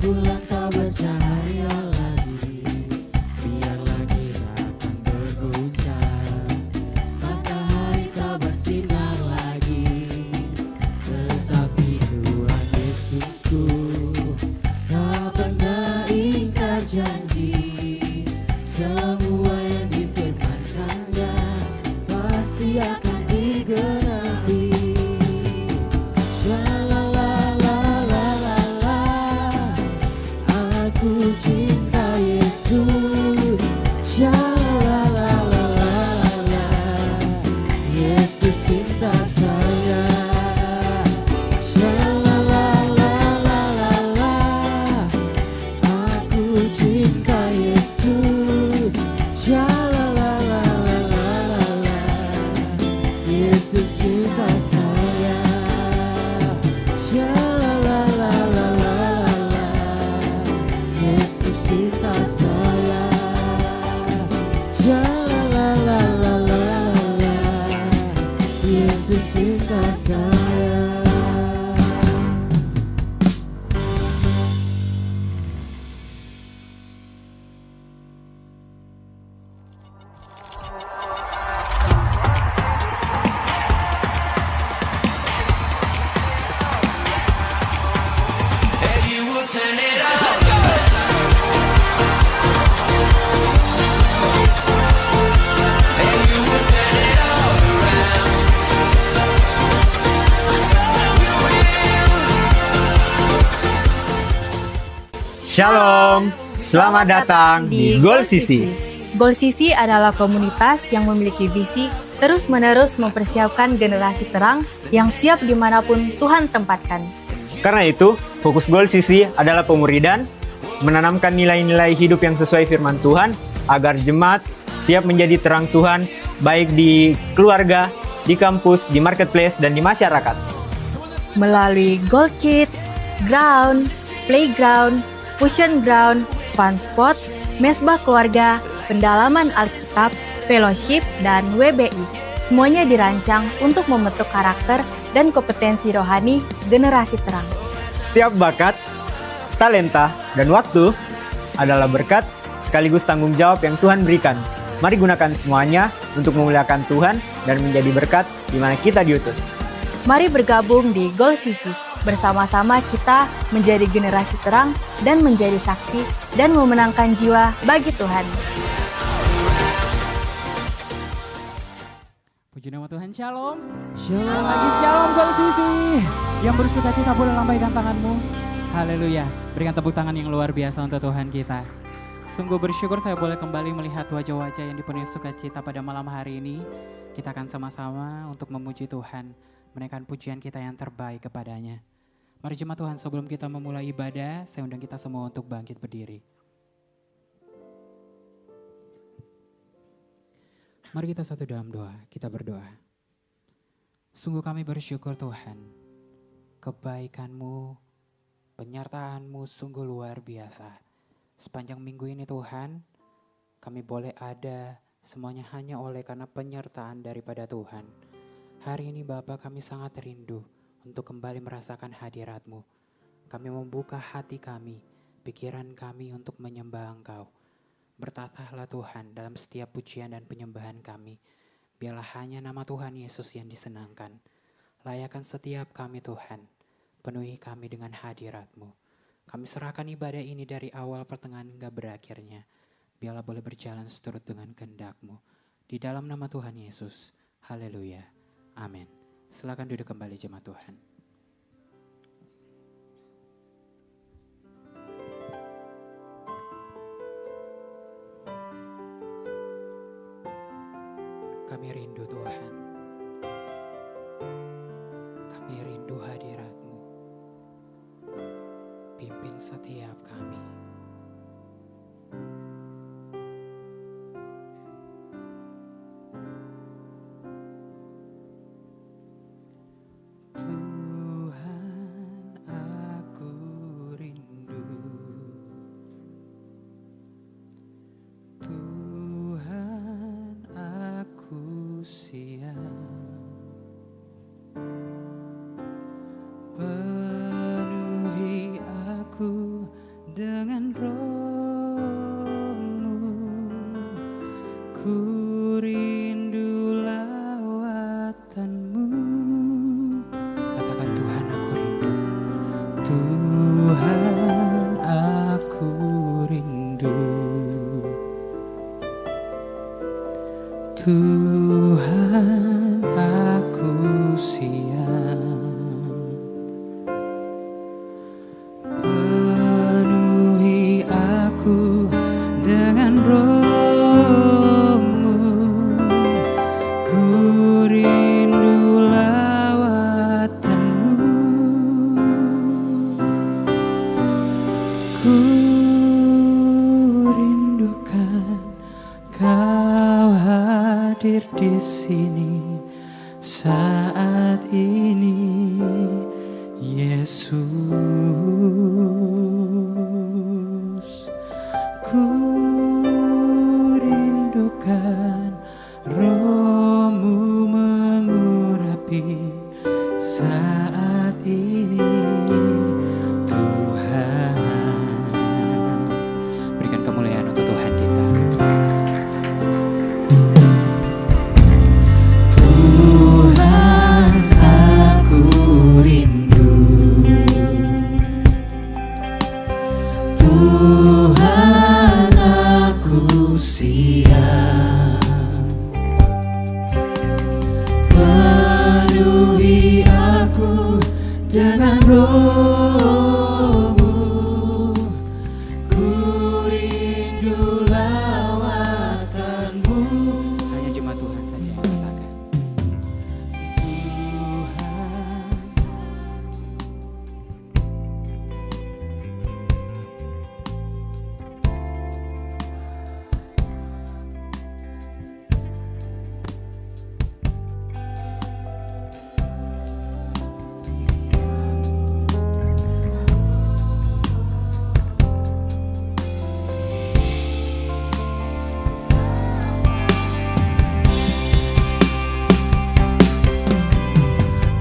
bulan tak bercahaya lagi, biar langit akan berguncang, matahari tak bersinar lagi, tetapi Tuhan Yesusku tak pernah ingkar janji. Semua yang difirmankannya pasti akan digenapi. Shalalalalala, aku cinta Yesus. Shalalalalala, Yesus cinta saya. Shalalalalala, aku cinta Yesus. Shalalalalala, Yesus cinta saya. Shalalalalala, Yesus cinta saya. Shalalalalala, Yesus cinta saya. Shalom, selamat datang di Goal Sisi. Goal Sisi adalah komunitas yang memiliki visi terus-menerus mempersiapkan generasi terang yang siap dimanapun Tuhan tempatkan. Karena itu, fokus Goal Sisi adalah pemuridan, menanamkan nilai-nilai hidup yang sesuai firman Tuhan, agar jemaat siap menjadi terang Tuhan, baik di keluarga, di kampus, di marketplace, dan di masyarakat. Melalui Goal Kids, Ground, Playground, Fusion Ground, Fun Spot, Mesbah Keluarga, Pendalaman Alkitab, Fellowship, dan WBI. Semuanya dirancang untuk membentuk karakter dan kompetensi rohani generasi terang. Setiap bakat, talenta, dan waktu adalah berkat sekaligus tanggung jawab yang Tuhan berikan. Mari gunakan semuanya untuk memuliakan Tuhan dan menjadi berkat di mana kita diutus. Mari bergabung di Goal Sisi. Bersama-sama kita menjadi generasi terang dan menjadi saksi dan memenangkan jiwa bagi Tuhan. Puji nama Tuhan, shalom. Shalom. Lagi shalom Goal Sisi. Yang bersuka cita boleh lambaikan tanganmu. Haleluya. Berikan tepuk tangan yang luar biasa untuk Tuhan kita. Sungguh bersyukur saya boleh kembali melihat wajah-wajah yang dipenuhi sukacita pada malam hari ini. Kita akan sama-sama untuk memuji Tuhan, menaikkan pujian kita yang terbaik kepadanya. Mari jemaat Tuhan, sebelum kita memulai ibadah, saya undang kita semua untuk bangkit berdiri. Mari kita satu dalam doa, kita berdoa. Sungguh kami bersyukur Tuhan, kebaikan-Mu, penyertaan-Mu sungguh luar biasa. Sepanjang minggu ini Tuhan, kami boleh ada semuanya hanya oleh karena penyertaan daripada Tuhan. Hari ini Bapa, kami sangat rindu untuk kembali merasakan hadirat-Mu. Kami membuka hati kami, pikiran kami untuk menyembah Engkau. Bertatahlah Tuhan dalam setiap pujian dan penyembahan kami. Biarlah hanya nama Tuhan Yesus yang disenangkan. Layakan setiap kami Tuhan, penuhi kami dengan hadirat-Mu. Kami serahkan ibadah ini dari awal pertengahan hingga berakhirnya. Biarlah boleh berjalan seturut dengan kehendak-Mu. Di dalam nama Tuhan Yesus, haleluya, amin. Silakan duduk kembali jemaat Tuhan. Kami rindu Tuhan. Kami rindu hadirat-Mu. Pimpin setiap kami. dengan rohmu. Ku rindu lawatanmu. Hanya cuma Tuhan saja yang katakan. Tuhan,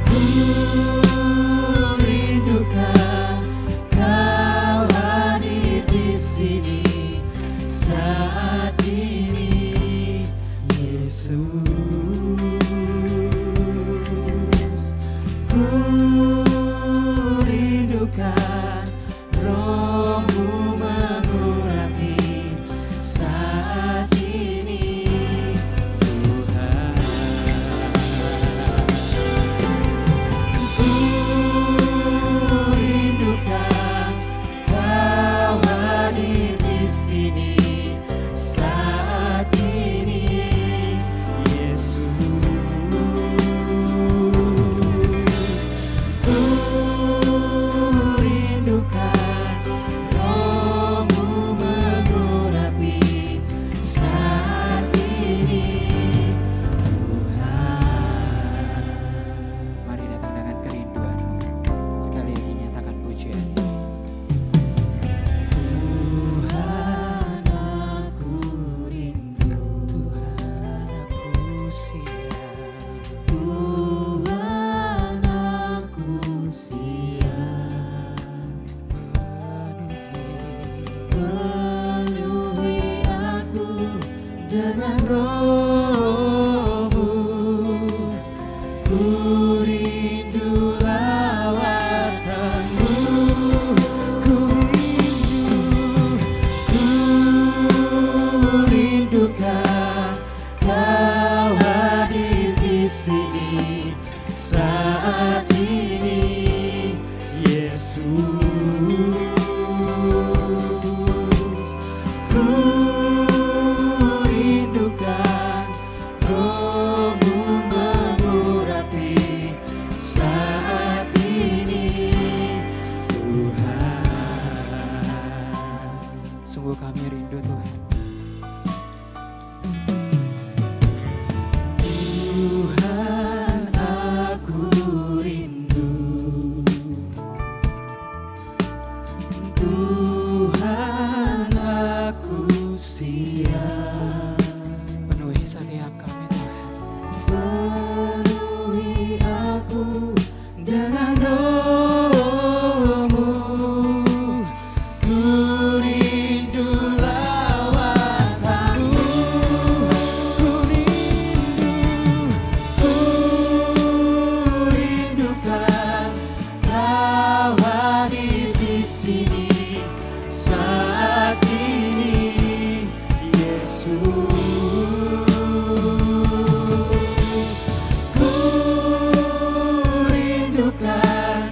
ku rindukan Kau hadir di sini saat ini, Yesus. Ku rindukan Roh-Mu mengurapi saat ini, Tuhan. Ku rindukan Kau hadir di sini saat ini, Yesus. Ku rindukan Roh-Mu mengurapi saat ini, Tuhan. Mari datang dengan kerinduanmu. Sekali lagi nyatakan pujiannya. Tuhan, aku rindu. Tuhan, aku siap. Tuhan, aku siap. Penuhi aku dengan Roh-Mu. Ku rindu lawatanmu. Ku rindukan Kau hadir di sini saat ini, Yesus. Ku rindukan Roh-Mu mengurapi saat ini, Tuhan. Sungguh kami rindu Tuhan. Tuhan, aku rindu. Tuhan, aku siap. Penuhi setiap kami Tuhan. Penuhi aku dengan Roh-Mu. Ku rindu lawatanmu. Ku rindukan Kau hadir di sini saat ini, Yesus. Ku rindukan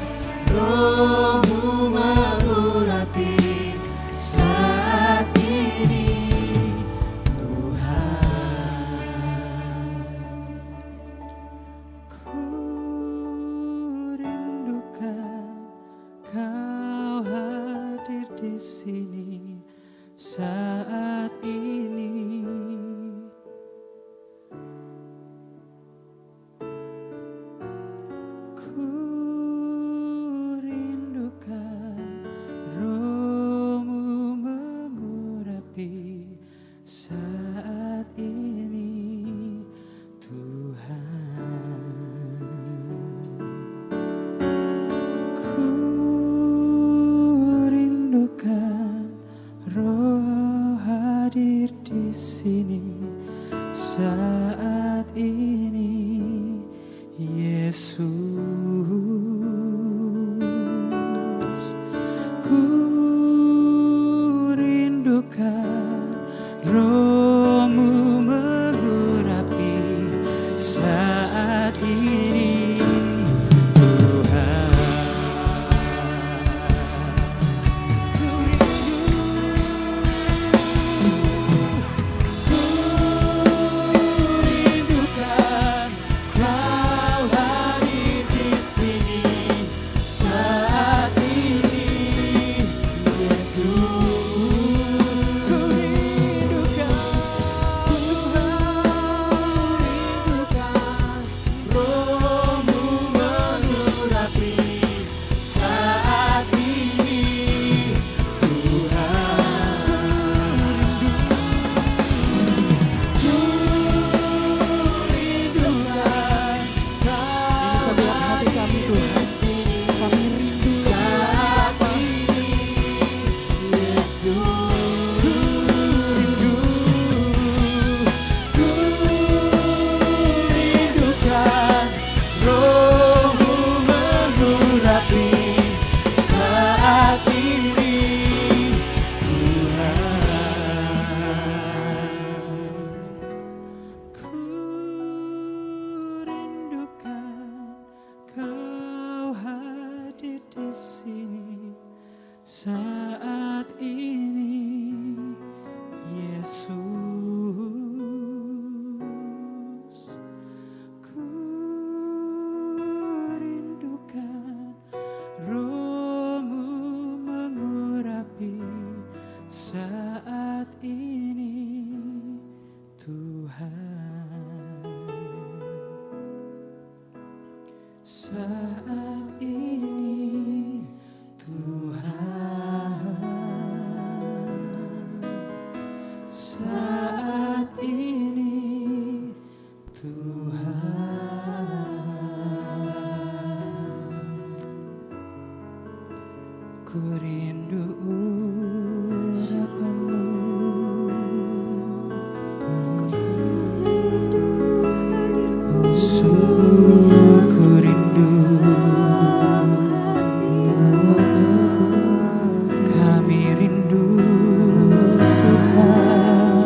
Roh-Mu mengurapi saat ini, Tuhan. Ku rindukan Kau hadir di sini saat ini. Ku rindukan Roh-Mu mengurapi saat ini, Tuhan. Ku rindukan sini saat ini, Yesus. Ku rindukan Roh-Mu mengurapi saat ini, Tuhan. Saat ini, Tuhan. Saat ini, Tuhan. Ku rindu urapan-Mu, sungguh ku rindu. Kami rindu Tuhan,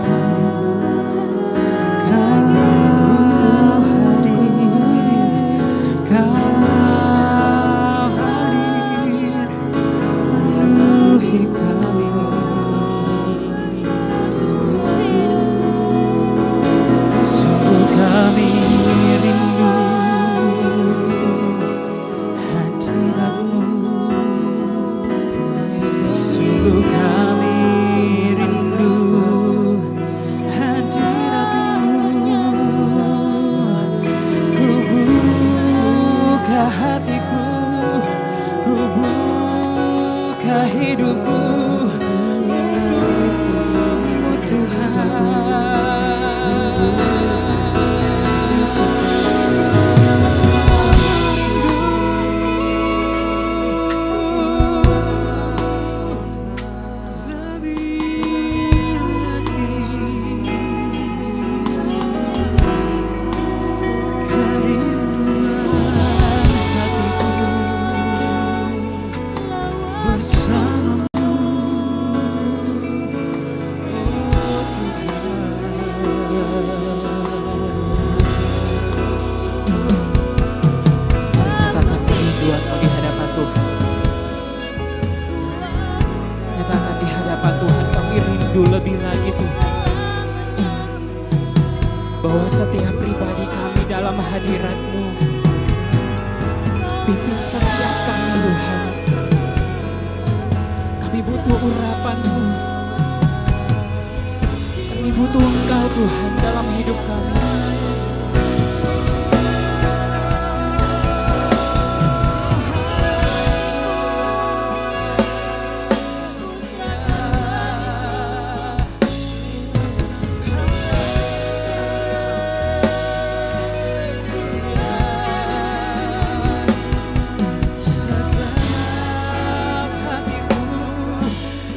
Kau hadir, penuhi kami. Sungguh kami rindu hadirat-Mu. Sungguh kami rindu hadirat-Mu. Ku buka hatiku, ku buka hidupku untuk-Mu, Tuhan. Nyatakan di hadapan Tuhan, kami rindu lebih lagi Tuhan, bahwa setiap pribadi kami dalam hadirat-Mu. Pimpin setiap kami Tuhan. Kami butuh urapan-Mu. Kami butuh Engkau Tuhan dalam hidup kami. Segenap hatiku,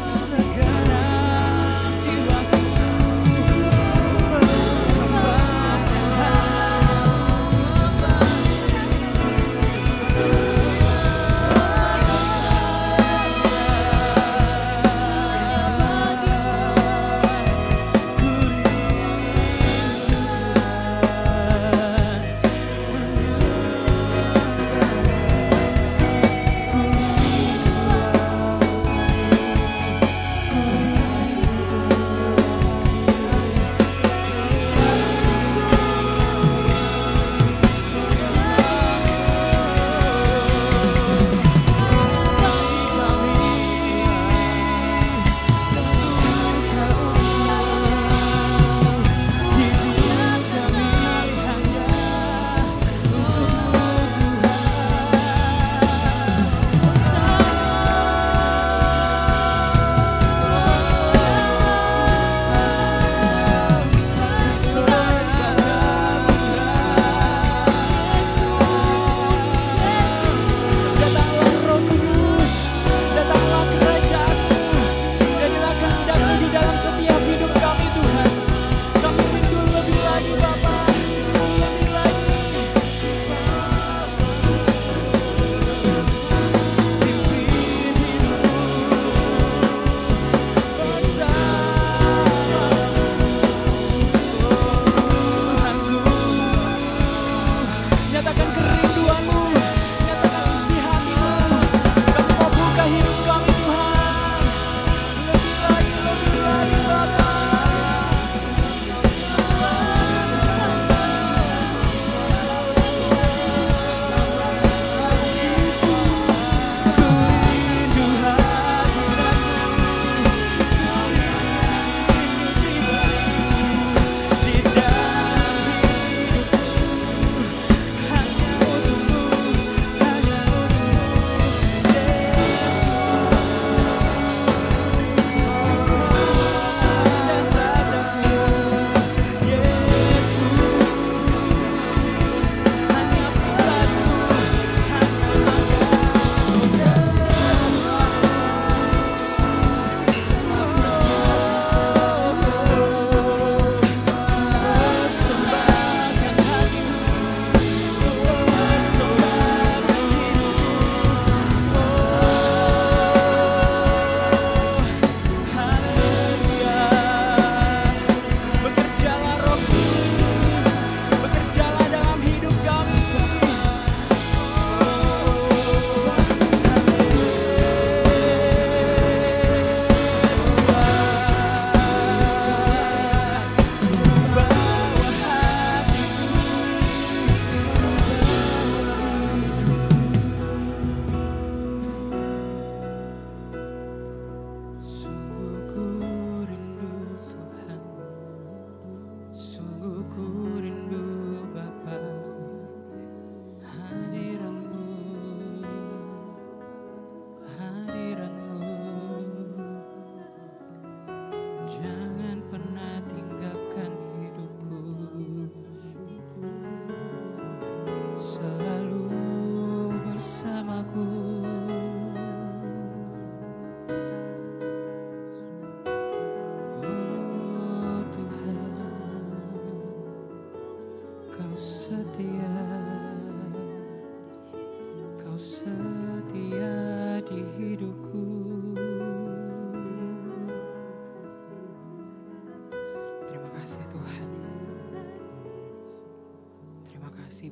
segenap jiwaku, persembahkan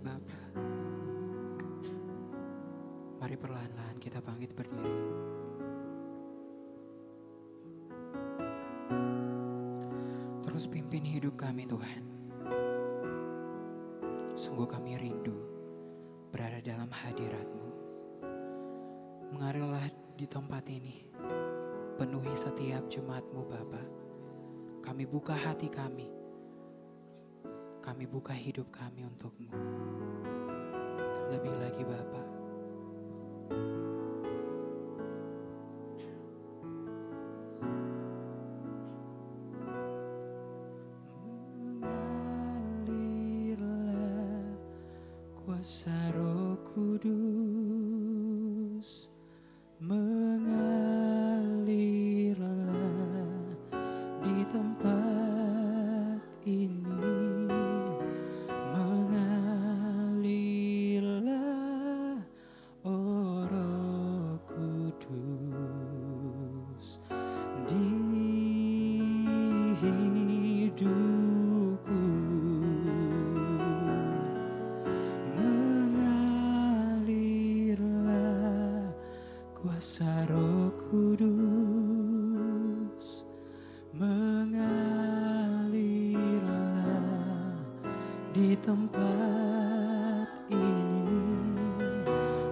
Bapa. Mari perlahan-lahan kita bangkit berdiri. Terus pimpin hidup kami Tuhan. Sungguh kami rindu berada dalam hadirat-Mu. Mengarilah di tempat ini. Penuhi setiap jemaat-Mu Bapa. Kami buka hati kami. Kami buka hidup kami untuk-Mu. Lebih lagi Bapa. Mengalirlah kuasa Roh Kudus. Mengalirlah di tempat ini. Mengalirlah, oh Roh Kudus, di hidupku. Mengalirlah kuasa Roh Kudus. Mengalirlah di tempat ini.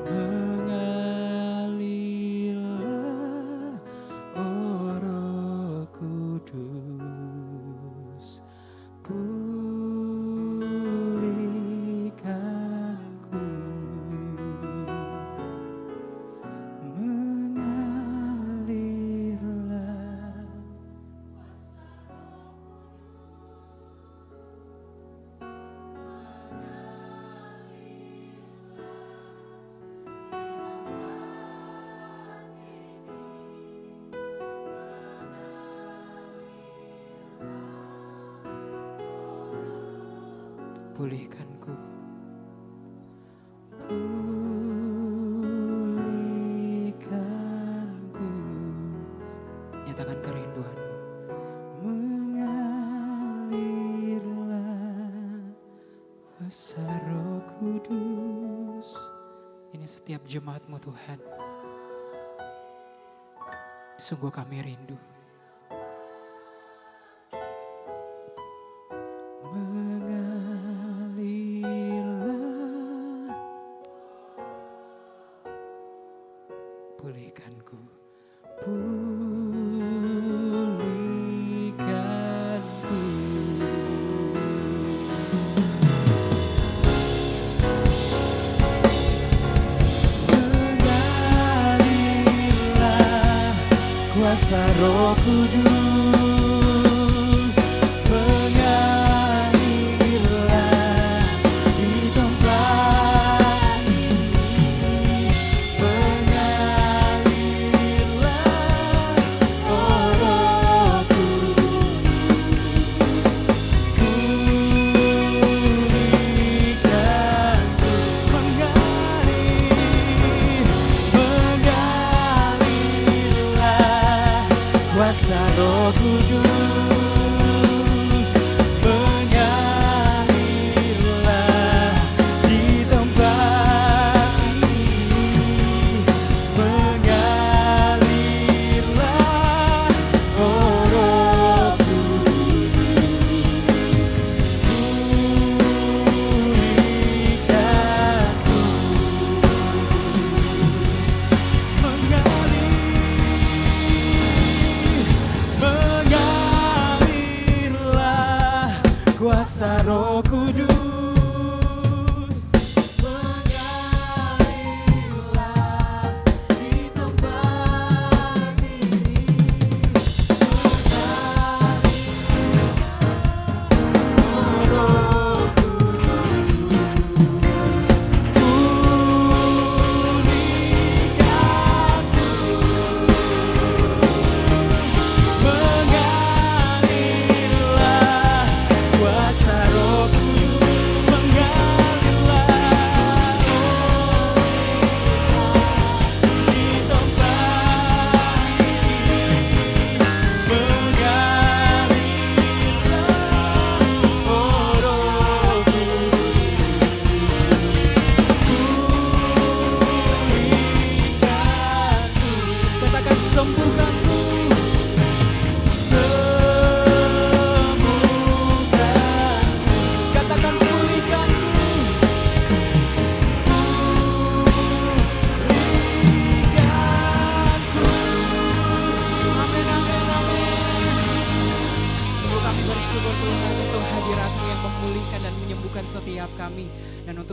Mengalirlah, oh Roh Kudus, pulihkanku. Mengalirlah. Pulihkanku. Pulihkanku. Nyatakan kerinduanmu. Mengalirlah kuasa Roh Kudus. Ini setiap jemaat-Mu Tuhan. Sungguh kami rindu. Mengalirlah. Pulihkanku. Pulihkanku. Mengalirlah kuasa Roh Kudus. Mengalirlah di tempat ini. Mengalirlah, oh Roh Kudus. Pulihkanku. Mengalirlah kuasa Roh Kudus. Mengalirlah di tempat ini. Mengalirlah, oh Roh Kudus. Pulihkanku. Mengalirlah kuasa Roh Kudus. Mengalirlah di tempat ini. Mengalirlah, oh Roh Kudus. Pulihkanku. Mengalirlah kuasa Roh Kudus.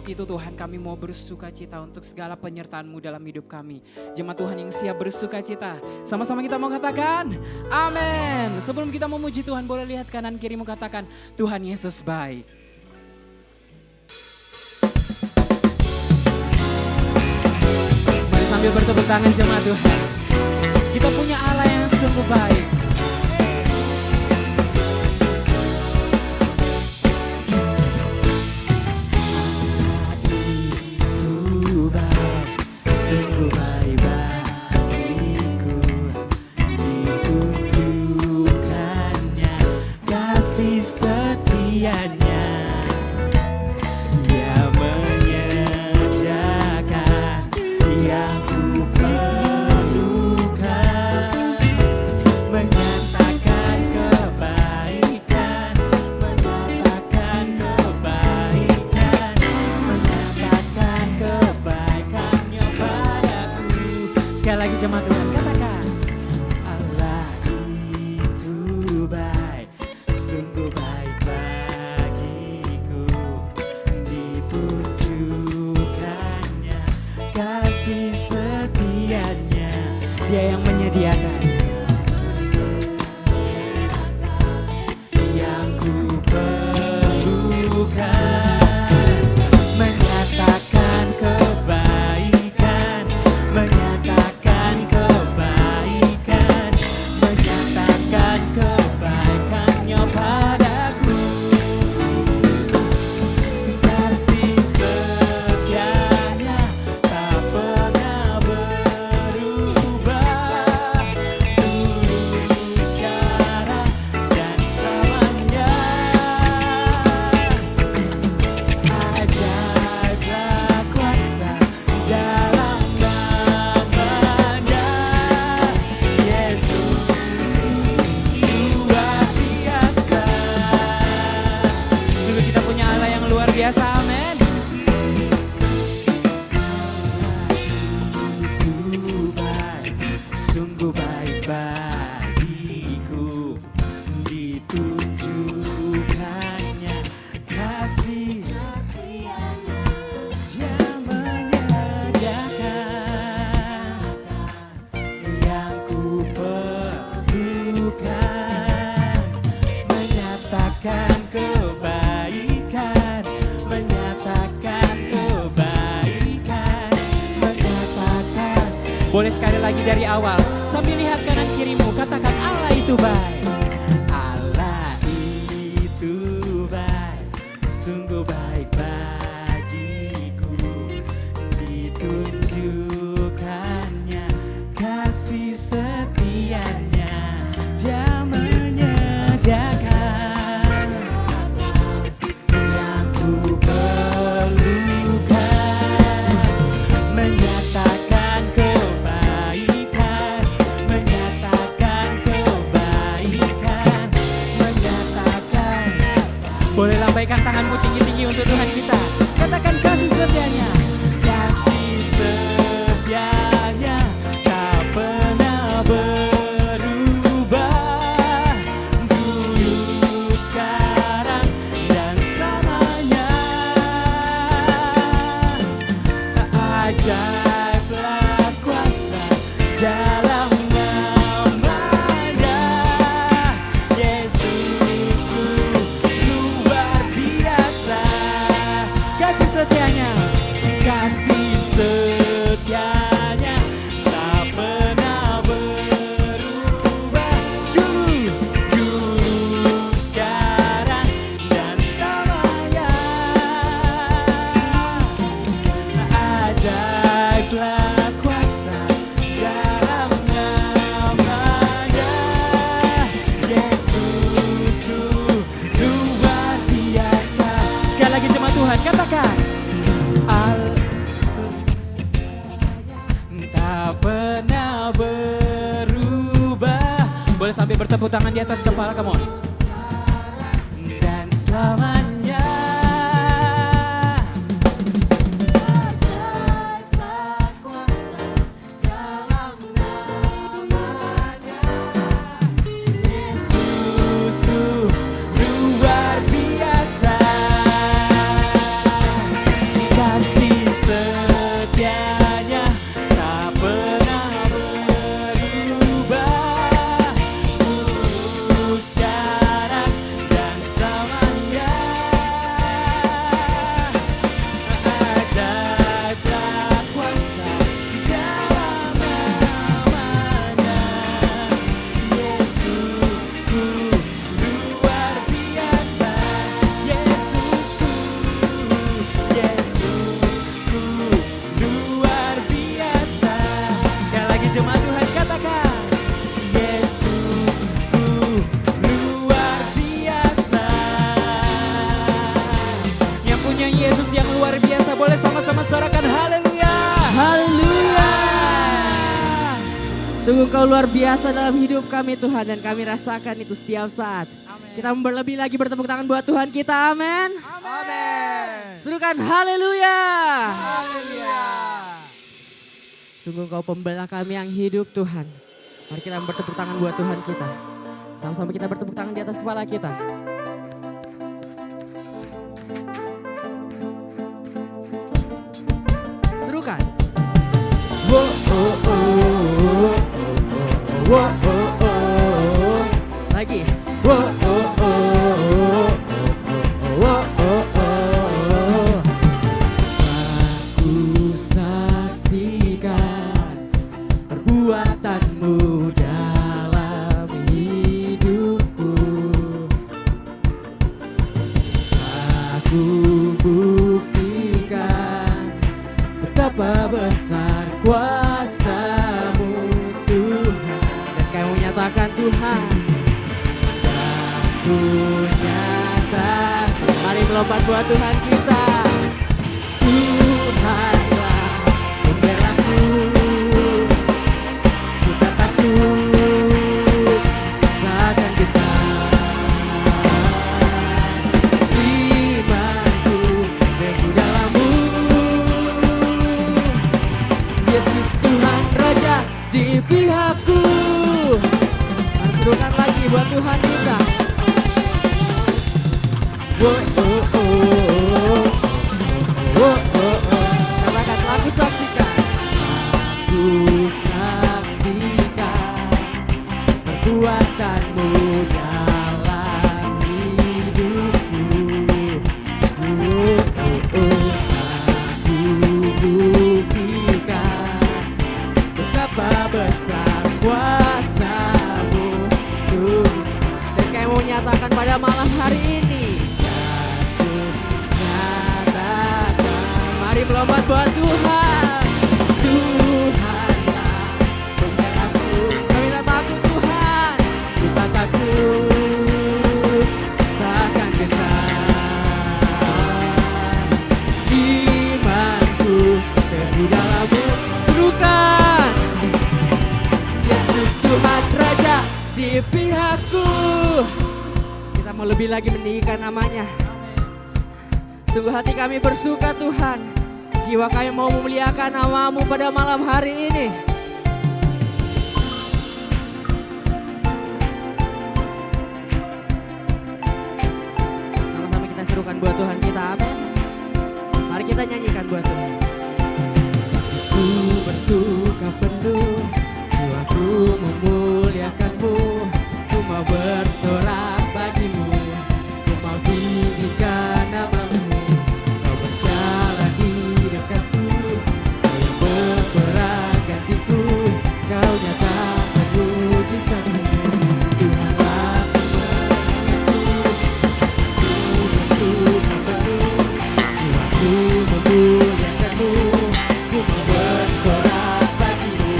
itu Tuhan, kami mau bersuka cita untuk segala penyertaan-Mu dalam hidup kami. Jemaat Tuhan yang siap bersuka cita, sama-sama kita mau katakan amin. Sebelum kita memuji Tuhan, boleh lihat kanan kirimu, katakan Tuhan Yesus baik. Mari sambil bertepuk tangan jemaat Tuhan. Kita punya Allah yang sungguh baik. Sungguh baik bagiku, ditunjukkannya kasih setianya. Dia menyediakan yang ku perlukan, menyatakan kebaikan, menyatakan kebaikan, menyatakan kebaikannya padaku. Sekali lagi jemaat Tuhan, katakan Allah itu baik, sungguh baik bagiku, ditunjukkannya kasih setianya. Dia yang menyediakan yang ku perlukan, menyatakan kebaikan, menyatakan kebaikan, menyatakan kebaikannya padaku. Kasih setianya tak pernah berubah, dulu, sekarang, dan selamanya. Ajaiblah kuasa dalam namanya, Yesus luar biasa. Sungguh kita punya Allah yang luar biasa, amin. Itu baik, sungguh baik bagiku, ditunjukkannya kasih setianya. Dia menyediakan yang ku perlukan, menyatakan kebaikan, menyatakan kebaikan, menyatakan. Boleh sekali lagi dari awal, sambil lihat kanan kirimu, katakan Allah itu baik. Allah itu baik, sungguh baik bagiku, ditunjukkannya kasih setianya. Dia menyediakan yang ku perlukan, menyatakan kebaikan, menyatakan kebaikan, menyatakan. Boleh lambaikan tanganmu tinggi-tinggi untuk Tuhan kita, katakan kasih setianya. Kasih setianya tak pernah berubah, dulu, sekarang, dan selamanya. Ajaiblah kuasa dalam namanya, Yesusku luar biasa. Kasih setianya, kasih setianya tak pernah berubah, dulu, sekarang, dan selamanya. Ajaiblah kuasa dalam namanya, Yesusku luar biasa. Sekali lagi jemaat Tuhan, katakan tak pernah berubah. Boleh sambil bertepuk tangan di atas kepala kamu. Dan selamanya. Yesusku luar biasa. Jemaat Tuhan katakan, Yesusku luar biasa. Yang punya Yesus yang luar biasa boleh sama-sama sorakan haleluya. Haleluya. Sungguh Kau luar biasa dalam hidup kami Tuhan, dan kami rasakan itu setiap saat. Kita berlebih lagi bertepuk tangan buat Tuhan kita, amin. Amin. Serukan haleluya. Haleluya. Sungguh Kau pembela kami yang hidup Tuhan. Mari kita bertepuk tangan buat Tuhan kita. Sama-sama kita bertepuk tangan di atas kepala kita. Serukan. Wo, oh, oh, oh, oh, oh, oh, oh. Lagi. Wo, oh, oh, oh, oh, oh, oh, oh. Aku saksikan perbuatanmu dalam hidupku. Aku buktikan betapa besar kuasa-Mu Tuhan. Dan kami menyatakan Tuhan. Ku nyatakan, Mari melompat buat Tuhan kita. Tuhanlah pembelaku. Ku tak takut, takkan gentar. Imanku teguh dalam-Mu. Yesus Tuhan Raja di pihakku. Mari serukan lagi buat Tuhan kita. Wo, oh, oh, oh, oh, oh, oh. Katakan lagu saksikan. Ku saksikan perbuatan-Mu dalam hidupku. Oh, oh, oh. Aku buktikan betapa besar kuasa-Mu Tuhan. Dan kami mau nyatakan pada malam hari ini. Aku nyatakan, Mari melompat buat Tuhan. Tuhanlah pembelaku. Kami tak takut Tuhan. Ku tak takut, takkan gentar. Imanku teguh dalam-Mu. Serukan. Yesus Tuhan Raja di pihakku. Kita mau lebih lagi meninggikan namanya. Sungguh hati kami bersuka Tuhan. Jiwa kami mau memuliakan nama-Mu pada malam hari ini. Sama-sama kita serukan buat Tuhan kita, amin. Mari kita nyanyikan buat Tuhan. Ku bersuka penuh, jiwaku memuliakan-Mu. Ku mau bersorak bagi-Mu, ku mau tinggikan nama-Mu. Kau berjalan di dekatku, Kau yang berperang gantiku. Kau nyatakan mujizat-Mu, Tuhanlah pemenangku. Ku bersuka penuh, jiwaku memuliakan-Mu. Ku mau bersorak bagi-Mu,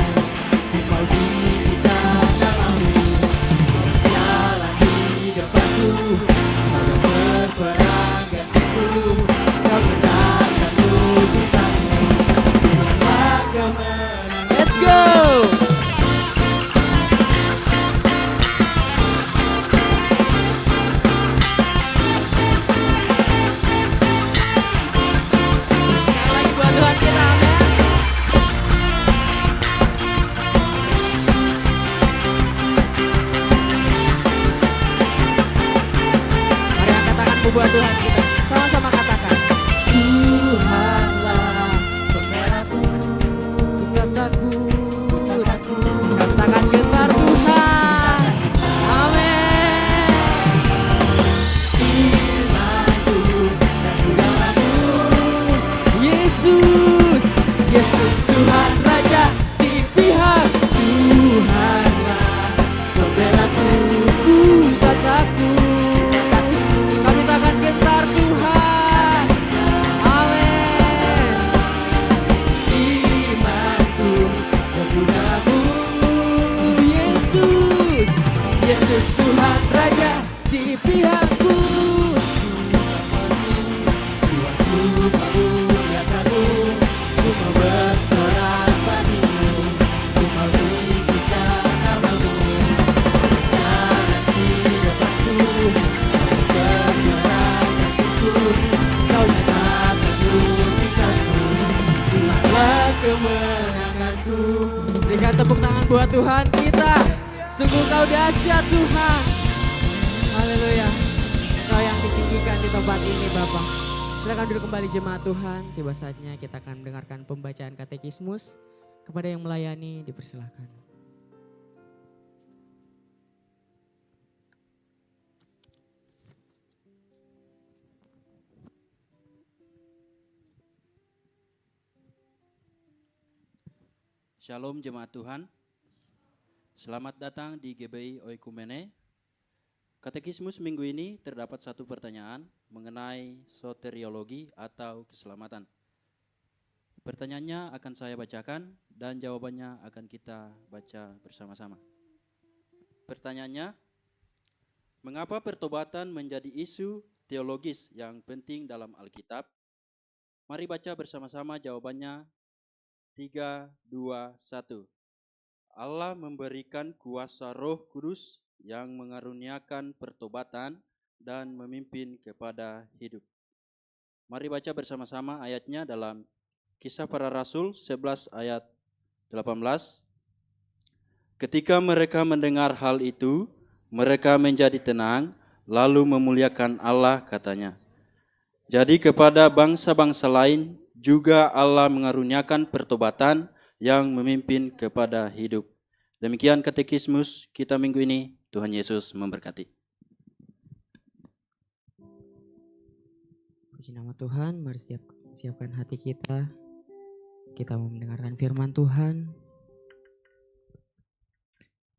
Yesus Tuhan Raja di pihakku. Jiwaku memuliakanmu, ku mau bersorak padamu, ku mau tinggikan namamu. Jalan hidupku, bergerak kakiku, kau nyatakan mujizatmu, imanlah kemenanganku. Berikan tepuk tangan buat Tuhan kita. Sungguh kau dahsyat Tuhan. Haleluya. Kau yang ditinggikan di tempat ini Bapak. Silakan duduk kembali jemaat Tuhan. Tiba saatnya kita akan mendengarkan pembacaan katekismus. Kepada yang melayani dipersilakan. Shalom jemaat Tuhan. Selamat datang di GBI Oikumene. Katekismus minggu ini terdapat satu pertanyaan mengenai soteriologi atau keselamatan. Pertanyaannya akan saya bacakan dan jawabannya akan kita baca bersama-sama. Pertanyaannya, mengapa pertobatan menjadi isu teologis yang penting dalam Alkitab? Mari baca bersama-sama jawabannya. 3, 2, 1. Allah memberikan kuasa Roh Kudus yang mengaruniakan pertobatan dan memimpin kepada hidup. Mari baca bersama-sama ayatnya dalam Kisah Para Rasul 11 ayat 18. Ketika mereka mendengar hal itu, mereka menjadi tenang, lalu memuliakan Allah katanya. Jadi kepada bangsa-bangsa lain juga Allah mengaruniakan pertobatan yang memimpin kepada hidup. Demikian katekismus kita minggu ini. Tuhan Yesus memberkati. Puji nama Tuhan, mari siapkan hati kita. Kita mau mendengarkan firman Tuhan.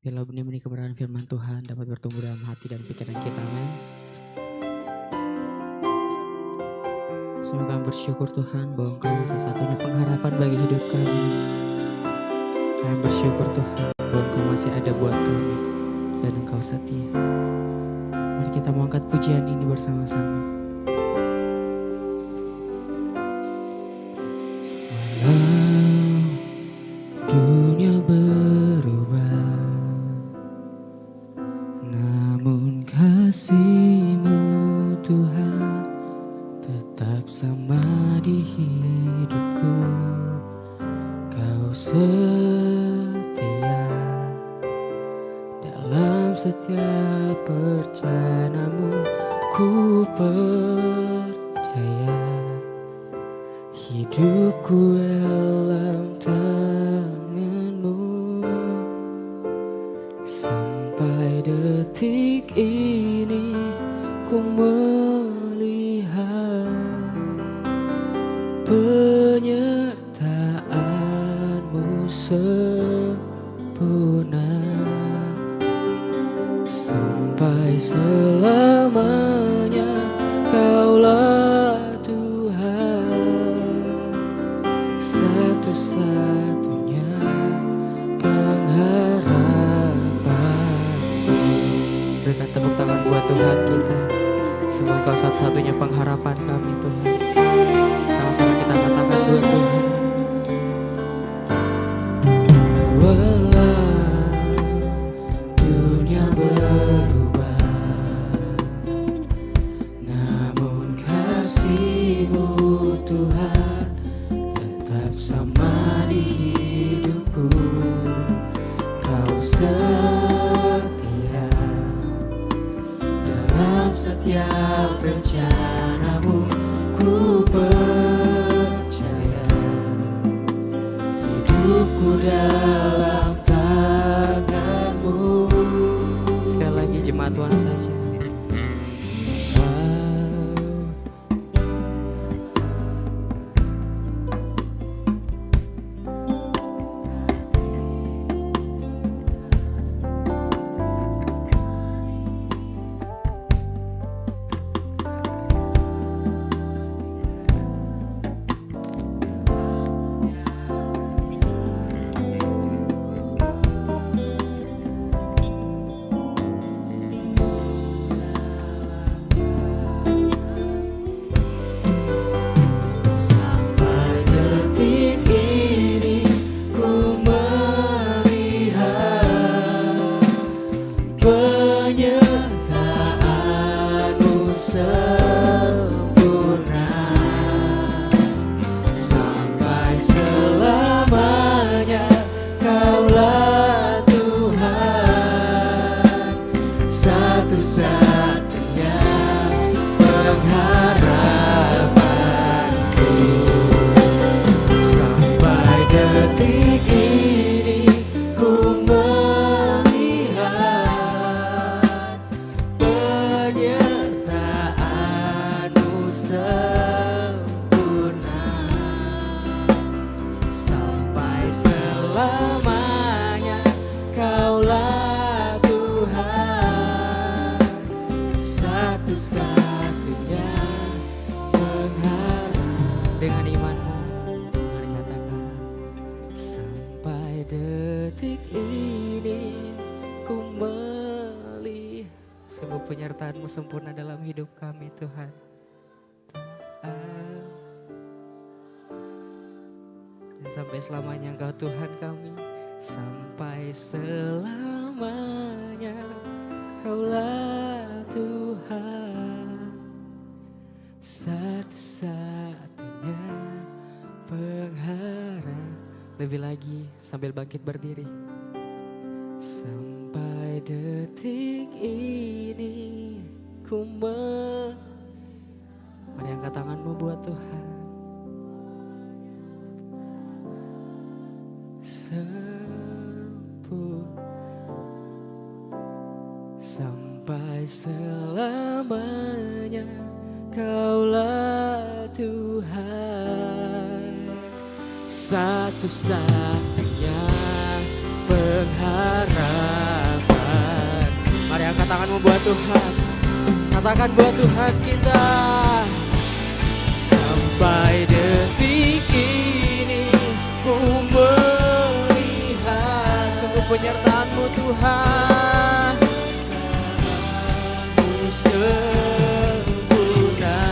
Biarlah benih-benih kebenaran firman Tuhan dapat bertumbuh dalam hati dan pikiran kita. Amin. Semoga kami bersyukur Tuhan bahwa Engkau satu-satunya pengharapan bagi hidup kami. Kami bersyukur Tuhan bahwa Engkau masih ada buat kami dan Engkau setia. Mari kita mengangkat pujian ini bersama-sama. Walau dunia berubah, namun kasih-Mu Tuhan tetap sama di hidupku. Kau setia dalam setiap perjalananmu. Ku percaya hidupku dalam tangan-Mu. Sampai detik ini ku penyertaan-Mu sempurna sampai selamanya. Kaulah Tuhan, satu-satunya pengharapanku. Berikan tepuk tangan buat Tuhan kita. Semoga Kau satu-satunya pengharapan kami Tuhan. Sama-sama kita katakan buat Tuhan. Walau dunia berubah, namun kasih-Mu Tuhan tetap sama di hidupku. Kau setia dalam setiap rencana-Mu. Ku percaya hidupku dalam tangan-Mu. Sekali lagi jemaat Tuhan saja. penyertaan-Mu sempurna dalam hidup kami Tuhan. Dan sampai selamanya Engkau Tuhan kami. Sampai selamanya Kaulah Tuhan, satu-satunya pengharap. Lebih lagi sambil bangkit berdiri. Sampai detik ini mari angkat tanganmu buat Tuhan. Sampai selamanya Kaulah Tuhan, satu-satunya pengharapan. Mari angkat tanganmu buat Tuhan. Katakan buat Tuhan kita. Sampai detik ini ku melihat sungguh penyertaan-Mu Tuhan, sempurna.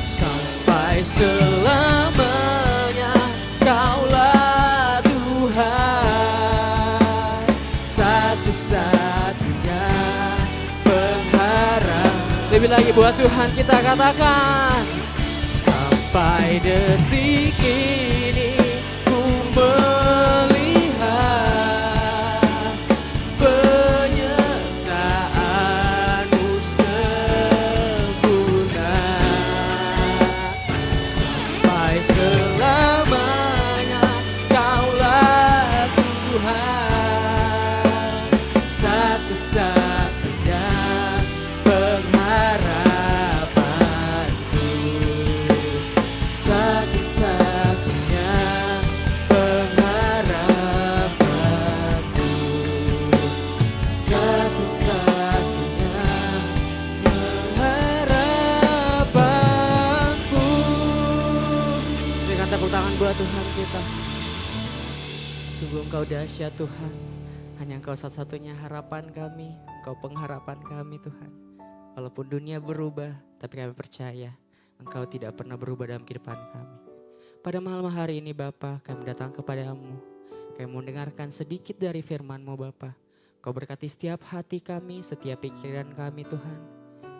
Sampai selamanya Kaulah Tuhan, satu-satunya pengharap. Lebih lagi buat Tuhan kita katakan. Sampai detik ini ku melihat penyertaan-Mu sempurna. Sampai selamanya Kaulah Tuhan, satu-satunya pengharapanku, satu-satunya pengharapanku, satu-satunya pengharapanku. Berikan tepuk tangan buat Tuhan kita. Sungguh Engkau dahsyat Tuhan. Hanya Engkau satu-satunya harapan kami, Engkau pengharapan kami Tuhan. Walaupun dunia berubah, tapi kami percaya Engkau tidak pernah berubah dalam kehidupan kami. Pada malam hari ini Bapa, kami datang kepadamu. Kami mau dengarkan sedikit dari firman-Mu Bapa. Kau berkati setiap hati kami, setiap pikiran kami Tuhan.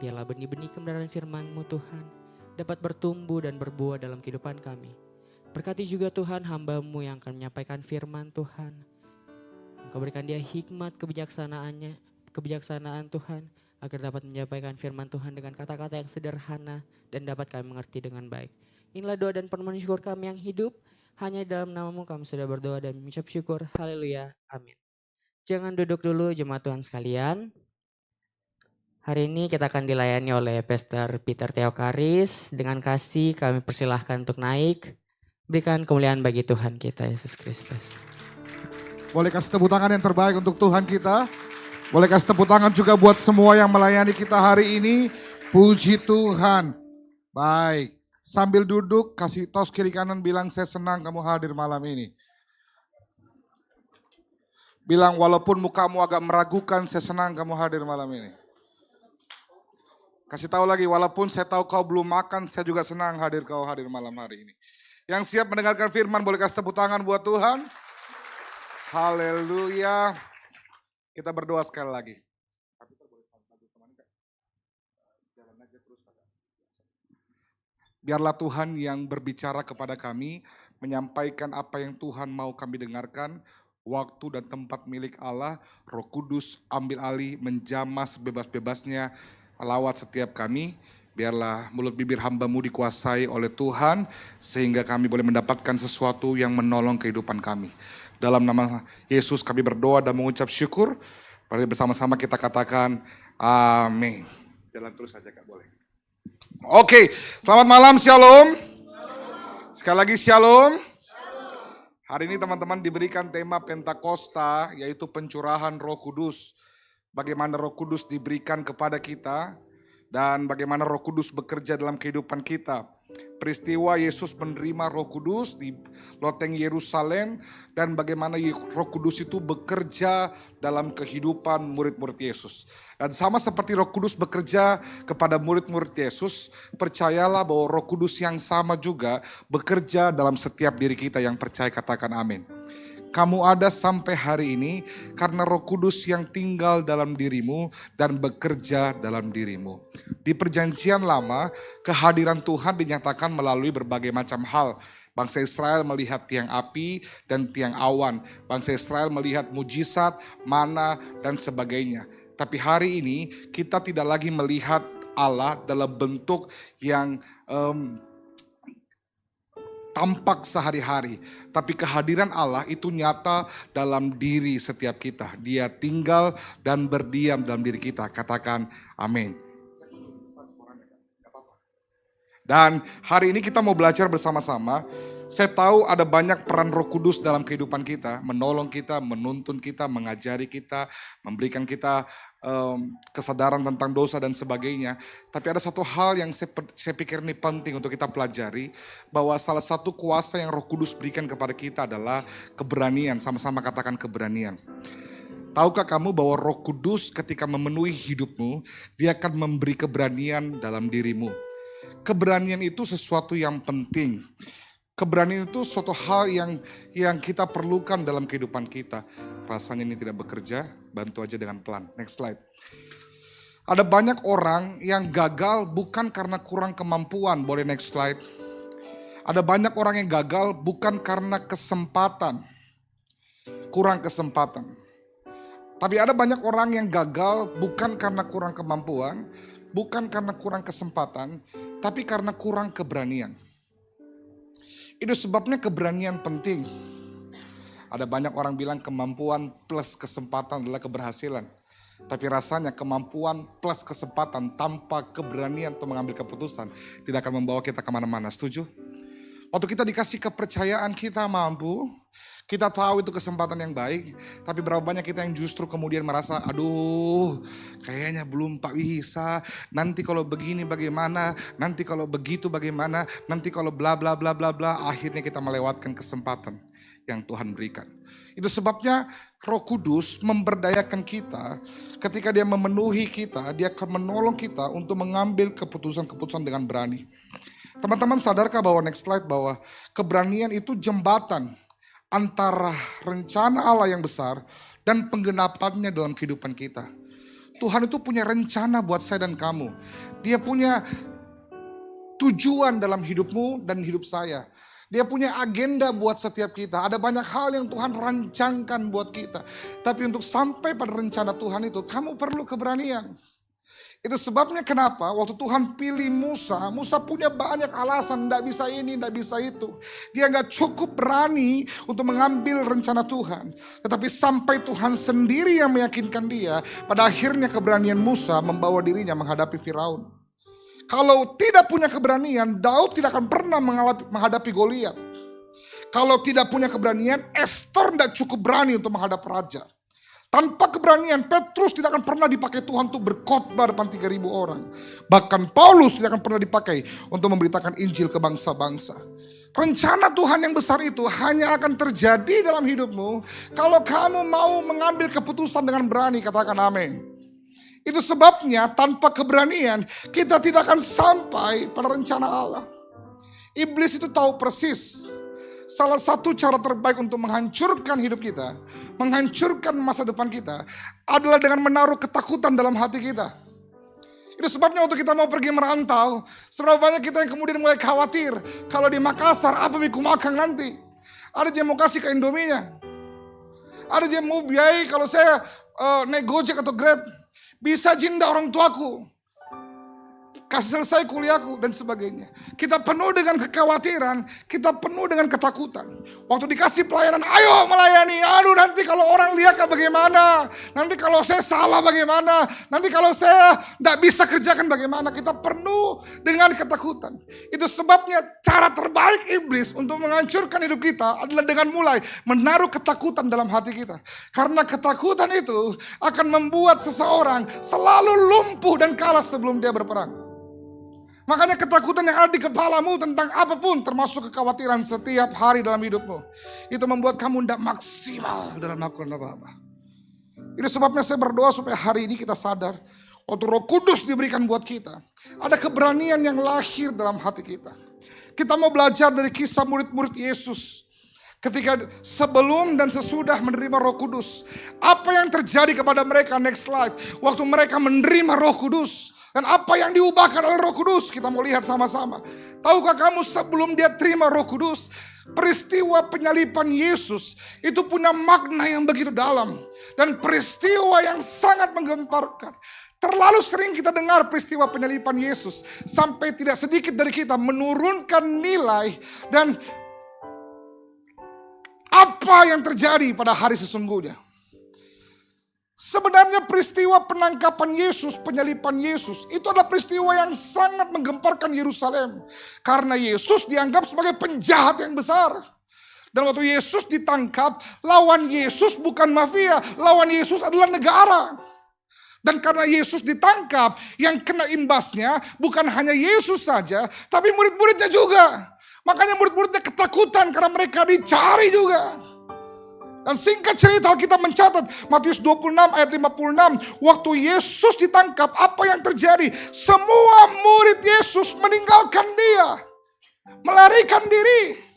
Biarlah benih-benih kebenaran firman-Mu Tuhan dapat bertumbuh dan berbuah dalam kehidupan kami. Berkati juga Tuhan hamba-Mu yang akan menyampaikan firman Tuhan. Engkau berikan dia hikmat kebijaksanaan Tuhan, agar dapat menyampaikan firman Tuhan dengan kata-kata yang sederhana dan dapat kami mengerti dengan baik. Inilah doa dan permohonan syukur kami yang hidup. Hanya dalam nama-Mu kami sudah berdoa dan mengucap syukur. Haleluya. Amin. Jangan duduk dulu jemaat Tuhan sekalian. Hari ini kita akan dilayani oleh Pastor Peter Theokaris. Dengan kasih kami persilahkan untuk naik. Berikan kemuliaan bagi Tuhan kita Yesus Kristus. Boleh kasih tepuk tangan yang terbaik untuk Tuhan kita. Boleh kasih tepuk tangan juga buat semua yang melayani kita hari ini. Puji Tuhan. Baik, sambil duduk kasih tos kiri kanan bilang saya senang kamu hadir malam ini. Bilang walaupun mukamu agak meragukan saya senang kamu hadir malam ini. Kasih tahu lagi walaupun saya tahu kau belum makan saya juga senang kau hadir malam hari ini. Yang siap mendengarkan firman boleh kasih tepuk tangan buat Tuhan. Haleluya. Kita berdoa sekali lagi. Biarlah Tuhan yang berbicara kepada kami, menyampaikan apa yang Tuhan mau kami dengarkan. Waktu dan tempat milik Allah, Roh Kudus ambil alih, menjamah sebebas-bebasnya lawat setiap kami. Biarlah mulut bibir hamba-Mu dikuasai oleh Tuhan, sehingga kami boleh mendapatkan sesuatu yang menolong kehidupan kami. Dalam nama Yesus kami berdoa dan mengucap syukur. Mari bersama-sama kita katakan amin. Jalan terus saja Kak, boleh. Oke, selamat malam, shalom. Sekali lagi shalom. Hari ini teman-teman diberikan tema Pentakosta, yaitu pencurahan Roh Kudus. Bagaimana Roh Kudus diberikan kepada kita dan bagaimana Roh Kudus bekerja dalam kehidupan kita. Peristiwa Yesus menerima Roh Kudus di loteng Yerusalem dan bagaimana Roh Kudus itu bekerja dalam kehidupan murid-murid Yesus. Dan sama seperti Roh Kudus bekerja kepada murid-murid Yesus, percayalah bahwa Roh Kudus yang sama juga bekerja dalam setiap diri kita yang percaya, katakan amin. Kamu ada sampai hari ini karena Roh Kudus yang tinggal dalam dirimu dan bekerja dalam dirimu. Di Perjanjian Lama, kehadiran Tuhan dinyatakan melalui berbagai macam hal. Bangsa Israel melihat tiang api dan tiang awan. Bangsa Israel melihat mujizat, mana, dan sebagainya. Tapi hari ini kita tidak lagi melihat Allah dalam bentuk yang tampak sehari-hari. Tapi kehadiran Allah itu nyata dalam diri setiap kita. Dia tinggal dan berdiam dalam diri kita. Katakan amin. Dan hari ini kita mau belajar bersama-sama. Saya tahu ada banyak peran Roh Kudus dalam kehidupan kita. Menolong kita, menuntun kita, mengajari kita, memberikan kita kesadaran tentang dosa dan sebagainya. Tapi ada satu hal yang saya pikir ini penting untuk kita pelajari, bahwa salah satu kuasa yang Roh Kudus berikan kepada kita adalah keberanian. Sama-sama katakan keberanian. Tahukah kamu bahwa Roh Kudus ketika memenuhi hidupmu, dia akan memberi keberanian dalam dirimu. Keberanian itu sesuatu yang penting. Keberanian itu suatu hal yang kita perlukan dalam kehidupan kita. Rasanya ini tidak bekerja, bantu aja dengan pelan. Next slide. Ada banyak orang yang gagal bukan karena kurang kemampuan. Boleh next slide. Ada banyak orang yang gagal bukan karena kesempatan. Kurang kesempatan. Tapi ada banyak orang yang gagal bukan karena kurang kemampuan, bukan karena kurang kesempatan, tapi karena kurang keberanian. Itu sebabnya keberanian penting. Ada banyak orang bilang kemampuan plus kesempatan adalah keberhasilan. Tapi rasanya kemampuan plus kesempatan tanpa keberanian untuk mengambil keputusan tidak akan membawa kita kemana-mana. Setuju? Waktu kita dikasih kepercayaan kita mampu, kita tahu itu kesempatan yang baik. Tapi berapa banyak kita yang justru kemudian merasa, aduh kayaknya belum Pak bisa. Nanti kalau begini bagaimana, nanti kalau begitu bagaimana, nanti kalau bla bla bla bla bla. Akhirnya kita melewatkan kesempatan yang Tuhan berikan. Itu sebabnya Roh Kudus memberdayakan kita. Ketika dia memenuhi kita, dia akan menolong kita untuk mengambil keputusan-keputusan dengan berani. Teman-teman sadarkah bahwa next slide, bahwa keberanian itu jembatan antara rencana Allah yang besar dan penggenapannya dalam kehidupan kita. Tuhan itu punya rencana buat saya dan kamu. Dia punya tujuan dalam hidupmu dan hidup saya. Dia punya agenda buat setiap kita. Ada banyak hal yang Tuhan rancangkan buat kita. Tapi untuk sampai pada rencana Tuhan itu, kamu perlu keberanian. Itu sebabnya kenapa waktu Tuhan pilih Musa, Musa punya banyak alasan, tidak bisa ini, tidak bisa itu. Dia gak cukup berani untuk mengambil rencana Tuhan. Tetapi sampai Tuhan sendiri yang meyakinkan dia, pada akhirnya keberanian Musa membawa dirinya menghadapi Firaun. Kalau tidak punya keberanian, Daud tidak akan pernah menghadapi Goliat. Kalau tidak punya keberanian, Esther tidak cukup berani untuk menghadap raja. Tanpa keberanian, Petrus tidak akan pernah dipakai Tuhan untuk berkhotbah depan 3.000 orang. Bahkan Paulus tidak akan pernah dipakai untuk memberitakan Injil ke bangsa-bangsa. Rencana Tuhan yang besar itu hanya akan terjadi dalam hidupmu kalau kamu mau mengambil keputusan dengan berani, katakan amin. Itu sebabnya tanpa keberanian kita tidak akan sampai pada rencana Allah. Iblis itu tahu persis. Salah satu cara terbaik untuk menghancurkan hidup kita, menghancurkan masa depan kita, adalah dengan menaruh ketakutan dalam hati kita. Itu sebabnya waktu kita mau pergi merantau, seberapa banyak kita yang kemudian mulai khawatir, kalau di Makassar apa yang aku makan nanti. Ada yang mau kasih ke Indominya. Ada yang mau biayai kalau saya naik Gojek atau Grab, bisa jinda orang tuaku. Kasih selesai kuliahku dan sebagainya. Kita penuh dengan kekhawatiran, kita penuh dengan ketakutan. Waktu dikasih pelayanan, ayo melayani. Aduh nanti kalau orang lihat bagaimana? Nanti kalau saya salah bagaimana? Nanti kalau saya tidak bisa kerjakan bagaimana? Kita penuh dengan ketakutan. Itu sebabnya cara terbaik iblis untuk menghancurkan hidup kita adalah dengan mulai menaruh ketakutan dalam hati kita. Karena ketakutan itu akan membuat seseorang selalu lumpuh dan kalah sebelum dia berperang. Makanya ketakutan yang ada di kepalamu tentang apapun, termasuk kekhawatiran setiap hari dalam hidupmu, itu membuat kamu tidak maksimal dalam melakukan apa-apa. Ini sebabnya saya berdoa supaya hari ini kita sadar, waktu Roh Kudus diberikan buat kita, ada keberanian yang lahir dalam hati kita. Kita mau belajar dari kisah murid-murid Yesus. Ketika sebelum dan sesudah menerima Roh Kudus, apa yang terjadi kepada mereka? Next slide. Waktu mereka menerima Roh Kudus, dan apa yang diubahkan oleh Roh Kudus, kita mau lihat sama-sama. Tahukah kamu sebelum dia terima Roh Kudus, peristiwa penyaliban Yesus itu punya makna yang begitu dalam. Dan peristiwa yang sangat menggemparkan. Terlalu sering kita dengar peristiwa penyaliban Yesus, sampai tidak sedikit dari kita menurunkan nilai dan apa yang terjadi pada hari sesungguhnya. Sebenarnya peristiwa penangkapan Yesus, penyaliban Yesus, itu adalah peristiwa yang sangat menggemparkan Yerusalem. Karena Yesus dianggap sebagai penjahat yang besar. Dan waktu Yesus ditangkap, lawan Yesus bukan mafia, lawan Yesus adalah negara. Dan karena Yesus ditangkap, yang kena imbasnya bukan hanya Yesus saja, tapi murid-muridnya juga. Makanya murid-muridnya ketakutan karena mereka dicari juga. Dan singkat cerita kita mencatat Matius 26 ayat 56. Waktu Yesus ditangkap, apa yang terjadi? Semua murid Yesus meninggalkan dia. Melarikan diri.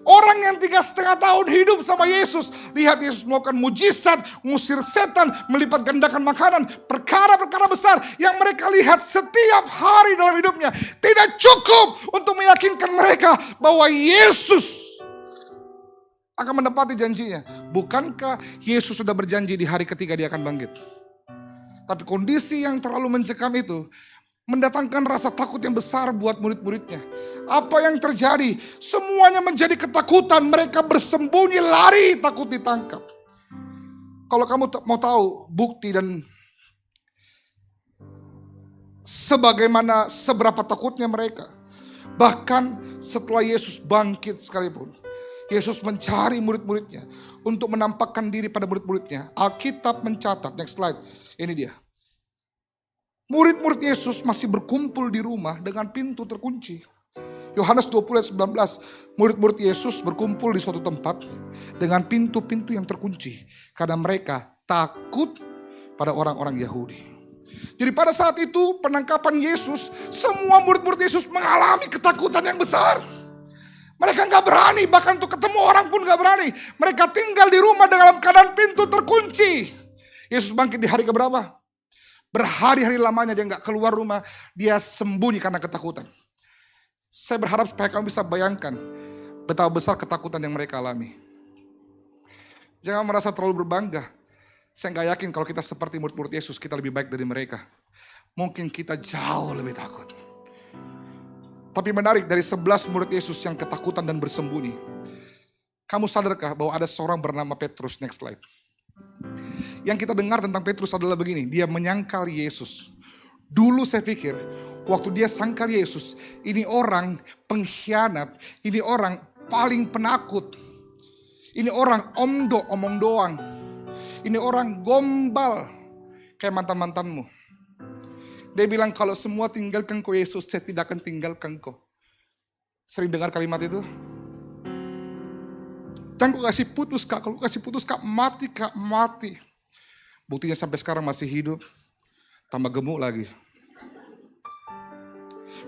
Orang yang 3,5 tahun hidup sama Yesus, lihat Yesus melakukan mujizat, ngusir setan, melipat gandakan makanan, perkara-perkara besar yang mereka lihat setiap hari dalam hidupnya. Tidak cukup untuk meyakinkan mereka bahwa Yesus akan menepati janjinya. Bukankah Yesus sudah berjanji di hari ketiga dia akan bangkit? Tapi kondisi yang terlalu mencekam itu mendatangkan rasa takut yang besar buat murid-muridnya. Apa yang terjadi? Semuanya menjadi ketakutan. Mereka bersembunyi, lari, takut ditangkap. Kalau kamu mau tahu bukti dan seberapa takutnya mereka. Bahkan setelah Yesus bangkit sekalipun, Yesus mencari murid-muridnya untuk menampakkan diri pada murid-muridnya. Alkitab mencatat, next slide, ini dia. Murid-murid Yesus masih berkumpul di rumah dengan pintu terkunci. Yohanes 20 ayat 19, murid-murid Yesus berkumpul di suatu tempat dengan pintu-pintu yang terkunci. Karena mereka takut pada orang-orang Yahudi. Jadi pada saat itu penangkapan Yesus, semua murid-murid Yesus mengalami ketakutan yang besar. Mereka gak berani, bahkan untuk ketemu orang pun gak berani. Mereka tinggal di rumah dalam keadaan pintu terkunci. Yesus bangkit di hari keberapa? Berhari-hari lamanya dia gak keluar rumah, dia sembunyi karena ketakutan. Saya berharap supaya kamu bisa bayangkan betapa besar ketakutan yang mereka alami. Jangan merasa terlalu berbangga. Saya gak yakin kalau kita seperti murid-murid Yesus, kita lebih baik dari mereka. Mungkin kita jauh lebih takut. Tapi menarik, dari 11 murid Yesus yang ketakutan dan bersembunyi, kamu sadarkah bahwa ada seorang bernama Petrus? Next slide. Yang kita dengar tentang Petrus adalah begini, dia menyangkal Yesus. Dulu saya pikir, waktu dia sangkal Yesus, ini orang pengkhianat, ini orang paling penakut, ini orang omong doang, ini orang gombal, kayak mantan-mantanmu. Dia bilang, kalau semua tinggalkan kau Yesus, saya tidak akan tinggalkan kau. Sering dengar kalimat itu? Jangan kau kasih putus kak, kalau kasih putus kak, mati. Buktinya sampai sekarang masih hidup, tambah gemuk lagi.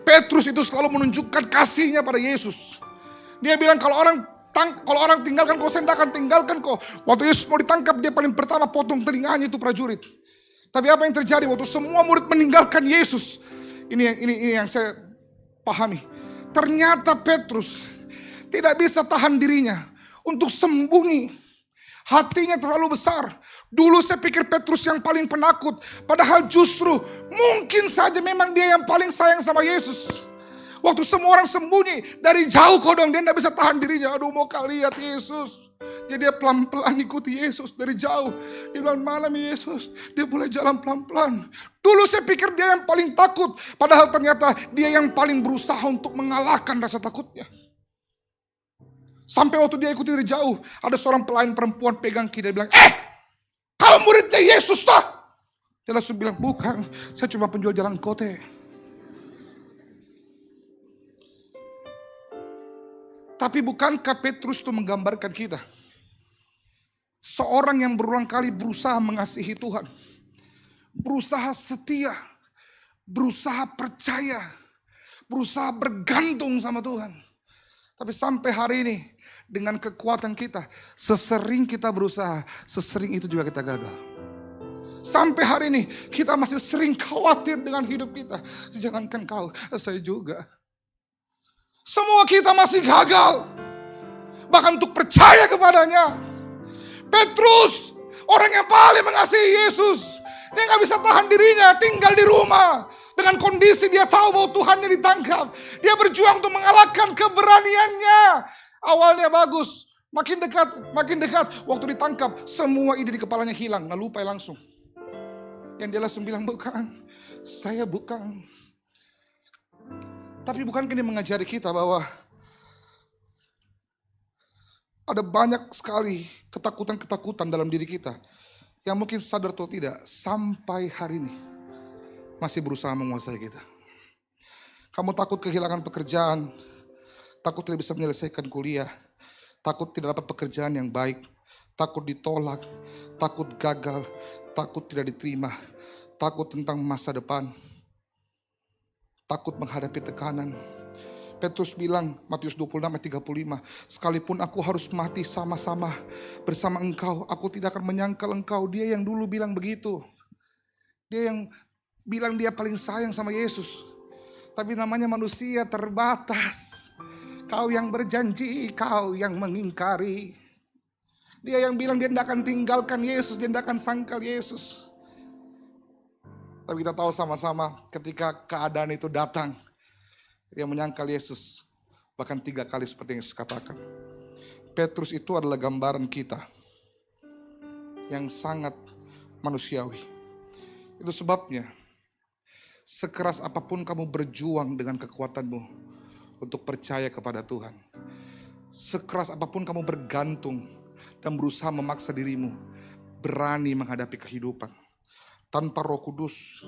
Petrus itu selalu menunjukkan kasihnya pada Yesus. Dia bilang, kalau orang tinggalkan kau, saya tidak akan tinggalkan kau. Waktu Yesus mau ditangkap, dia paling pertama potong telinganya itu prajurit. Tapi apa yang terjadi waktu semua murid meninggalkan Yesus? Ini yang saya pahami. Ternyata Petrus tidak bisa tahan dirinya untuk sembunyi. Hatinya terlalu besar. Dulu saya pikir Petrus yang paling penakut. Padahal justru mungkin saja memang dia yang paling sayang sama Yesus. Waktu semua orang sembunyi, dari jauh kodong, dia tidak bisa tahan dirinya. Aduh, mau kali lihat Yesus. Jadi dia pelan-pelan ikuti Yesus dari jauh. Dia bilang, malam Yesus. Dia mulai jalan pelan-pelan. Dulu saya pikir dia yang paling takut. Padahal ternyata dia yang paling berusaha untuk mengalahkan rasa takutnya. Sampai waktu dia ikuti dari jauh, ada seorang pelayan perempuan pegang kaki. Dia bilang, kau muridnya Yesus toh? Dia langsung bilang, bukan, saya cuma penjual jalan kote. Tapi bukankah Petrus itu menggambarkan kita? Seorang yang berulang kali berusaha mengasihi Tuhan. Berusaha setia. Berusaha percaya. Berusaha bergantung sama Tuhan. Tapi sampai hari ini, dengan kekuatan kita, sesering kita berusaha, sesering itu juga kita gagal. Sampai hari ini kita masih sering khawatir dengan hidup kita. Jangankan kau, saya juga. Semua kita masih gagal. Bahkan untuk percaya kepadanya. Petrus, orang yang paling mengasihi Yesus. Dia gak bisa tahan dirinya, tinggal di rumah. Dengan kondisi dia tahu bahwa Tuhannya ditangkap. Dia berjuang untuk mengalahkan keberaniannya. Awalnya bagus, makin dekat. Waktu ditangkap, semua ide di kepalanya hilang, nggak lupa langsung. Yang dia langsung bilang, bukan, saya bukan. Tapi bukankah ini mengajari kita bahwa ada banyak sekali ketakutan-ketakutan dalam diri kita. Yang mungkin sadar atau tidak, sampai hari ini masih berusaha menguasai kita. Kamu takut kehilangan pekerjaan, takut tidak bisa menyelesaikan kuliah, takut tidak dapat pekerjaan yang baik, takut ditolak, takut gagal, takut tidak diterima, takut tentang masa depan, takut menghadapi tekanan. Petrus bilang, Matius 26 ayat 35, sekalipun aku harus mati sama-sama bersama engkau, aku tidak akan menyangkal engkau. Dia yang dulu bilang begitu. Dia yang bilang dia paling sayang sama Yesus. Tapi namanya manusia terbatas. Kau yang berjanji, kau yang mengingkari. Dia yang bilang dia tidak akan tinggalkan Yesus, dia tidak akan sangkal Yesus. Tapi kita tahu sama-sama ketika keadaan itu datang, dia menyangkal Yesus. Bahkan 3 kali seperti yang Yesus katakan. Petrus itu adalah gambaran kita yang sangat manusiawi. Itu sebabnya sekeras apapun kamu berjuang dengan kekuatanmu untuk percaya kepada Tuhan. Sekeras apapun kamu bergantung dan berusaha memaksa dirimu berani menghadapi kehidupan. Tanpa Roh Kudus,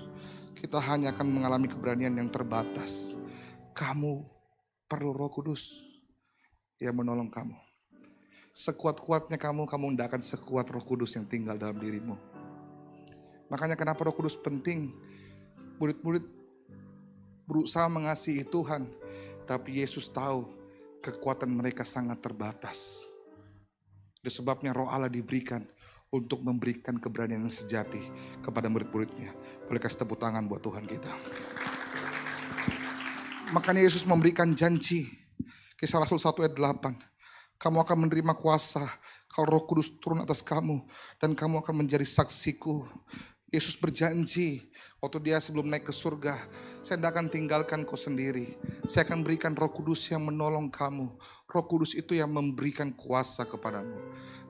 kita hanya akan mengalami keberanian yang terbatas. Kamu perlu Roh Kudus yang menolong kamu. Sekuat-kuatnya kamu tidak akan sekuat Roh Kudus yang tinggal dalam dirimu. Makanya kenapa Roh Kudus penting. Murid-murid berusaha mengasihi Tuhan, tapi Yesus tahu kekuatan mereka sangat terbatas. Itu sebabnya Roh Allah diberikan untuk memberikan keberanian yang sejati kepada murid-muridnya. Boleh kasih tepuk tangan buat Tuhan kita. Makanya Yesus memberikan janji, Kisah Rasul 1 ayat 8. Kamu akan menerima kuasa kalau Roh Kudus turun atas kamu dan kamu akan menjadi saksiku. Yesus berjanji waktu dia sebelum naik ke surga, saya tidak akan tinggalkan kau sendiri. Saya akan berikan Roh Kudus yang menolong kamu. Roh Kudus itu yang memberikan kuasa kepadamu.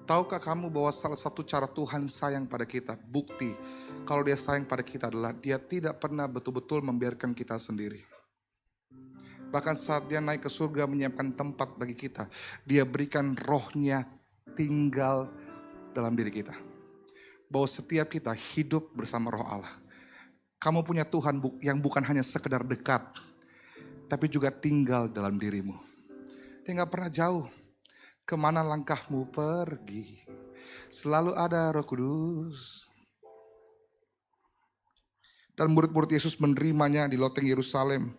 Tahukah kamu bahwa salah satu cara Tuhan sayang pada kita, bukti kalau dia sayang pada kita adalah dia tidak pernah betul-betul membiarkan kita sendiri. Bahkan saat dia naik ke surga menyiapkan tempat bagi kita, dia berikan rohnya tinggal dalam diri kita. Bahwa setiap kita hidup bersama Roh Allah. Kamu punya Tuhan yang bukan hanya sekedar dekat, tapi juga tinggal dalam dirimu. Dia gak pernah jauh. Kemana langkahmu pergi, selalu ada Roh Kudus. Dan murid-murid Yesus menerimanya di loteng Yerusalem.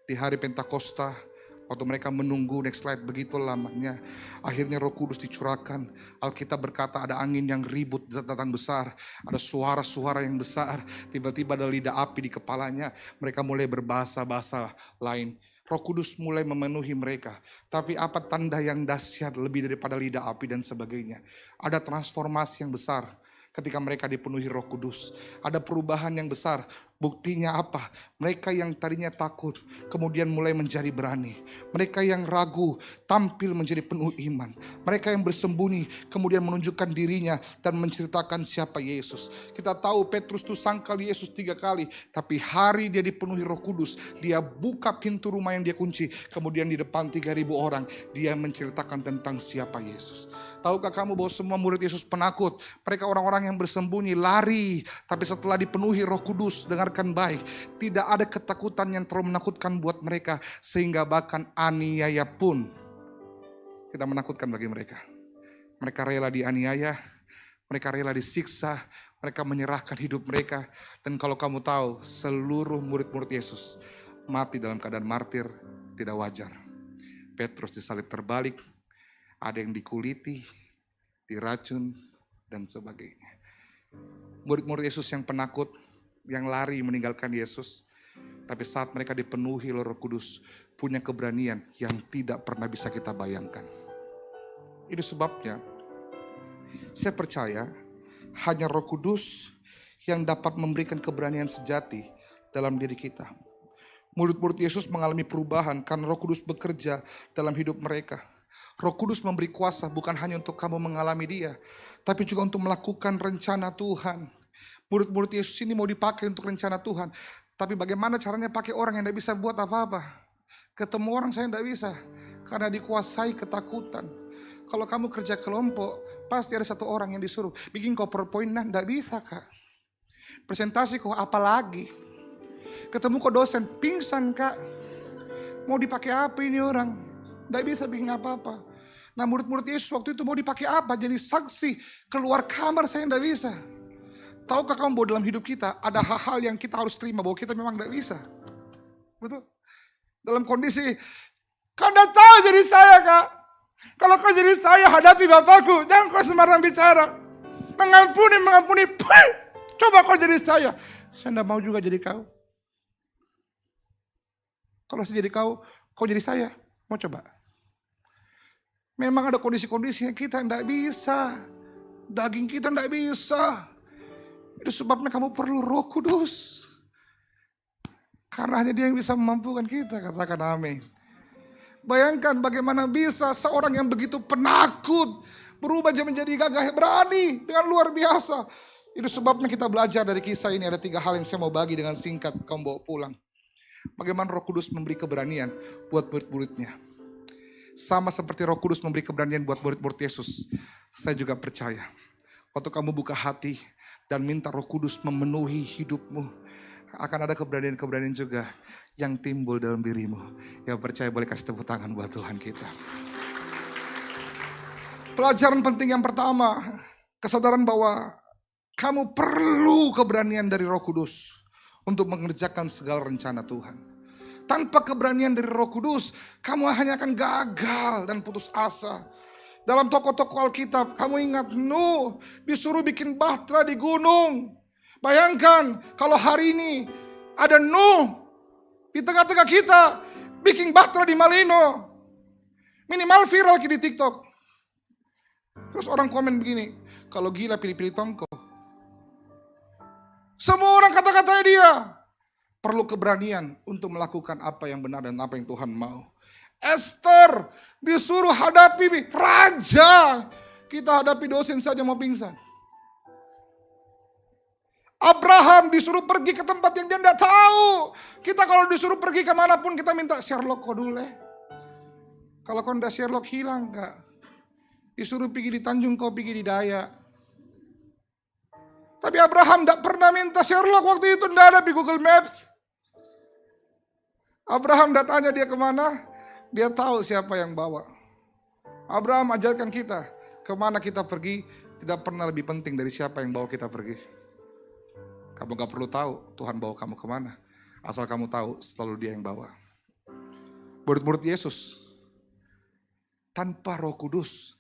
Di hari Pentakosta, waktu mereka menunggu, next slide, begitu lamanya. Akhirnya Roh Kudus dicurahkan. Alkitab berkata ada angin yang ribut datang besar. Ada suara-suara yang besar. Tiba-tiba ada lidah api di kepalanya. Mereka mulai berbahasa-bahasa lain. Roh Kudus mulai memenuhi mereka. Tapi apa tanda yang dahsyat lebih daripada lidah api dan sebagainya. Ada transformasi yang besar ketika mereka dipenuhi Roh Kudus. Ada perubahan yang besar. Buktinya apa? Mereka yang tadinya takut kemudian mulai menjadi berani. Mereka yang ragu tampil menjadi penuh iman. Mereka yang bersembunyi kemudian menunjukkan dirinya dan menceritakan siapa Yesus. Kita tahu Petrus itu sangkal Yesus 3 kali. Tapi hari dia dipenuhi Roh Kudus, dia buka pintu rumah yang dia kunci. Kemudian di depan 3.000 orang dia menceritakan tentang siapa Yesus. Tahukah kamu bahwa semua murid Yesus penakut? Mereka orang-orang yang bersembunyi, lari. Tapi setelah dipenuhi Roh Kudus, dengarkan baik, tidak ada ketakutan yang terlalu menakutkan buat mereka, sehingga bahkan aniaya pun tidak menakutkan bagi mereka. Mereka rela dianiaya, mereka rela disiksa, mereka menyerahkan hidup mereka. Dan kalau kamu tahu, seluruh murid-murid Yesus mati dalam keadaan martir tidak wajar. Petrus disalib terbalik, ada yang dikuliti, diracun, dan sebagainya. Murid-murid Yesus yang penakut, yang lari meninggalkan Yesus, tapi saat mereka dipenuhi oleh Roh Kudus, punya keberanian yang tidak pernah bisa kita bayangkan. Itu sebabnya saya percaya hanya Roh Kudus yang dapat memberikan keberanian sejati dalam diri kita. Murid-murid Yesus mengalami perubahan karena Roh Kudus bekerja dalam hidup mereka. Roh Kudus memberi kuasa bukan hanya untuk kamu mengalami Dia, tapi juga untuk melakukan rencana Tuhan. Murid-murid Yesus ini mau dipakai untuk rencana Tuhan. Tapi bagaimana caranya pakai orang yang tidak bisa buat apa-apa? Ketemu orang saya tidak bisa, karena dikuasai ketakutan. Kalau kamu kerja kelompok, pasti ada satu orang yang disuruh, bikin kau PowerPoint, nah tidak bisa kak. Presentasi kok apalagi. Ketemu kok dosen, pingsan kak. Mau dipakai apa ini orang? Tidak bisa bikin apa-apa. Nah murid-murid Yesus waktu itu mau dipakai apa? Jadi saksi, keluar kamar saya tidak bisa. Tahukah kamu bahwa dalam hidup kita ada hal-hal yang kita harus terima bahwa kita memang tidak bisa. Betul? Dalam kondisi, kau tidak tahu jadi saya kak. Kalau kau jadi saya hadapi Bapakku, jangan kau sembarang bicara. Mengampuni. Puh, coba kau jadi saya. Saya tidak mau juga jadi kau. Kalau saya jadi kau jadi saya. Mau coba? Memang ada kondisi-kondisi yang kita tidak bisa. Daging kita tidak bisa. Itu sebabnya kamu perlu Roh Kudus. Karena hanya Dia yang bisa memampukan kita, katakan amin. Bayangkan bagaimana bisa seorang yang begitu penakut berubah menjadi gagah berani dengan luar biasa. Itu sebabnya kita belajar dari kisah ini. Ada 3 hal yang saya mau bagi dengan singkat, kamu bawa pulang. Bagaimana Roh Kudus memberi keberanian buat murid-muridnya. Sama seperti Roh Kudus memberi keberanian buat murid-murid Yesus. Saya juga percaya, waktu kamu buka hati dan minta Roh Kudus memenuhi hidupmu, akan ada keberanian-keberanian juga yang timbul dalam dirimu. Yang percaya boleh kasih tepuk tangan buat Tuhan kita. Pelajaran penting yang pertama, kesadaran bahwa kamu perlu keberanian dari Roh Kudus untuk mengerjakan segala rencana Tuhan. Tanpa keberanian dari Roh Kudus, kamu hanya akan gagal dan putus asa. Dalam tokoh-tokoh Alkitab, kamu ingat Nuh disuruh bikin bahtera di gunung. Bayangkan kalau hari ini ada Nuh di tengah-tengah kita bikin bahtera di Malino. Minimal viral di TikTok. Terus orang komen begini, kalau gila pilih-pilih tongko. Semua orang kata-katanya dia. Perlu keberanian untuk melakukan apa yang benar dan apa yang Tuhan mau. Esther disuruh hadapi raja. Kita hadapi dosen saja mau pingsan. Abraham disuruh pergi ke tempat yang dia tidak tahu. Kita kalau disuruh pergi kemanapun kita minta Sherlock kok dulu. Kalau kau tidak Sherlock hilang kak. Disuruh pergi di Tanjung kau pergi di Daya. Tapi Abraham tidak pernah minta Sherlock waktu itu, tidak ada di Google Maps. Abraham tidak tanya dia kemana, dia tahu siapa yang bawa. Abraham ajarkan kita, kemana kita pergi tidak pernah lebih penting dari siapa yang bawa kita pergi. Kamu gak perlu tahu Tuhan bawa kamu kemana, asal kamu tahu selalu Dia yang bawa. Murid-murid Yesus, tanpa Roh Kudus,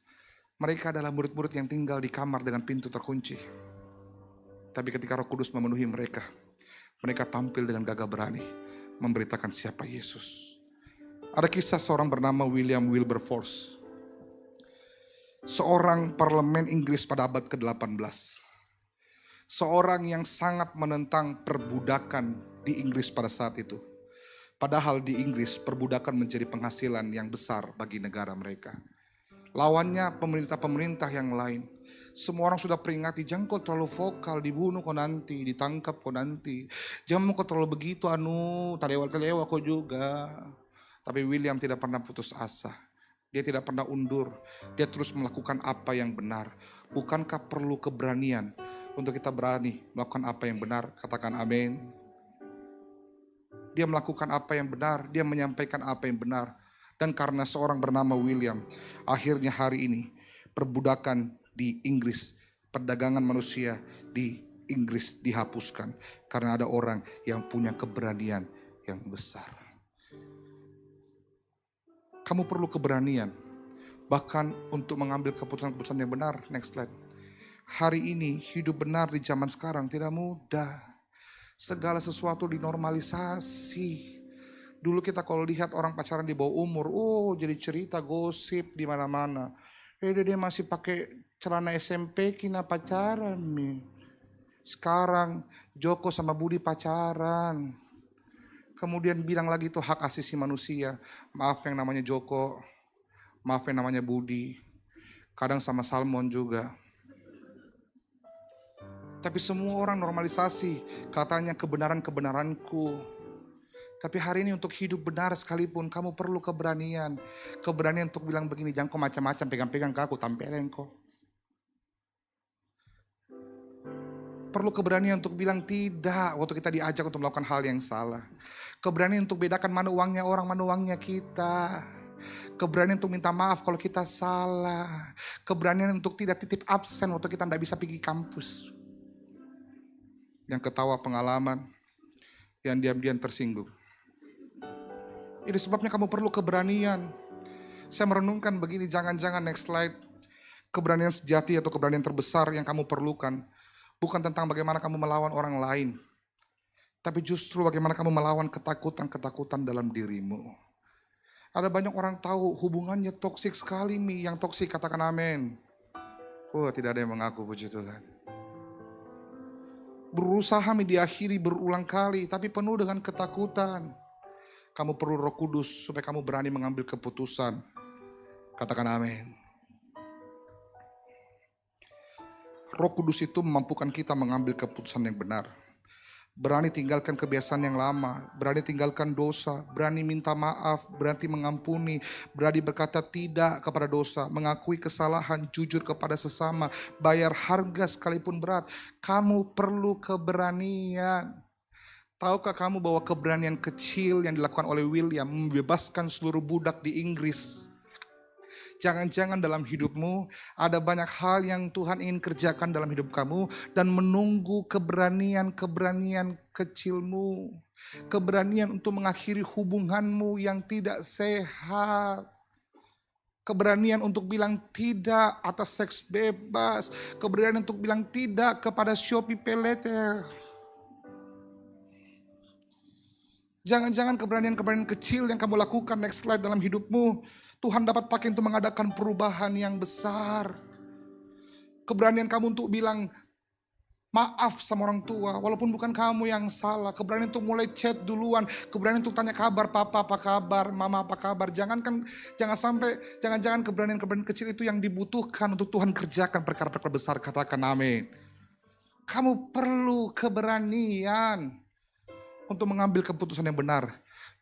mereka adalah murid-murid yang tinggal di kamar dengan pintu terkunci. Tapi ketika Roh Kudus memenuhi mereka, mereka tampil dengan gagah berani memberitakan siapa Yesus. Ada kisah seorang bernama William Wilberforce. Seorang parlemen Inggris pada abad ke-18. Seorang yang sangat menentang perbudakan di Inggris pada saat itu. Padahal di Inggris perbudakan menjadi penghasilan yang besar bagi negara mereka. Lawannya pemerintah-pemerintah yang lain. Semua orang sudah peringati, jangan kau terlalu vokal, dibunuh kau nanti, ditangkap kau nanti. Jangan kau terlalu begitu, talewa kau juga. Tapi William tidak pernah putus asa. Dia tidak pernah undur. Dia terus melakukan apa yang benar. Bukankah perlu keberanian untuk kita berani melakukan apa yang benar? Katakan amin. Dia melakukan apa yang benar, dia menyampaikan apa yang benar. Dan karena seorang bernama William, akhirnya hari ini perbudakan di Inggris, perdagangan manusia di Inggris dihapuskan. Karena ada orang yang punya keberanian yang besar. Kamu perlu keberanian, bahkan untuk mengambil keputusan-keputusan yang benar. Next slide. Hari ini hidup benar di zaman sekarang tidak mudah. Segala sesuatu dinormalisasi. Dulu kita kalau lihat orang pacaran di bawah umur, jadi cerita gosip di mana-mana. Dia masih pakai celana SMP kina pacaran nih. Sekarang Joko sama Budi pacaran. Kemudian bilang lagi itu hak asasi manusia. Maaf yang namanya Joko, maaf yang namanya Budi. Kadang sama Salmon juga. Tapi semua orang normalisasi, katanya kebenaran-kebenaranku. Tapi hari ini untuk hidup benar sekalipun kamu perlu keberanian. Keberanian untuk bilang begini, jangan kau macam-macam pegang-pegang ke aku, tampilin kau. Perlu keberanian untuk bilang tidak waktu kita diajak untuk melakukan hal yang salah. Keberanian untuk bedakan mana uangnya orang, mana uangnya kita. Keberanian untuk minta maaf kalau kita salah. Keberanian untuk tidak titip absen waktu kita tidak bisa pergi kampus. Yang ketawa pengalaman, yang diam-diam tersinggung. Ini sebabnya kamu perlu keberanian. Saya merenungkan begini, jangan-jangan next slide. Keberanian sejati atau keberanian terbesar yang kamu perlukan bukan tentang bagaimana kamu melawan orang lain, tapi justru bagaimana kamu melawan ketakutan-ketakutan dalam dirimu. Ada banyak orang tahu hubungannya toksik sekali, yang toksik katakan amin. Tidak ada yang mengaku, puji Tuhan. Berusaha diakhiri berulang kali, tapi penuh dengan ketakutan. Kamu perlu Roh Kudus supaya kamu berani mengambil keputusan. Katakan amin. Roh Kudus itu memampukan kita mengambil keputusan yang benar. Berani tinggalkan kebiasaan yang lama, berani tinggalkan dosa, berani minta maaf, berani mengampuni, berani berkata tidak kepada dosa, mengakui kesalahan, jujur kepada sesama, bayar harga sekalipun berat. Kamu perlu keberanian. Tahukah kamu bahwa keberanian kecil yang dilakukan oleh William membebaskan seluruh budak di Inggris? Jangan-jangan dalam hidupmu ada banyak hal yang Tuhan ingin kerjakan dalam hidup kamu dan menunggu keberanian-keberanian kecilmu. Keberanian untuk mengakhiri hubunganmu yang tidak sehat. Keberanian untuk bilang tidak atas seks bebas. Keberanian untuk bilang tidak kepada Shopee Paylater. Jangan-jangan keberanian-keberanian kecil yang kamu lakukan next slide dalam hidupmu, Tuhan dapat pakai untuk mengadakan perubahan yang besar. Keberanian kamu untuk bilang maaf sama orang tua, walaupun bukan kamu yang salah. Keberanian untuk mulai chat duluan. Keberanian untuk tanya kabar, papa apa kabar, mama apa kabar. Jangan keberanian-keberanian kecil itu yang dibutuhkan untuk Tuhan kerjakan perkara-perkara besar. Katakan amin. Kamu perlu keberanian untuk mengambil keputusan yang benar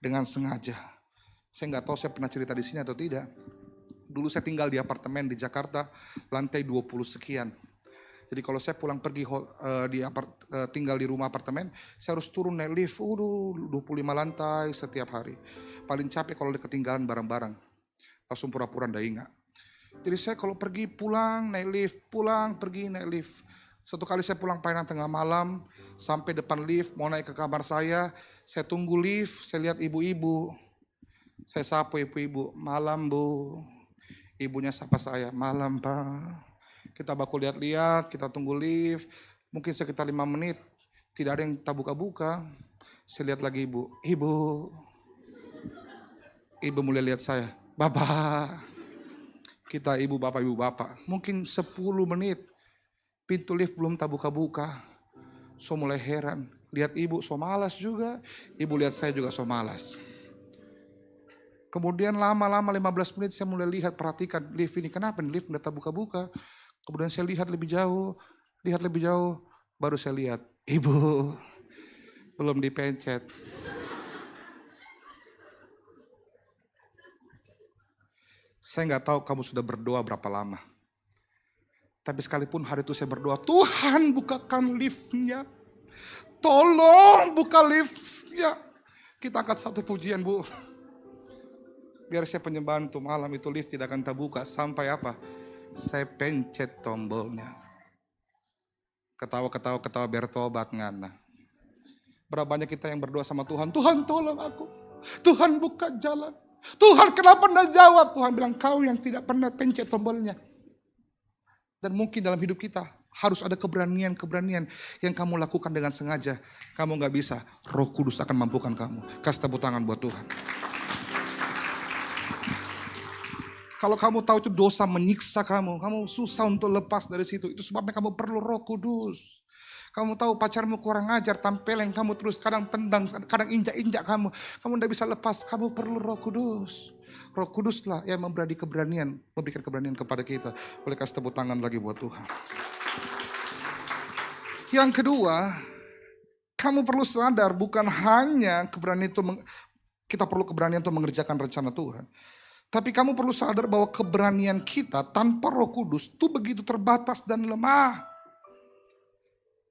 dengan sengaja. Saya nggak tahu saya pernah cerita di sini atau tidak. Dulu saya tinggal di apartemen di Jakarta, lantai 20 sekian. Jadi kalau saya pulang pergi tinggal di rumah apartemen, saya harus turun naik lift, 25 lantai setiap hari. Paling capek kalau ketinggalan barang-barang, langsung pura-pura nggak ingat. Jadi saya kalau pergi pulang naik lift, pulang pergi naik lift. Satu kali saya pulang pelayanan tengah malam, sampai depan lift, mau naik ke kamar saya tunggu lift, saya lihat ibu-ibu. Saya sapa ibu-ibu, malam bu. Ibunya sapa saya, malam pak. Kita baku lihat-lihat, kita tunggu lift. Mungkin sekitar 5 menit, tidak ada yang tak buka-buka. Saya lihat lagi ibu. Ibu mulai lihat saya, bapak. Kita ibu bapak. Mungkin 10 menit, pintu lift belum tak buka-buka. So mulai heran, lihat ibu so malas juga. Ibu lihat saya juga so malas. Kemudian lama-lama 15 menit saya mulai perhatikan lift ini. Kenapa lift tidak tak buka-buka? Kemudian saya lihat lebih jauh. Baru saya lihat, ibu belum dipencet. Saya nggak tahu kamu sudah berdoa berapa lama. Tapi sekalipun hari itu saya berdoa, Tuhan bukakan liftnya. Tolong buka liftnya. Kita angkat satu pujian bu. Biar saya penyembahan untuk malam itu lift tidak akan terbuka sampai apa? Saya pencet tombolnya. Ketawa biar tobat ngana. Berapa banyak kita yang berdoa sama Tuhan, Tuhan tolong aku. Tuhan buka jalan. Tuhan kenapa tidak jawab? Tuhan bilang kau yang tidak pernah pencet tombolnya. Dan mungkin dalam hidup kita harus ada keberanian-keberanian yang kamu lakukan dengan sengaja. Kamu gak bisa, Roh Kudus akan mampukan kamu. Kasih tepuk tangan buat Tuhan. Kalau kamu tahu itu dosa menyiksa kamu susah untuk lepas dari situ. Itu sebabnya kamu perlu Roh Kudus. Kamu tahu pacarmu kurang ajar, tampil yang kamu terus kadang tendang, kadang injak-injak kamu. Kamu tidak bisa lepas, kamu perlu Roh Kudus. Roh Kuduslah yang memberikan keberanian kepada kita. Boleh kasih tepuk tangan lagi buat Tuhan. Yang kedua, kamu perlu sadar bukan hanya keberanian itu, kita perlu keberanian untuk mengerjakan rencana Tuhan. Tapi kamu perlu sadar bahwa keberanian kita tanpa Roh Kudus itu begitu terbatas dan lemah.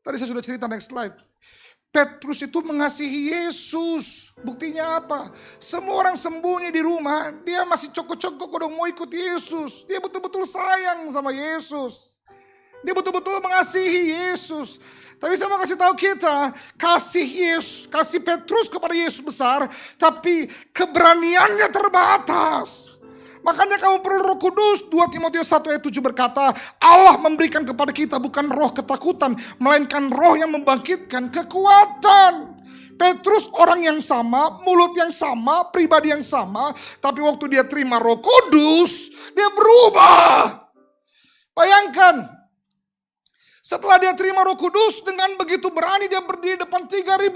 Tadi saya sudah cerita, next slide. Petrus itu mengasihi Yesus. Buktinya apa? Semua orang sembunyi di rumah, dia masih cokok-cokok udah mau ikut Yesus. Dia betul-betul sayang sama Yesus. Dia betul-betul mengasihi Yesus. Tapi saya mau kasih tahu kita, kasih Petrus kepada Yesus besar, tapi keberaniannya terbatas. Makanya kamu perlu Roh Kudus. 2 Timotius 1 ayat 7 berkata, Allah memberikan kepada kita bukan roh ketakutan, melainkan roh yang membangkitkan kekuatan. Petrus orang yang sama, mulut yang sama, pribadi yang sama, tapi waktu dia terima Roh Kudus, dia berubah. Bayangkan, setelah dia terima Roh Kudus, dengan begitu berani dia berdiri depan 3.000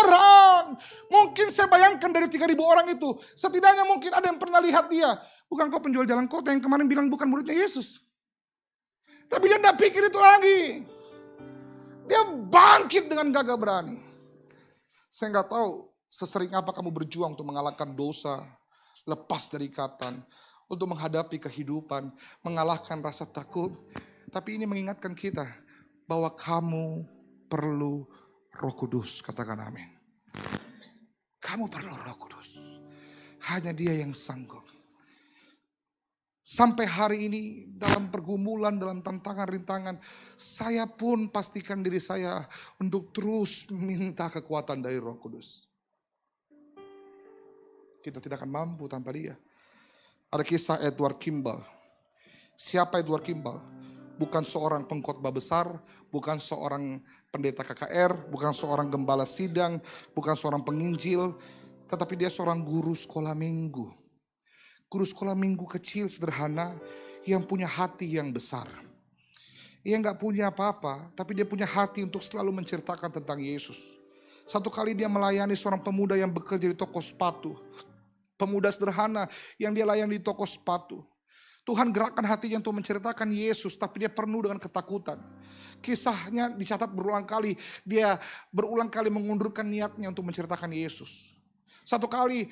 orang. Mungkin saya bayangkan dari 3.000 orang itu, setidaknya mungkin ada yang pernah lihat dia. Bukan kau penjual jalan kota yang kemarin bilang bukan muridnya Yesus. Tapi dia tidak pikir itu lagi. Dia bangkit dengan gagah berani. Saya nggak tahu sesering apa kamu berjuang untuk mengalahkan dosa, lepas dari ikatan, untuk menghadapi kehidupan, mengalahkan rasa takut. Tapi ini mengingatkan kita bahwa kamu perlu Roh Kudus. Katakan amin. Kamu perlu Roh Kudus. Hanya Dia yang sanggup. Sampai hari ini dalam pergumulan, dalam tantangan, rintangan, saya pun pastikan diri saya untuk terus minta kekuatan dari Roh Kudus. Kita tidak akan mampu tanpa Dia. Ada kisah Edward Kimball. Siapa Edward Kimball? Bukan seorang pengkhotbah besar, bukan seorang pendeta KKR, bukan seorang gembala sidang, bukan seorang penginjil, tetapi dia seorang guru sekolah minggu. Guru sekolah minggu kecil sederhana yang punya hati yang besar. Ia gak punya apa-apa, tapi dia punya hati untuk selalu menceritakan tentang Yesus. Satu kali dia melayani seorang pemuda yang bekerja di toko sepatu. Pemuda sederhana yang dia layani di toko sepatu. Tuhan gerakkan hatinya untuk menceritakan Yesus, tapi dia penuh dengan ketakutan. Kisahnya dicatat berulang kali, dia berulang kali mengundurkan niatnya untuk menceritakan Yesus. Satu kali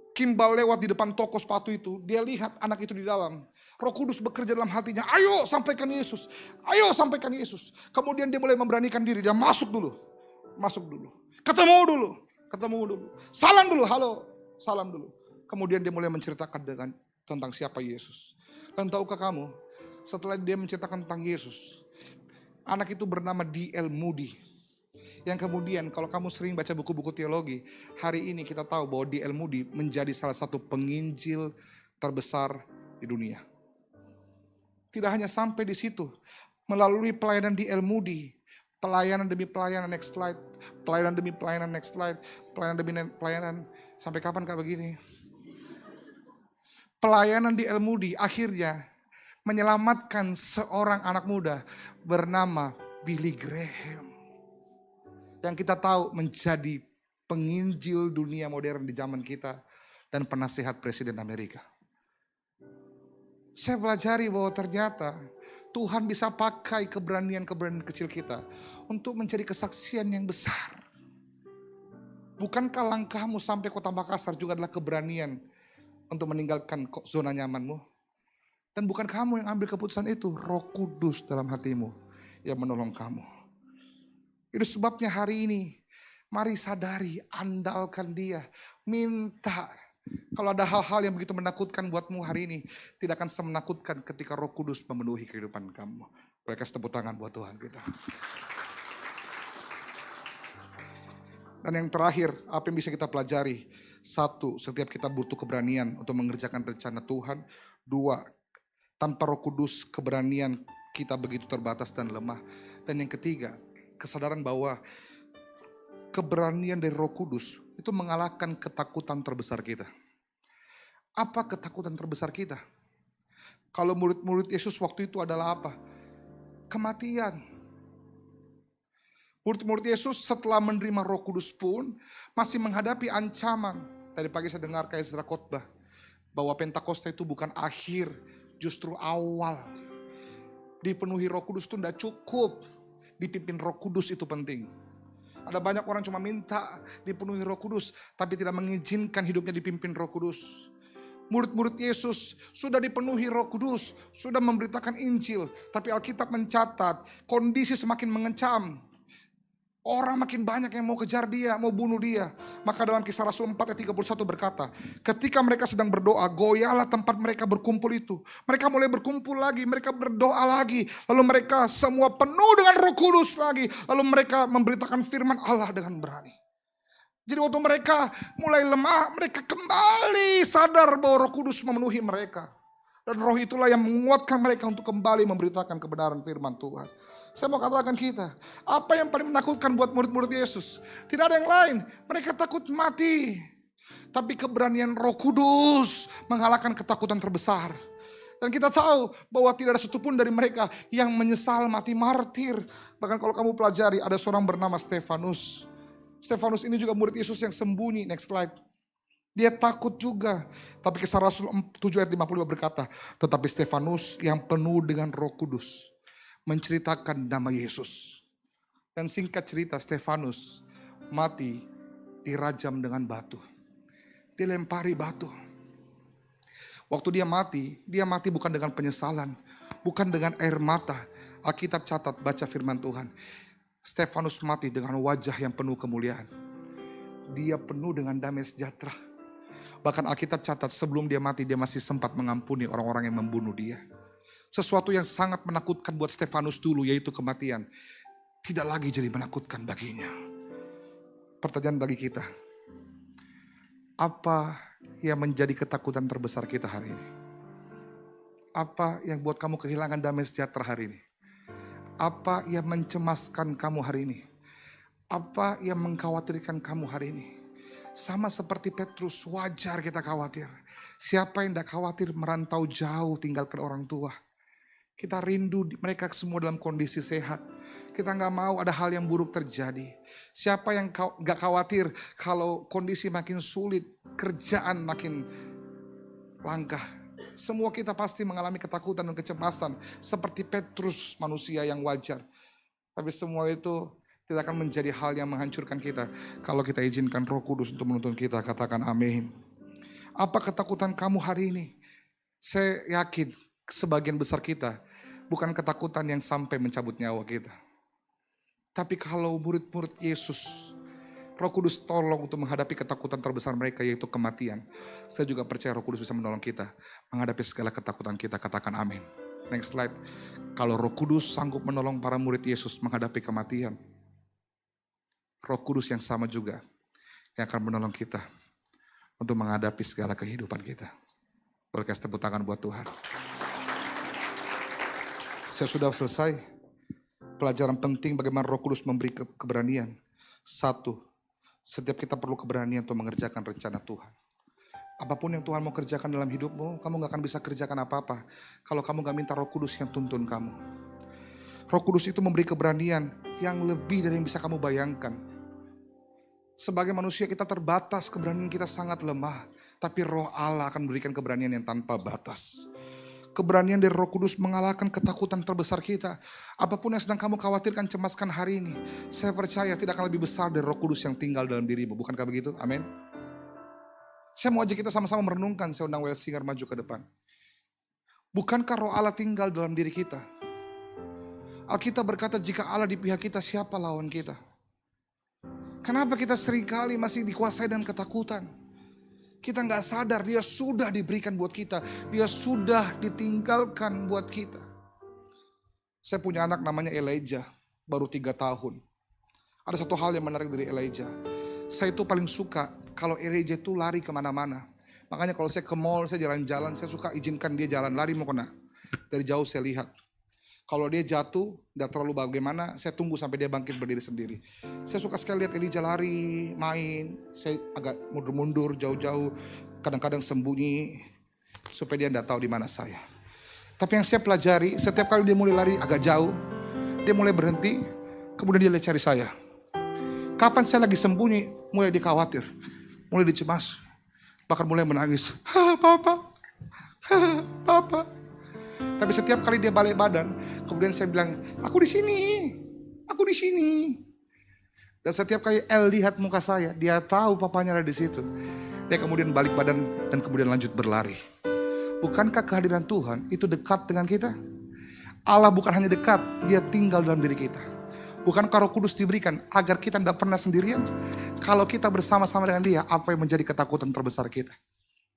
Kimball lewat di depan toko sepatu itu, dia lihat anak itu di dalam. Roh Kudus bekerja dalam hatinya, ayo sampaikan Yesus, ayo sampaikan Yesus. Kemudian dia mulai memberanikan diri, dia masuk dulu, ketemu dulu, salam dulu, halo, salam dulu. Kemudian dia mulai menceritakan tentang siapa Yesus. Dan tahukah kamu, setelah dia menceritakan tentang Yesus, anak itu bernama D.L. Moody. Yang kemudian kalau kamu sering baca buku-buku teologi, hari ini kita tahu bahwa D.L. Moody menjadi salah satu penginjil terbesar di dunia. Tidak hanya sampai di situ, melalui pelayanan D.L. Moody, pelayanan demi pelayanan, next slide, pelayanan demi pelayanan, next slide, pelayanan demi pelayanan, sampai kapan Kak begini? Pelayanan D.L. Moody akhirnya menyelamatkan seorang anak muda bernama Billy Graham. Yang kita tahu menjadi penginjil dunia modern di zaman kita dan penasehat Presiden Amerika. Saya pelajari bahwa ternyata Tuhan bisa pakai keberanian-keberanian kecil kita untuk menjadi kesaksian yang besar. Bukankah langkahmu sampai Kota Makassar juga adalah keberanian untuk meninggalkan zona nyamanmu? Dan bukan kamu yang ambil keputusan itu, Roh Kudus dalam hatimu yang menolong kamu. Itu sebabnya hari ini, mari sadari, andalkan Dia, minta. Kalau ada hal-hal yang begitu menakutkan buatmu hari ini, tidak akan semenakutkan ketika Roh Kudus memenuhi kehidupan kamu. Boleh kasih tepuk tangan buat Tuhan kita. Dan yang terakhir, apa yang bisa kita pelajari? Satu, setiap kita butuh keberanian untuk mengerjakan rencana Tuhan. Dua, tanpa Roh Kudus, keberanian kita begitu terbatas dan lemah. Dan yang ketiga, kesadaran bahwa keberanian dari Roh Kudus itu mengalahkan ketakutan terbesar kita. Apa ketakutan terbesar kita? Kalau murid-murid Yesus waktu itu adalah apa? Kematian. Murid-murid Yesus setelah menerima Roh Kudus pun masih menghadapi ancaman. Tadi pagi saya dengar kayak Ezra khotbah bahwa Pentakosta itu bukan akhir, justru awal. Dipenuhi Roh Kudus itu tidak cukup. Dipimpin Roh Kudus itu penting. Ada banyak orang cuma minta dipenuhi Roh Kudus, tapi tidak mengizinkan hidupnya dipimpin Roh Kudus. Murid-murid Yesus sudah dipenuhi Roh Kudus, sudah memberitakan Injil, tapi Alkitab mencatat kondisi semakin mengencam. Orang makin banyak yang mau kejar dia, mau bunuh dia. Maka dalam Kisah Rasul 4 ayat 31 berkata, ketika mereka sedang berdoa, goyahlah tempat mereka berkumpul itu. Mereka mulai berkumpul lagi, mereka berdoa lagi. Lalu mereka semua penuh dengan Roh Kudus lagi. Lalu mereka memberitakan firman Allah dengan berani. Jadi waktu mereka mulai lemah, mereka kembali sadar bahwa Roh Kudus memenuhi mereka. Dan roh itulah yang menguatkan mereka untuk kembali memberitakan kebenaran firman Tuhan. Saya mau katakan kita, apa yang paling menakutkan buat murid-murid Yesus? Tidak ada yang lain, mereka takut mati. Tapi keberanian Roh Kudus mengalahkan ketakutan terbesar. Dan kita tahu bahwa tidak ada satupun dari mereka yang menyesal mati martir. Bahkan kalau kamu pelajari, ada seorang bernama Stefanus. Stefanus ini juga murid Yesus yang sembunyi. Next slide. Dia takut juga. Tapi Kisah Rasul 7 ayat 55 berkata, tetapi Stefanus yang penuh dengan Roh Kudus menceritakan nama Yesus. Dan singkat cerita, Stefanus mati dirajam dengan batu. Dilempari batu. Waktu dia mati bukan dengan penyesalan, bukan dengan air mata. Alkitab catat, baca firman Tuhan. Stefanus mati dengan wajah yang penuh kemuliaan. Dia penuh dengan damai sejahtera. Bahkan Alkitab catat sebelum dia mati, dia masih sempat mengampuni orang-orang yang membunuh dia. Sesuatu yang sangat menakutkan buat Stefanus dulu, yaitu kematian, tidak lagi jadi menakutkan baginya. Pertanyaan bagi kita, apa yang menjadi ketakutan terbesar kita hari ini? Apa yang buat kamu kehilangan damai sejahtera hari ini? Apa yang mencemaskan kamu hari ini? Apa yang mengkhawatirkan kamu hari ini? Sama seperti Petrus, wajar kita khawatir. Siapa yang tidak khawatir merantau jauh tinggalkan orang tua? Kita rindu mereka semua dalam kondisi sehat. Kita nggak mau ada hal yang buruk terjadi. Siapa yang nggak khawatir kalau kondisi makin sulit, kerjaan makin langka. Semua kita pasti mengalami ketakutan dan kecemasan. Seperti Petrus, manusia yang wajar. Tapi semua itu tidak akan menjadi hal yang menghancurkan kita. Kalau kita izinkan Roh Kudus untuk menuntun kita, katakan amin. Apa ketakutan kamu hari ini? Saya yakin sebagian besar kita bukan ketakutan yang sampai mencabut nyawa kita. Tapi kalau murid-murid Yesus, Roh Kudus tolong untuk menghadapi ketakutan terbesar mereka, yaitu kematian. Saya juga percaya Roh Kudus bisa menolong kita menghadapi segala ketakutan kita, katakan amin. Next slide. Kalau Roh Kudus sanggup menolong para murid Yesus menghadapi kematian, Roh Kudus yang sama juga yang akan menolong kita untuk menghadapi segala kehidupan kita. Boleh kasih tepuk tangan buat Tuhan. Saya sudah selesai. Pelajaran penting bagaimana Roh Kudus memberi keberanian. Satu, setiap kita perlu keberanian untuk mengerjakan rencana Tuhan. Apapun yang Tuhan mau kerjakan dalam hidupmu, kamu gak akan bisa kerjakan apa-apa kalau kamu gak minta Roh Kudus yang tuntun kamu. Roh Kudus itu memberi keberanian yang lebih dari yang bisa kamu bayangkan. Sebagai manusia kita terbatas, keberanian kita sangat lemah. Tapi Roh Allah akan memberikan keberanian yang tanpa batas. Keberanian dari Roh Kudus mengalahkan ketakutan terbesar kita. Apapun yang sedang kamu khawatirkan, cemaskan hari ini, saya percaya tidak akan lebih besar dari Roh Kudus yang tinggal dalam dirimu. Bukankah begitu? Amin. Saya mau ajak kita sama-sama merenungkan. Saya undang WL Singer maju ke depan. Bukankah Roh Allah tinggal dalam diri kita? Alkitab berkata, jika Allah di pihak kita, siapa lawan kita? Kenapa kita seringkali masih dikuasai dengan ketakutan? Kita nggak sadar dia sudah diberikan buat kita. Dia sudah ditinggalkan buat kita. Saya punya anak namanya Elijah, baru 3 tahun. Ada satu hal yang menarik dari Elijah. Saya itu paling suka kalau Elijah itu lari kemana-mana. Makanya kalau saya ke mall, saya jalan-jalan, saya suka izinkan dia jalan, lari mau kena. Dari jauh saya lihat. Kalau dia jatuh, tidak terlalu bagaimana, saya tunggu sampai dia bangkit berdiri sendiri. Saya suka sekali lihat Elijah lari, main. Saya agak mundur-mundur, jauh-jauh. Kadang-kadang sembunyi, supaya dia tidak tahu di mana saya. Tapi yang saya pelajari, setiap kali dia mulai lari agak jauh, dia mulai berhenti, kemudian dia cari saya. Kapan saya lagi sembunyi, mulai dia khawatir, mulai dicemas, bahkan mulai menangis. Papa, Papa. Tapi setiap kali dia balik badan, kemudian saya bilang, aku di sini. Dan setiap kali El lihat muka saya, dia tahu papanya ada di situ. Dia kemudian balik badan dan kemudian lanjut berlari. Bukankah kehadiran Tuhan itu dekat dengan kita? Allah bukan hanya dekat, dia tinggal dalam diri kita. Bukankah Roh Kudus diberikan agar kita tidak pernah sendirian? Kalau kita bersama-sama dengan dia, apa yang menjadi ketakutan terbesar kita?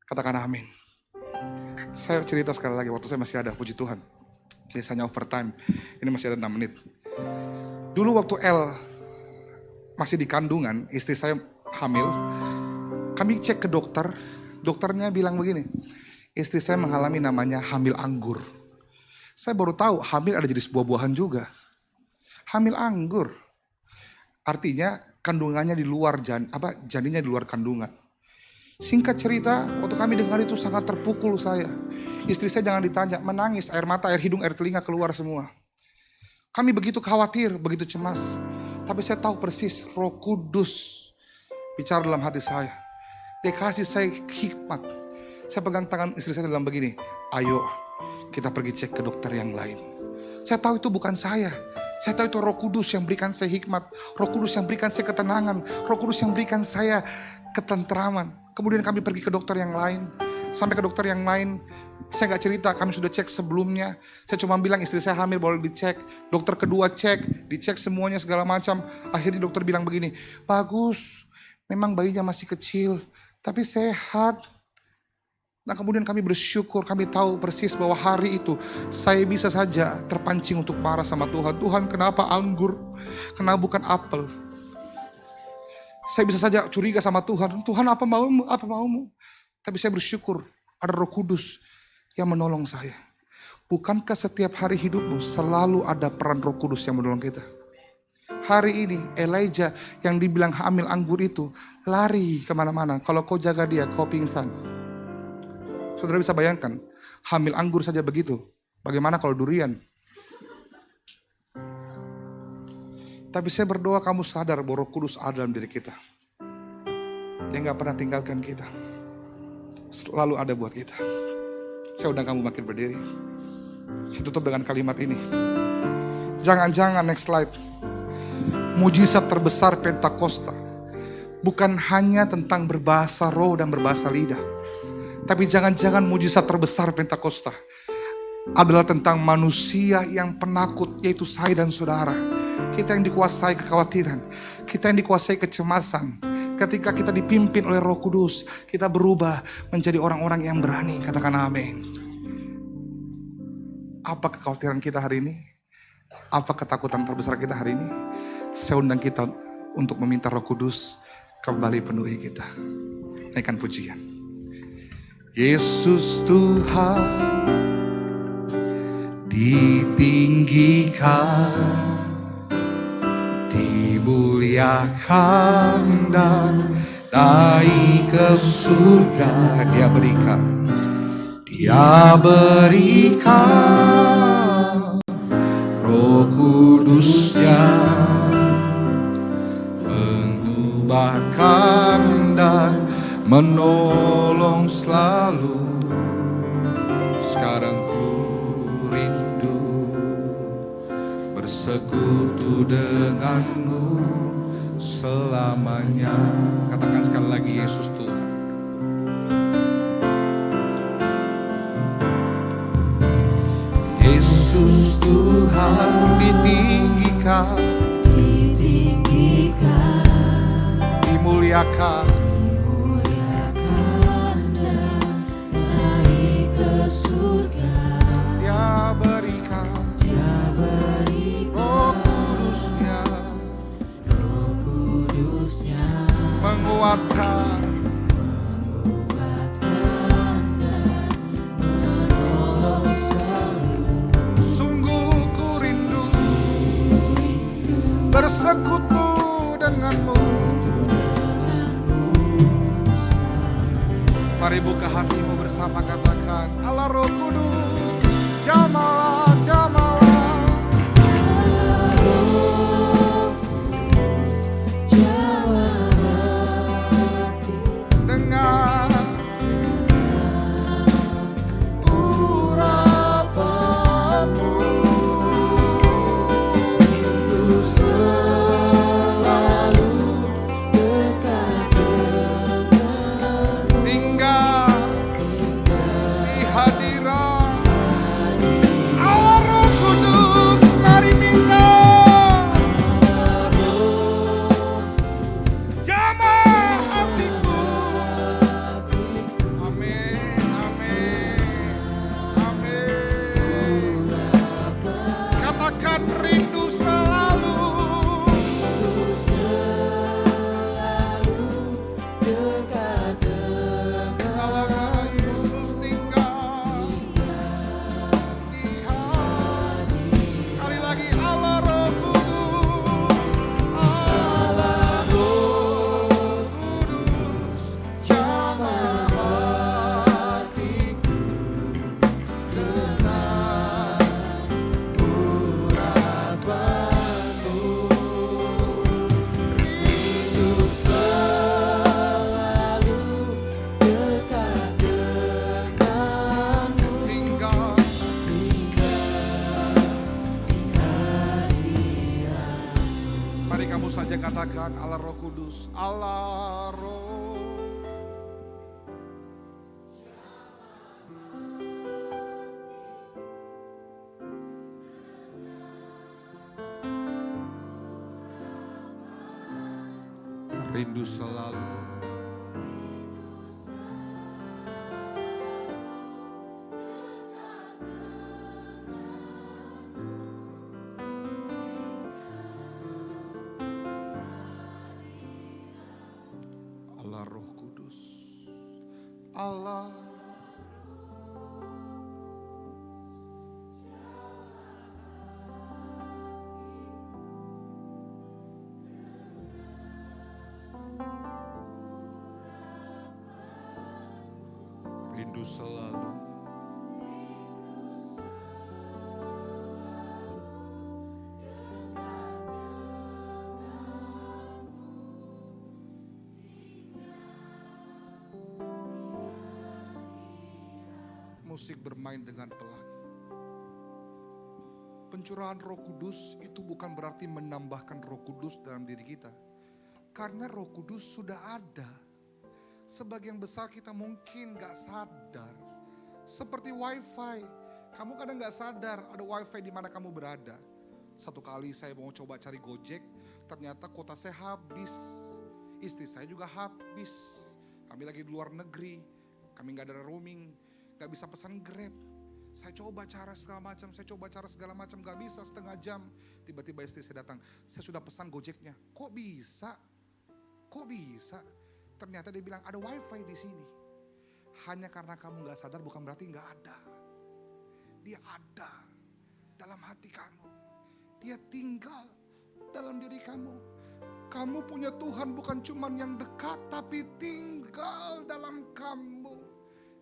Katakan amin. Saya cerita sekali lagi, waktu saya masih ada, puji Tuhan. Biasanya overtime, ini masih ada 6 menit. Dulu waktu El masih di kandungan, istri saya hamil. Kami cek ke dokter, dokternya bilang begini, istri saya mengalami namanya hamil anggur. Saya baru tahu hamil ada jenis buah-buahan juga. Hamil anggur. Artinya kandungannya di luar janinnya di luar kandungan. Singkat cerita, waktu kami dengar itu sangat terpukul saya. Istri saya jangan ditanya, menangis, air mata, air hidung, air telinga keluar semua. Kami begitu khawatir, begitu cemas. Tapi saya tahu persis Roh Kudus bicara dalam hati saya. Dia kasih saya hikmat. Saya pegang tangan istri saya dalam begini, ayo kita pergi cek ke dokter yang lain. Saya tahu itu bukan saya. Saya tahu itu Roh Kudus yang berikan saya hikmat. Roh Kudus yang berikan saya ketenangan. Roh Kudus yang berikan saya ketentraman. Kemudian kami pergi ke dokter yang lain. Sampai ke dokter yang lain, saya gak cerita, kami sudah cek sebelumnya. Saya cuma bilang istri saya hamil, boleh dicek. Dokter kedua cek, dicek semuanya segala macam. Akhirnya dokter bilang begini, bagus, memang bayinya masih kecil, tapi sehat. Nah kemudian kami bersyukur, kami tahu persis bahwa hari itu saya bisa saja terpancing untuk marah sama Tuhan. Tuhan kenapa anggur? Kenapa bukan apel? Saya bisa saja curiga sama Tuhan. Tuhan apa maumu? Apa maumu? Tapi saya bersyukur ada Roh Kudus yang menolong saya. Bukankah setiap hari hidupmu selalu ada peran Roh Kudus yang menolong kita? Hari ini Elijah yang dibilang hamil anggur itu lari kemana-mana. Kalau kau jaga dia, kau pingsan. Saudara bisa bayangkan, hamil anggur saja begitu. Bagaimana kalau durian? Tapi saya berdoa kamu sadar bahwa Roh Kudus ada dalam diri kita. Dia gak pernah tinggalkan kita. Selalu ada buat kita. Saya undang kamu makin berdiri. Saya tutup dengan kalimat ini. Jangan-jangan next slide. Mujizat terbesar Pentakosta bukan hanya tentang berbahasa roh dan berbahasa lidah. Tapi jangan-jangan mujizat terbesar Pentakosta adalah tentang manusia yang penakut, yaitu saya dan saudara. Kita yang dikuasai kekhawatiran, kita yang dikuasai kecemasan. Ketika kita dipimpin oleh Roh Kudus, kita berubah menjadi orang-orang yang berani. Katakan amin. Apa kekhawatiran kita hari ini? Apa ketakutan terbesar kita hari ini? Saya undang kita untuk meminta Roh Kudus kembali penuhi kita. Naikkan pujian. Yesus Tuhan ditinggikan, dimuliakan dan naik ke surga. Dia berikan Roh Kudusnya, mengubahkan dan menolong selalu. Sekarang ku rindu bersekutu denganmu selamanya. Katakan sekali lagi, Yesus Tuhan. Yesus Tuhan ditinggikan, dimuliakan menguatkan. Sungguh ku rindu bersekutu denganmu. Mari buka hatimu bersama, katakan Allah Roh Kudus, jamalah, jamalah. Dengan urapanmu untuk selalu dekat denganmu. Tinggal di hadirat Allah Roh Kudus, mari minta jamah hatiku. Amin, amin, amin. Katakan rindu selalu dekat kalau Yesus tinggal di hati. Sekali lagi Allah Roh Kudus, Allah Roh Kudus, jamah hatiku dengan urapanmu. Rindu selalu dekat denganmu. tinggal. Mari kamu saja katakan Allah Roh Kudus, Allah Roh. Rindu selalu. Allah Roh Kudus, Allah. Rindu selalu. Musik bermain dengan pelan. Pencurahan Roh Kudus itu bukan berarti menambahkan Roh Kudus dalam diri kita. Karena Roh Kudus sudah ada. Sebagian besar kita mungkin gak sadar. Seperti wifi. Kamu kadang gak sadar ada wifi di mana kamu berada. Satu kali saya mau coba cari Gojek, ternyata kuota saya habis. Istri saya juga habis. Kami lagi di luar negeri, kami gak ada roaming, gak bisa pesan Grab. Saya coba cara segala macam, gak bisa setengah jam. Tiba-tiba istri saya datang, saya sudah pesan Gojeknya. Kok bisa? Ternyata dia bilang ada wifi di sini. Hanya karena kamu gak sadar bukan berarti gak ada. Dia ada dalam hati kamu. Dia tinggal dalam diri kamu. Kamu punya Tuhan bukan cuman yang dekat, tapi tinggal dalam kamu.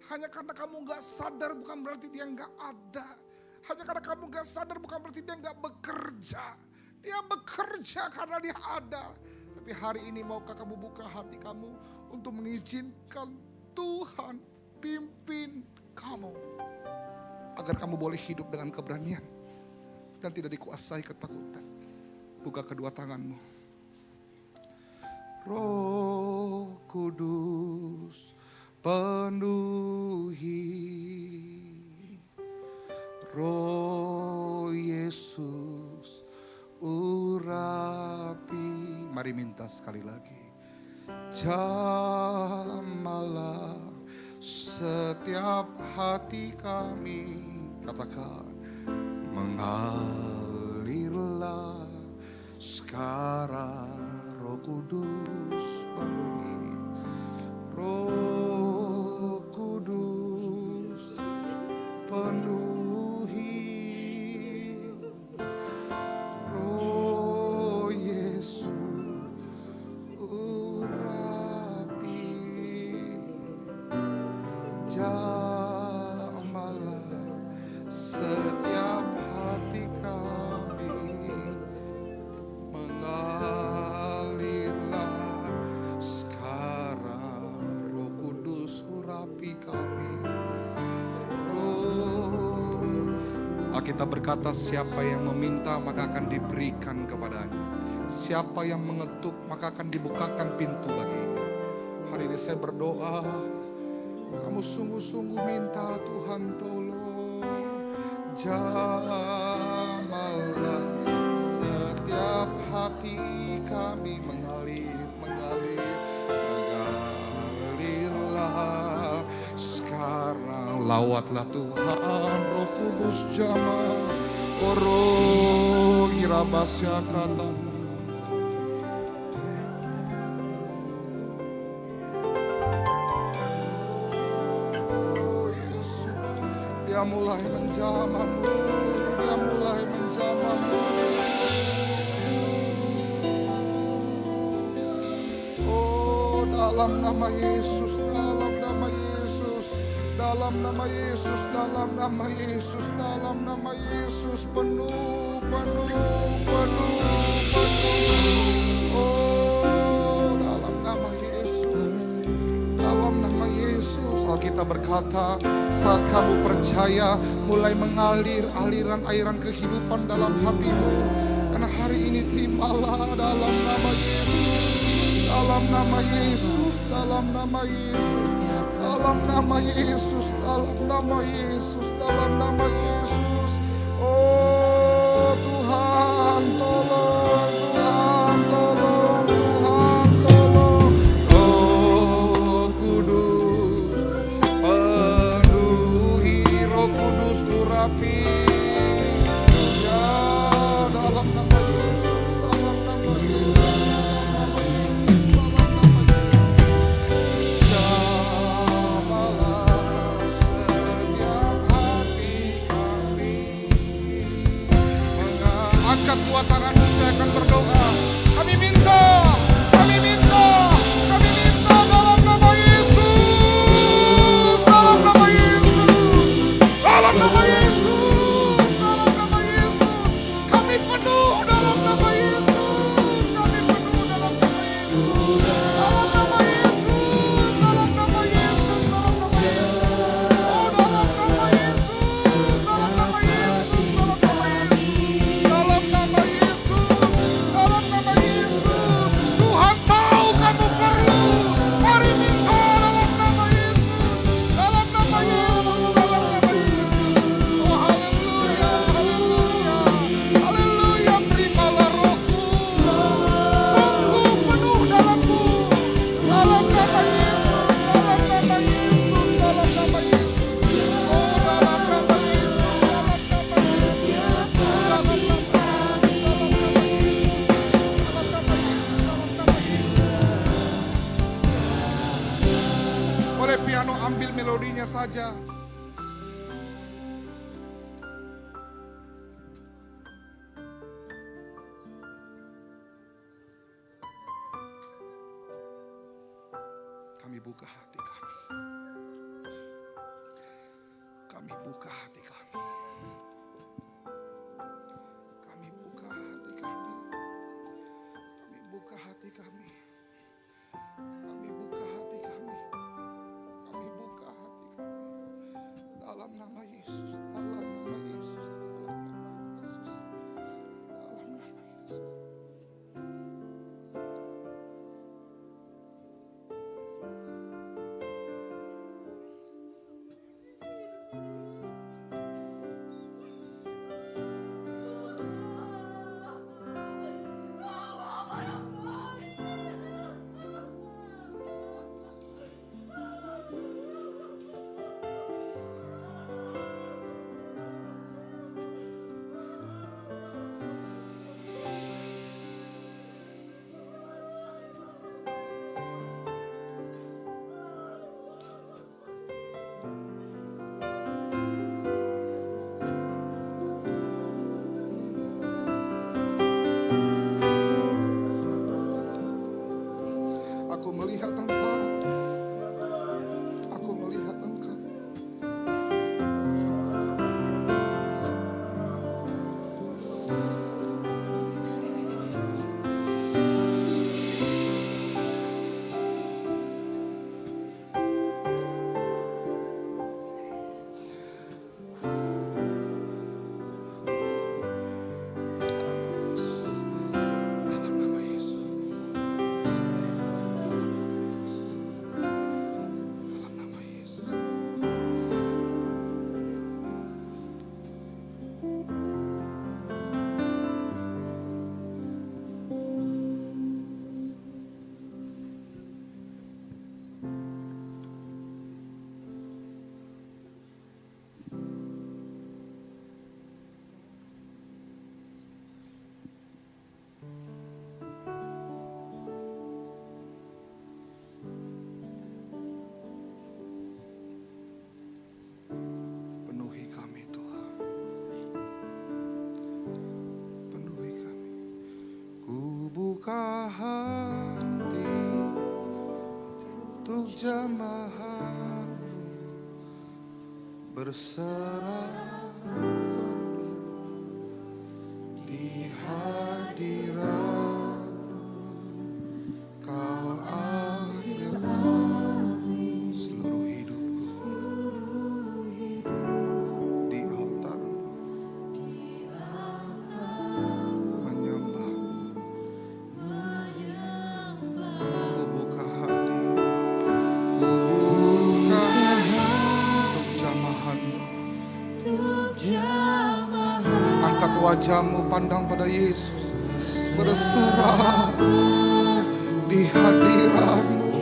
Hanya karena kamu gak sadar bukan berarti dia gak ada. Hanya karena kamu gak sadar bukan berarti dia gak bekerja. Dia bekerja karena dia ada. Tapi hari ini maukah kamu buka hati kamu untuk mengizinkan Tuhan pimpin kamu. Agar kamu boleh hidup dengan keberanian dan tidak dikuasai ketakutan. Buka kedua tanganmu. Roh Kudus penuhi, Roh Yesus urapi. Mari minta sekali lagi. Jamalah setiap hati kami. Katakan, mengalirlah sekarang Roh Kudus penuhi. Alkitab berkata, siapa yang meminta maka akan diberikan kepadanya. Siapa yang mengetuk maka akan dibukakan pintu baginya. Hari ini saya berdoa, kamu sungguh-sungguh minta Tuhan tolong. Jamahlah setiap hati kami mengalirlah. Sekarang lawatlah Tuhan, Roh Kudus jamah. Oro girabasya kata. Dia mulai menjamahmu, dia mulai menjamahmu. Oh, dalam nama Yesus, dalam nama Yesus, dalam nama Yesus, dalam nama Yesus, dalam nama Yesus, penuh, penuh, penuh, penuh. Oh, dalam nama Yesus, dalam nama Yesus. Alkitab berkata, saat kamu percaya, mulai mengalir aliran-aliran kehidupan dalam hatimu. Karena hari ini terimalah dalam nama Yesus, dalam nama Yesus, dalam nama Yesus, dalam nama Yesus, dalam nama Yesus, dalam nama Yesus. Oh Tuhan, tolong, Tuhan, tolong, Tuhan, tolong. Roh Kudus, penuhi, Roh Kudus urapi. Ya, dalam nama Yesus, dalam nama Yesus, dalam nama Yesus, dalam nama Yesus. Jamalah setiap hati kami. Angkat dua tanganmu, saya akan berdoa. Kami minta, kami minta, kami minta dalam nama Yesus, dalam nama Yesus, dalam nama Yesus, dalam nama Yesus. Kami penuh dalam nama Yesus, kami penuh dalam nama Yesus, dalam nama Yesus, dalam nama Yesus, dalam nama Yesus. Oh, dalam nama Yesus, dalam nama Yesus, dalam nama Yesus, dalam nama Yesus, dalam nama Yesus. Tuhan tahu kamu perlu. Mari minta dalam nama Yesus, dalam nama Yesus, dalam nama Yesus. Oh, haleluya, haleluya, haleluya. Terimalah Rohku, sungguh penuh dalamku. Dalam nama Yesus, dalam nama Yesus, dalam nama Yesus. Oh, dalam nama Yesus, dalam nama Yesus, dalam nama Yesus, dalam nama Yesus, dalam nama Yesus, dalam nama Yesus. Boleh piano ambil melodinya saja. Kami buka hati kami. Kami buka hati kami. Kami buka hati kami. Kami buka hati kami. Kami buka hati kami. Kami buka hati kami. Dalam nama Yesus, dalam nama Yesus, dalam nama Yesus, dalam nama Yesus. jamahan berserah di hadirat kau ambil seluruh hidupku di altar menyembah ku buka hati ku buka untuk jamahanmu. Angkat wajahmu, pandang pada Yesus, berserah di hadiratmu.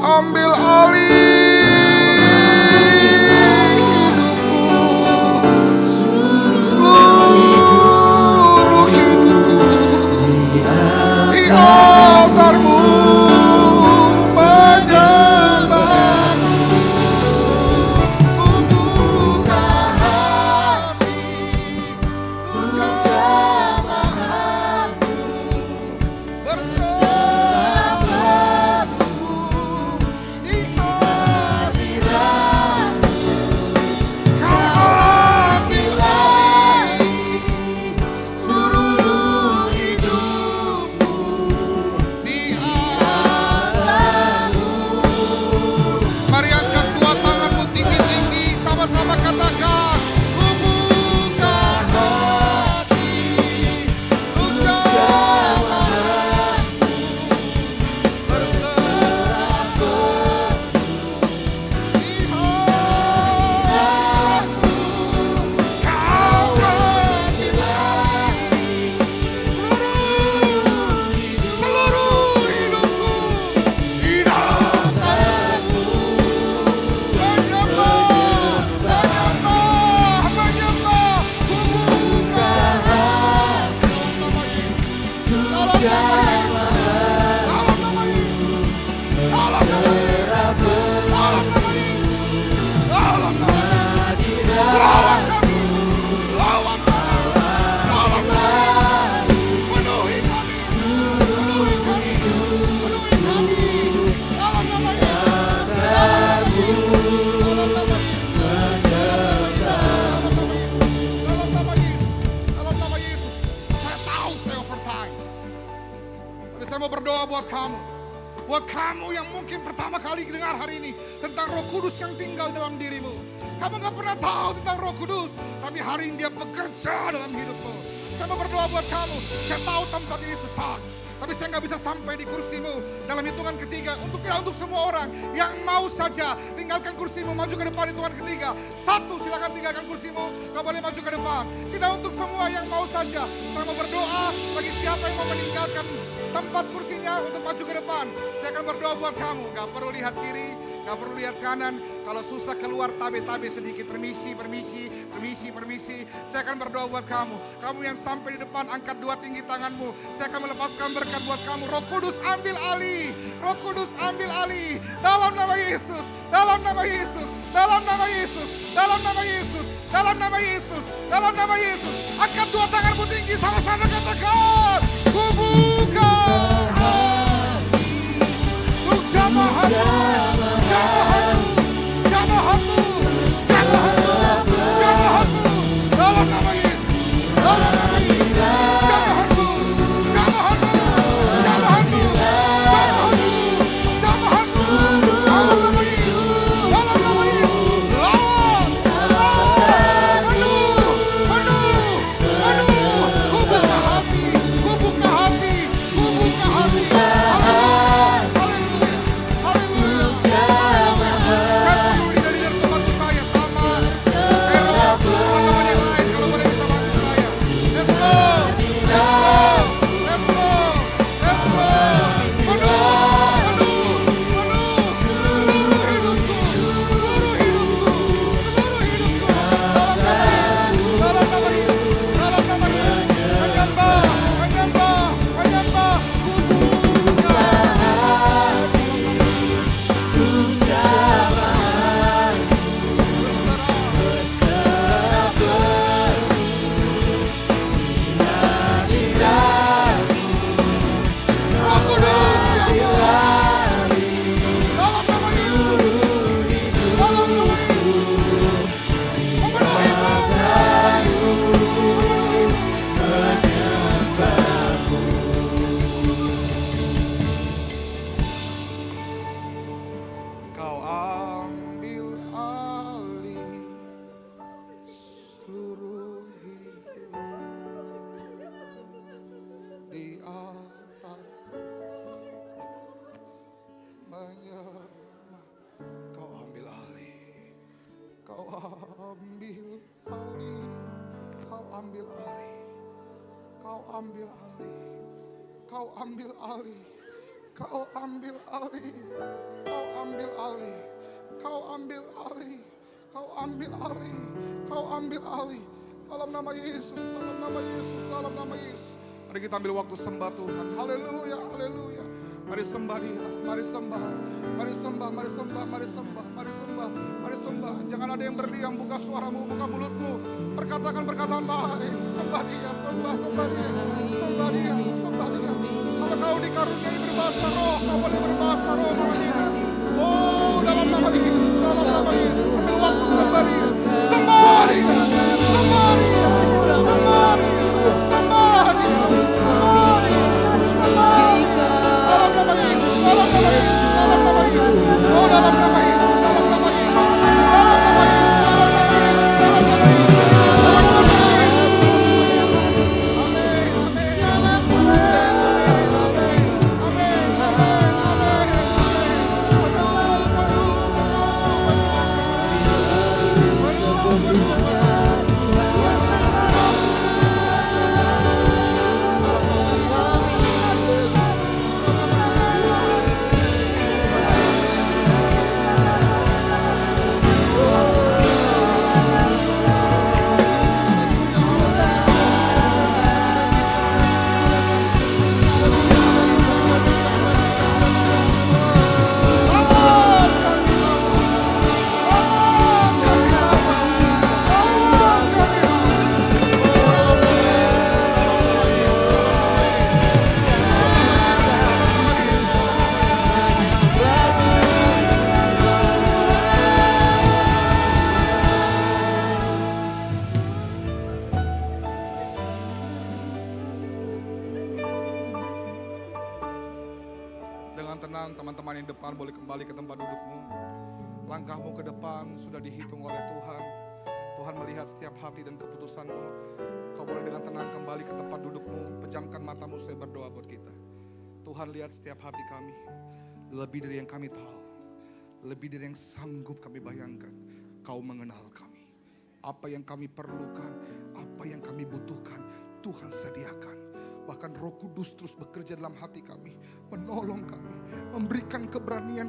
Ambil alih hidupku, seluruh hidupku di altarmu menyembah. Buka hati untuk jamahanmu, berserah di hadiratmu. Kau ambil alih seluruh hidupku di altarmu. Mari angkat dua tanganmu tinggi-tinggi, sama-sama katakan, ku buka hati untuk jamahanmu, berserah di hadiratmu. Kau ambil alih seluruh hidupku di altarmu. Menyembah, menyembah, ku buka hati dalam nama Yesus, dalam nama Yesus, dalam nama Yesus, dalam nama Yesus, dalam nama Yesus, lawan kami, lawan kami, lawan kami, penuhi kami, penuhi kami, penuhi kami, dalam nama Yesus, dalam nama Yesus, dalam nama Yesus, dalam nama Yesus. Saya tahu saya overtime, tapi saya mau berdoa buat kamu. Buat kamu yang mungkin pertama kali dengar hari ini tentang Roh Kudus yang tinggal dalam dirimu. Kamu gak pernah tahu tentang Roh Kudus, tapi hari ini dia bekerja dalam hidupmu. Saya mau berdoa buat kamu. Saya tahu tempat ini sesak, tapi saya gak bisa sampai di kursimu dalam hitungan ketiga. Untuk semua orang yang mau saja tinggalkan kursimu, maju ke depan hitungan ketiga. 1, silakan tinggalkan kursimu, gak boleh maju ke depan. Tidak, untuk semua yang mau saja. Saya mau berdoa bagi siapa yang mau meninggalkan tempat kursinya untuk maju ke depan. Saya akan berdoa buat kamu. Gak perlu lihat kiri, gak perlu lihat kanan. Kalau susah keluar tabe-tabe sedikit, permisi, permisi, permisi, permisi. Saya akan berdoa buat kamu. Kamu yang sampai di depan, angkat dua tinggi tanganmu. Saya akan melepaskan berkat buat kamu. Roh Kudus ambil alih. Roh Kudus ambil alih. Dalam nama Yesus, dalam nama Yesus, dalam nama Yesus, dalam nama Yesus, dalam nama Yesus, dalam nama Yesus. Angkat dua tanganmu tinggi, sama-sama katakan, ku buka hati untuk jamahanmu, jamahanmu, jamahanmu, jamahanmu, jamahanmu. Dalam nama Yesus, dalam nama Yesus, jamahanmu, jamahanmu, jamahanmu, jamahanmu, jamahanmu. Dalam nama Yesus, dalam nama Yesus. Lawan, penuh, penuh, Kau ambil alih. Kau ambil alih. Kau ambil alih. Kau ambil alih. Kau ambil alih. Kau ambil alih. Kau ambil alih. Dalam nama Yesus, dalam nama Yesus, dalam nama Yesus. Mari kita ambil waktu sembah Tuhan. Haleluya, haleluya. Mari sembah Dia, mari sembah. Mari sembah, mari sembah, mari sembah, mari sembah, mari sembah. Jangan ada yang berdiam, buka suaramu, buka mulutmu. Perkatakan perkataan baik. Sembah Dia, sembah, sembah Dia. Sembah Dia, sembah Dia. Kalau kau dikaruniai berbahasa roh, kau boleh berbahasa roh namanya. Oh, dalam nama Yesus, dalam nama Yesus. Ambil waktu sembah Dia. Sembah Dia, sembah Dia, sembah Dia, sembah Dia, sembah Dia, sembah Dia. Dalam nama Yesus, dalam nama Yesus, dalam nama Yesus. Oh, dalam nama Yesus, dalam nama Yesus, dalam nama Yesus, dalam nama Yesus, dalam nama Yesus, dalam nama Yesus. Amin, amin. Dengan tenang teman-teman yang depan boleh kembali ke tempat dudukmu. Langkahmu ke depan sudah dihitung oleh Tuhan. Tuhan melihat setiap hati dan keputusanmu. Kau boleh dengan tenang kembali ke tempat dudukmu. Pejamkan matamu, saya berdoa buat kita. Tuhan lihat setiap hati kami. Lebih dari yang kami tahu. Lebih dari yang sanggup kami bayangkan. Kau mengenal kami. Apa yang kami perlukan, apa yang kami butuhkan, Tuhan sediakan. Bahkan Roh Kudus terus bekerja dalam hati kami, menolong kami, memberikan keberanian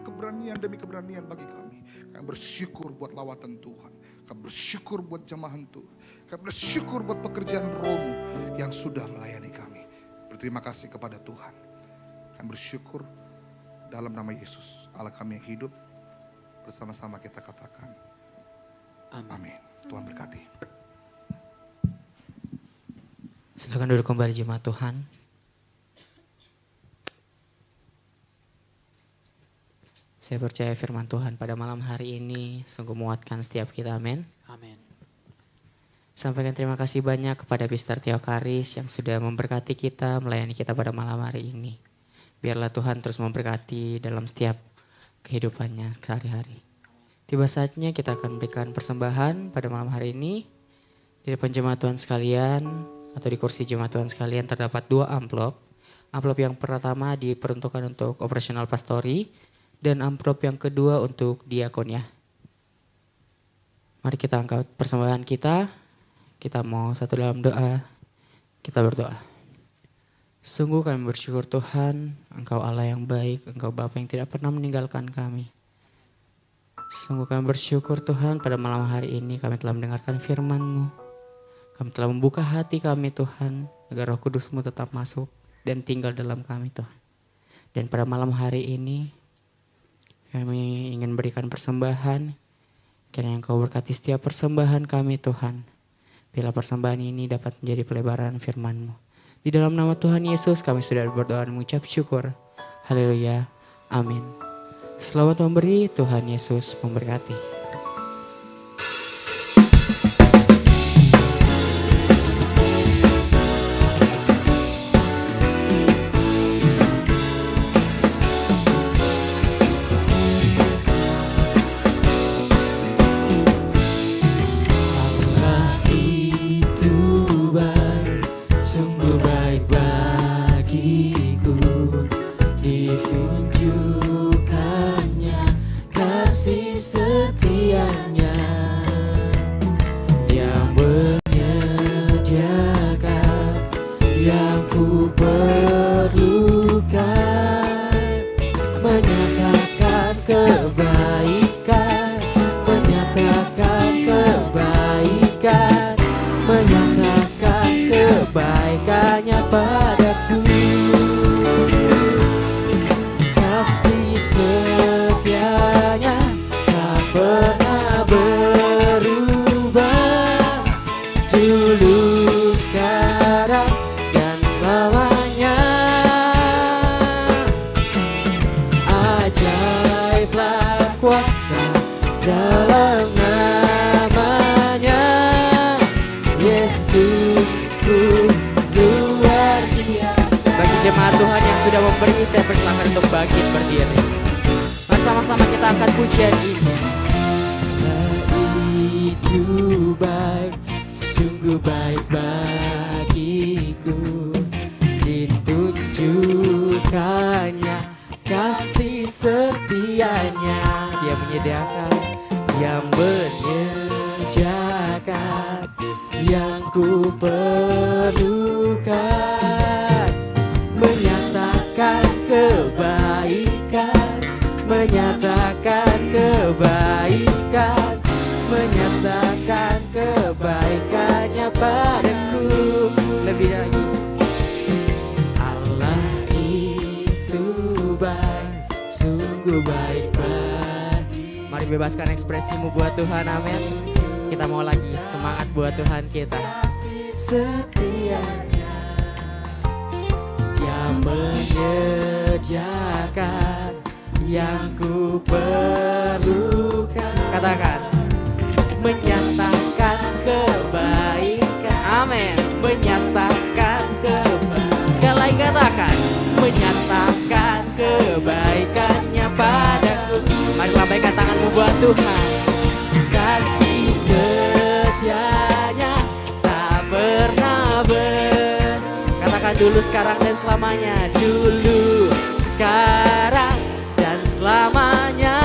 demi keberanian bagi kami. Kami bersyukur buat lawatan Tuhan, kami bersyukur buat jamahan Tuhan, kami bersyukur buat pekerjaan Roh-Mu yang sudah melayani kami. Berterima kasih kepada Tuhan. Kami bersyukur dalam nama Yesus, Allah kami yang hidup. Bersama-sama kita katakan, amin. Tuhan berkati. Silakan duduk kembali jemaat Tuhan. Saya percaya firman Tuhan pada malam hari ini sungguh menguatkan setiap kita, amin. Amin. Sampaikan terima kasih banyak kepada Pastor Theokaris yang sudah memberkati kita, melayani kita pada malam hari ini. Biarlah Tuhan terus memberkati dalam setiap kehidupannya sehari-hari. Tiba saatnya kita akan memberikan persembahan pada malam hari ini. Di depan jemaat Tuhan sekalian atau di kursi jemaat Tuhan sekalian terdapat 2 amplop. Amplop yang pertama diperuntukkan untuk operasional pastori dan amplop yang kedua untuk diakon ya. Mari kita angkat persembahan kita. Kita mau satu dalam doa. Kita berdoa. Sungguh kami bersyukur Tuhan, Engkau Allah yang baik, Engkau Bapa yang tidak pernah meninggalkan kami. Sungguh kami bersyukur Tuhan pada malam hari ini kami telah mendengarkan firman-Mu. Kami telah membuka hati kami Tuhan agar Roh Kudus-Mu tetap masuk dan tinggal dalam kami Tuhan. Dan pada malam hari ini kami ingin berikan persembahan. Kiranya Engkau berkati setiap persembahan kami Tuhan. Bila persembahan ini dapat menjadi pelebaran firman-Mu. Di dalam nama Tuhan Yesus kami sudah berdoa dan mengucap syukur. Haleluya. Amin. Selamat memberi, Tuhan Yesus memberkati. Yang baik-baiknya padaku. Kasih setianya tak pernah berubah, dulu, sekarang, dan selamanya. Ajaiblah kuasa dalam namanya, Yesusku luar biasa. Bagi jemaat Tuhan yang sudah memberi, saya persilakan untuk bangkit berdiri. Mari sama-sama kita angkat pujian ini. Itu baik, sungguh baik bagiku, ditunjukkannya kasih setianya. Dia menyediakan, dia menyediakan yang ku perlukan, menyatakan kebaikan, menyatakan kebaikan, menyatakan kebaikannya padaku. Lebih lagi, Allah itu baik, sungguh baik bagi. Mari bebaskan ekspresimu buat Tuhan, amin. Kita mau lagi semangat buat Tuhan kita. Setianya Dia menyediakan yang ku perlukan. Katakan, menyatakan kebaikan, amin. Menyatakan kebaikan. Sekali lagi katakan, menyatakan kebaikannya padaku. Mari lambaikan tanganmu buat Tuhan. Kasih setianya tak pernah katakan dulu, sekarang, dan selamanya. Dulu, sekarang, dan selamanya.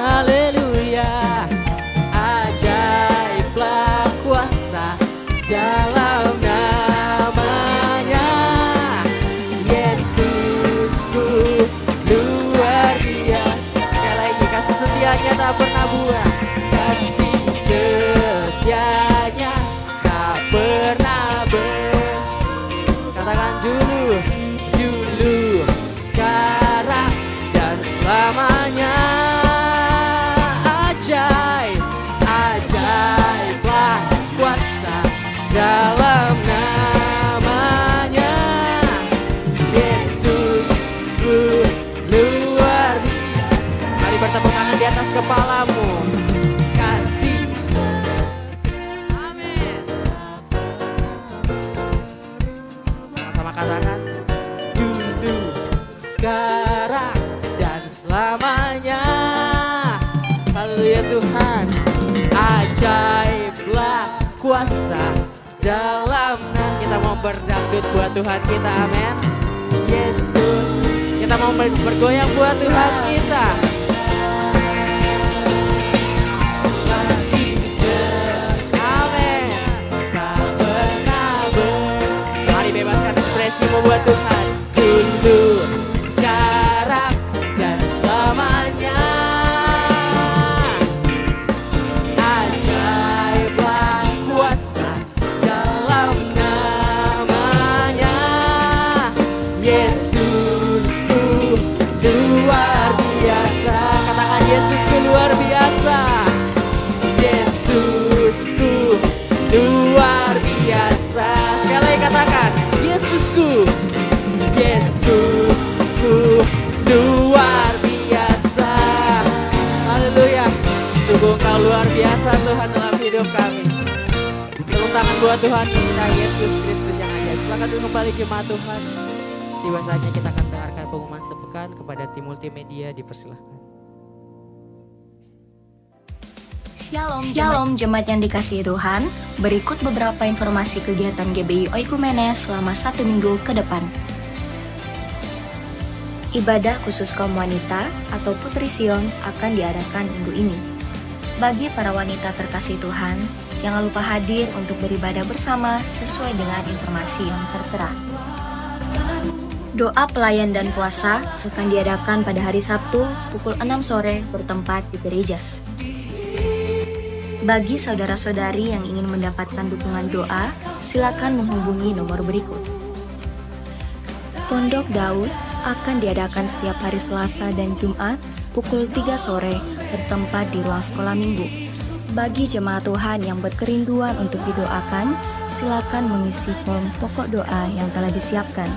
Haleluya. Ajaiblah kuasa dalam namanya, Yesusku luar biasa. Sekali lagi, kasih setianya tak pernah buang, kasih setianya tak pernah katakan dulu, dulu, sekarang, dan selamanya. Ajaib, ajaiblah kuasa dalam namanya, Yesusku luar biasa. Mari bertepuk tangan di atas kepalamu. Kasih, amin. Sama-sama katakan, dulu, sekarang, dan selamanya. Haleluya Tuhan. Ajaiblah kuasa dalam kita mau berdangdut buat Tuhan kita, amin. Yesus, kita mau bergoyang buat Tuhan kita. Kasih amin, tak pernah Mari bebaskan ekspresimu buat Tuhan. Dulu, sekarang, dan selamanya. Ajaiblah kuasa dalam namanya, Yesusku luar biasa. Katakan, Yesusku luar biasa. Yesusku luar biasa. Sekali lagi katakan, Yesusku, Yesusku luar biasa. Haleluya. Sungguh Engkau luar biasa Tuhan dalam hidup kami. Tepuk tangan buat Tuhan kita, Yesus Kristus yang ajaib. Silakan duduk kembali jemaat Tuhan. Tiba saatnya kita akan mendengarkan pengumuman sepekan. Kepada tim multimedia dipersilahkan. Shalom jemaat yang dikasihi Tuhan. Berikut beberapa informasi kegiatan GBI Oikumene selama 1 minggu ke depan. Ibadah khusus kaum wanita atau Putri Sion akan diadakan minggu ini. Bagi para wanita terkasih Tuhan, jangan lupa hadir untuk beribadah bersama sesuai dengan informasi yang tertera. Doa pelayan dan puasa akan diadakan pada hari Sabtu pukul 6 sore bertempat di gereja. Bagi saudara-saudari yang ingin mendapatkan dukungan doa, silakan menghubungi nomor berikut. Pondok Daud akan diadakan setiap hari Selasa dan Jumat pukul 3 sore bertempat di ruang sekolah minggu. Bagi jemaat Tuhan yang berkerinduan untuk didoakan, silakan mengisi form pokok doa yang telah disiapkan.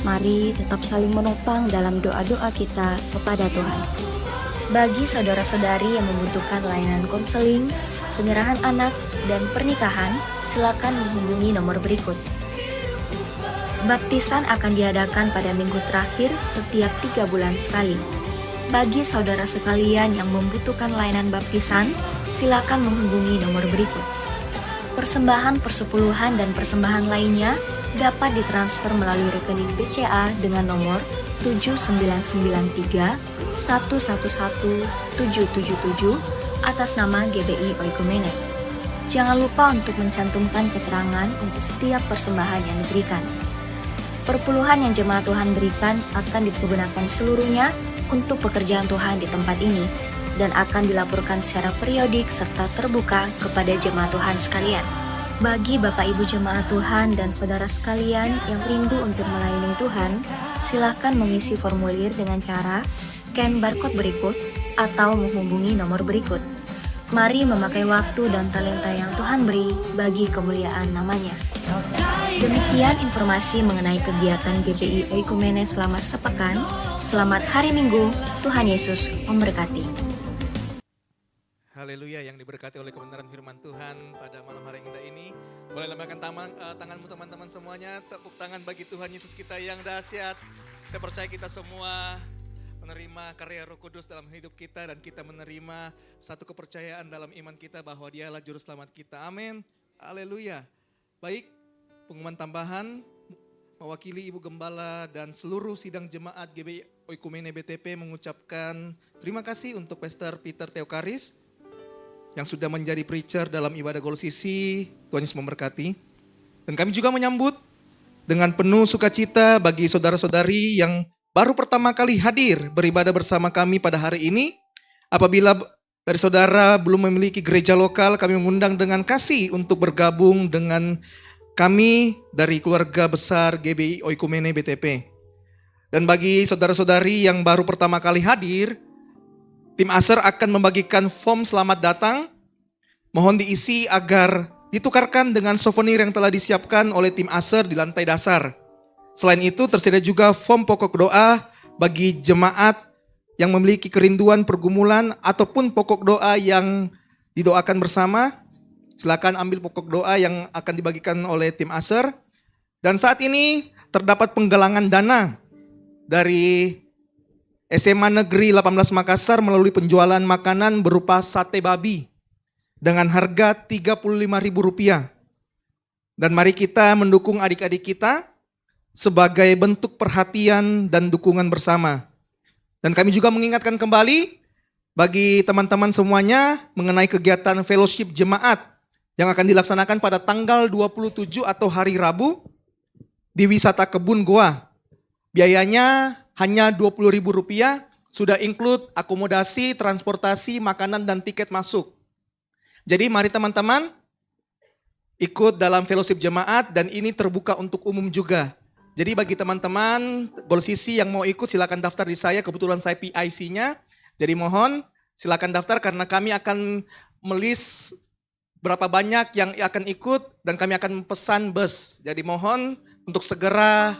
Mari tetap saling menopang dalam doa-doa kita kepada Tuhan. Bagi saudara-saudari yang membutuhkan layanan konseling, penyerahan anak, dan pernikahan, silakan menghubungi nomor berikut. Baptisan akan diadakan pada minggu terakhir setiap 3 bulan sekali. Bagi saudara sekalian yang membutuhkan layanan baptisan, silakan menghubungi nomor berikut. Persembahan persepuluhan dan persembahan lainnya dapat ditransfer melalui rekening BCA dengan nomor 7993 111 777 atas nama GBI Oikumene. Jangan lupa untuk mencantumkan keterangan untuk setiap persembahan yang diberikan. Perpuluhan yang jemaat Tuhan berikan akan dipergunakan seluruhnya untuk pekerjaan Tuhan di tempat ini dan akan dilaporkan secara periodik serta terbuka kepada jemaat Tuhan sekalian. Bagi Bapak Ibu jemaat Tuhan dan saudara sekalian yang rindu untuk melayani Tuhan, silakan mengisi formulir dengan cara scan barcode berikut atau menghubungi nomor berikut. Mari memakai waktu dan talenta yang Tuhan beri bagi kemuliaan namanya. Demikian informasi mengenai kegiatan GBI Oikumene selama sepekan. Selamat hari Minggu, Tuhan Yesus memberkati. Haleluya, yang diberkati oleh kebenaran firman Tuhan pada malam hari yang indah ini. Boleh lambaikan tanganmu teman-teman semuanya, tepuk tangan bagi Tuhan Yesus kita yang dahsyat. Saya percaya kita semua menerima karya Roh Kudus dalam hidup kita dan kita menerima satu kepercayaan dalam iman kita bahwa Dialah juru selamat kita. Amin. Haleluya. Baik, pengumuman tambahan mewakili Ibu Gembala dan seluruh sidang jemaat GBI Oikumene BTP mengucapkan terima kasih untuk Pastor Peter Theokaris yang sudah menjadi preacher dalam ibadah Gold CC. Tuhan Yesus memberkati. Dan kami juga menyambut dengan penuh sukacita bagi saudara-saudari yang baru pertama kali hadir beribadah bersama kami pada hari ini. Apabila dari saudara belum memiliki gereja lokal, kami mengundang dengan kasih untuk bergabung dengan kami dari keluarga besar GBI Oikumene BTP. Dan bagi saudara-saudari yang baru pertama kali hadir, tim Aser akan membagikan form selamat datang. Mohon diisi agar ditukarkan dengan souvenir yang telah disiapkan oleh tim Aser di lantai dasar. Selain itu tersedia juga form pokok doa bagi jemaat yang memiliki kerinduan pergumulan ataupun pokok doa yang didoakan bersama. Silakan ambil pokok doa yang akan dibagikan oleh tim Aser. Dan saat ini terdapat penggalangan dana dari SMA Negeri 18 Makassar melalui penjualan makanan berupa sate babi dengan harga Rp35.000. Dan mari kita mendukung adik-adik kita sebagai bentuk perhatian dan dukungan bersama. Dan kami juga mengingatkan kembali bagi teman-teman semuanya mengenai kegiatan fellowship jemaat yang akan dilaksanakan pada tanggal 27 atau hari Rabu di wisata kebun goa. Biayanya hanya Rp20.000, sudah include akomodasi, transportasi, makanan, dan tiket masuk. Jadi mari teman-teman ikut dalam fellowship jemaat dan ini terbuka untuk umum juga. Jadi bagi teman-teman Gold CC yang mau ikut silakan daftar di saya, kebetulan saya PIC-nya. Jadi mohon silakan daftar karena kami akan melis berapa banyak yang akan ikut dan kami akan pesan bus. Jadi mohon untuk segera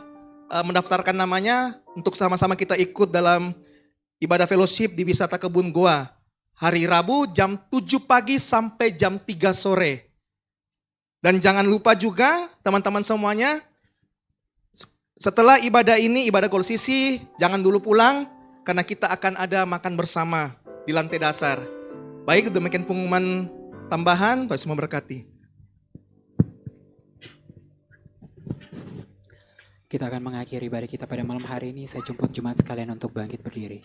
mendaftarkan namanya untuk sama-sama kita ikut dalam ibadah fellowship di wisata kebun goa. Hari Rabu jam 7 pagi sampai jam 3 sore. Dan jangan lupa juga teman-teman semuanya, setelah ibadah ini, ibadah Gold CC, jangan dulu pulang karena kita akan ada makan bersama di lantai dasar. Baik, demikian pengumuman tambahan. Tuhan Yesus memberkati. Kita akan mengakhiri ibadah kita pada malam hari ini. Saya jemput jemaat sekalian untuk bangkit berdiri.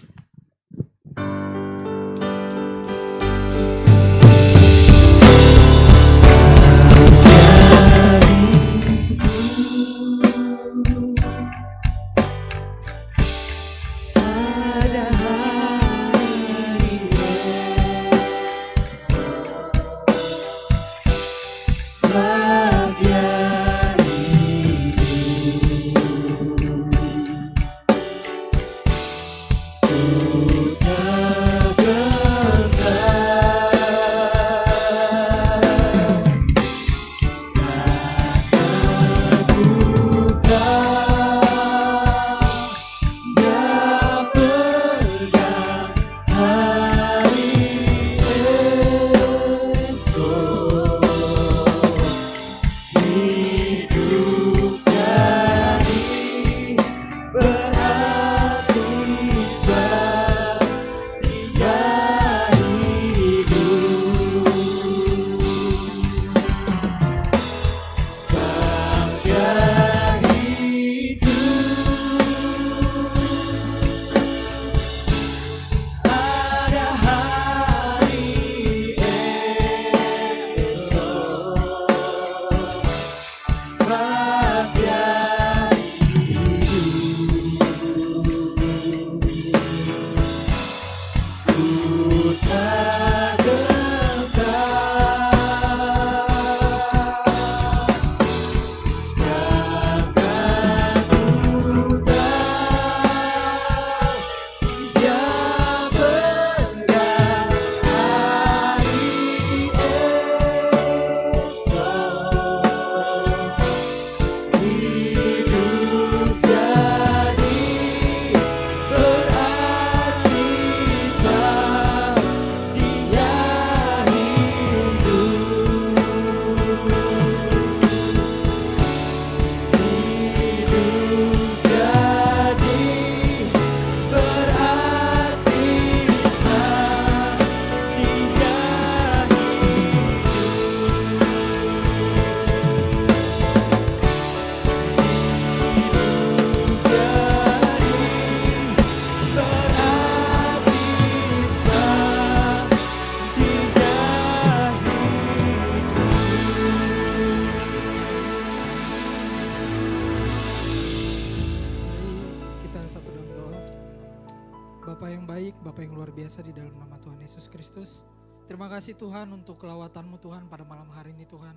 yang baik, Bapa yang luar biasa, di dalam nama Tuhan Yesus Kristus. Terima kasih Tuhan untuk kelawatan-Mu Tuhan pada malam hari ini Tuhan.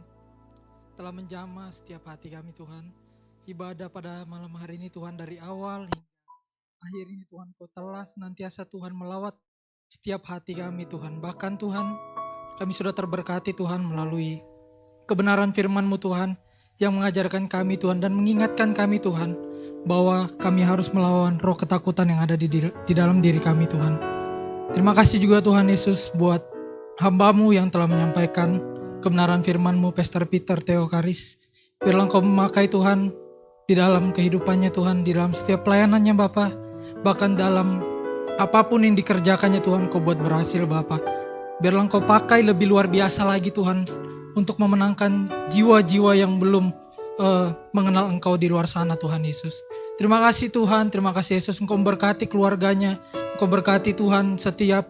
Telah menjamah setiap hati kami Tuhan. Ibadah pada malam hari ini Tuhan, dari awal hingga akhir ini Tuhan, Kau telah senantiasa Tuhan melawat setiap hati kami Tuhan. Bahkan Tuhan, kami sudah terberkati Tuhan melalui kebenaran firman-Mu Tuhan, yang mengajarkan kami Tuhan dan mengingatkan kami Tuhan, bahwa kami harus melawan roh ketakutan yang ada di dalam diri kami Tuhan. Terima kasih juga Tuhan Yesus buat hamba-Mu yang telah menyampaikan kebenaran firman-Mu, Pastor Peter Theokaris. Biarlah Engkau memakai Tuhan di dalam kehidupannya Tuhan, di dalam setiap pelayanannya Bapa. Bahkan dalam apapun yang dikerjakannya Tuhan, Kau buat berhasil Bapa. Biarlah Engkau pakai lebih luar biasa lagi Tuhan, untuk memenangkan jiwa-jiwa yang belum mengenal Engkau di luar sana Tuhan Yesus. Terima kasih Tuhan, terima kasih Yesus. Engkau berkati keluarganya, Engkau berkati Tuhan setiap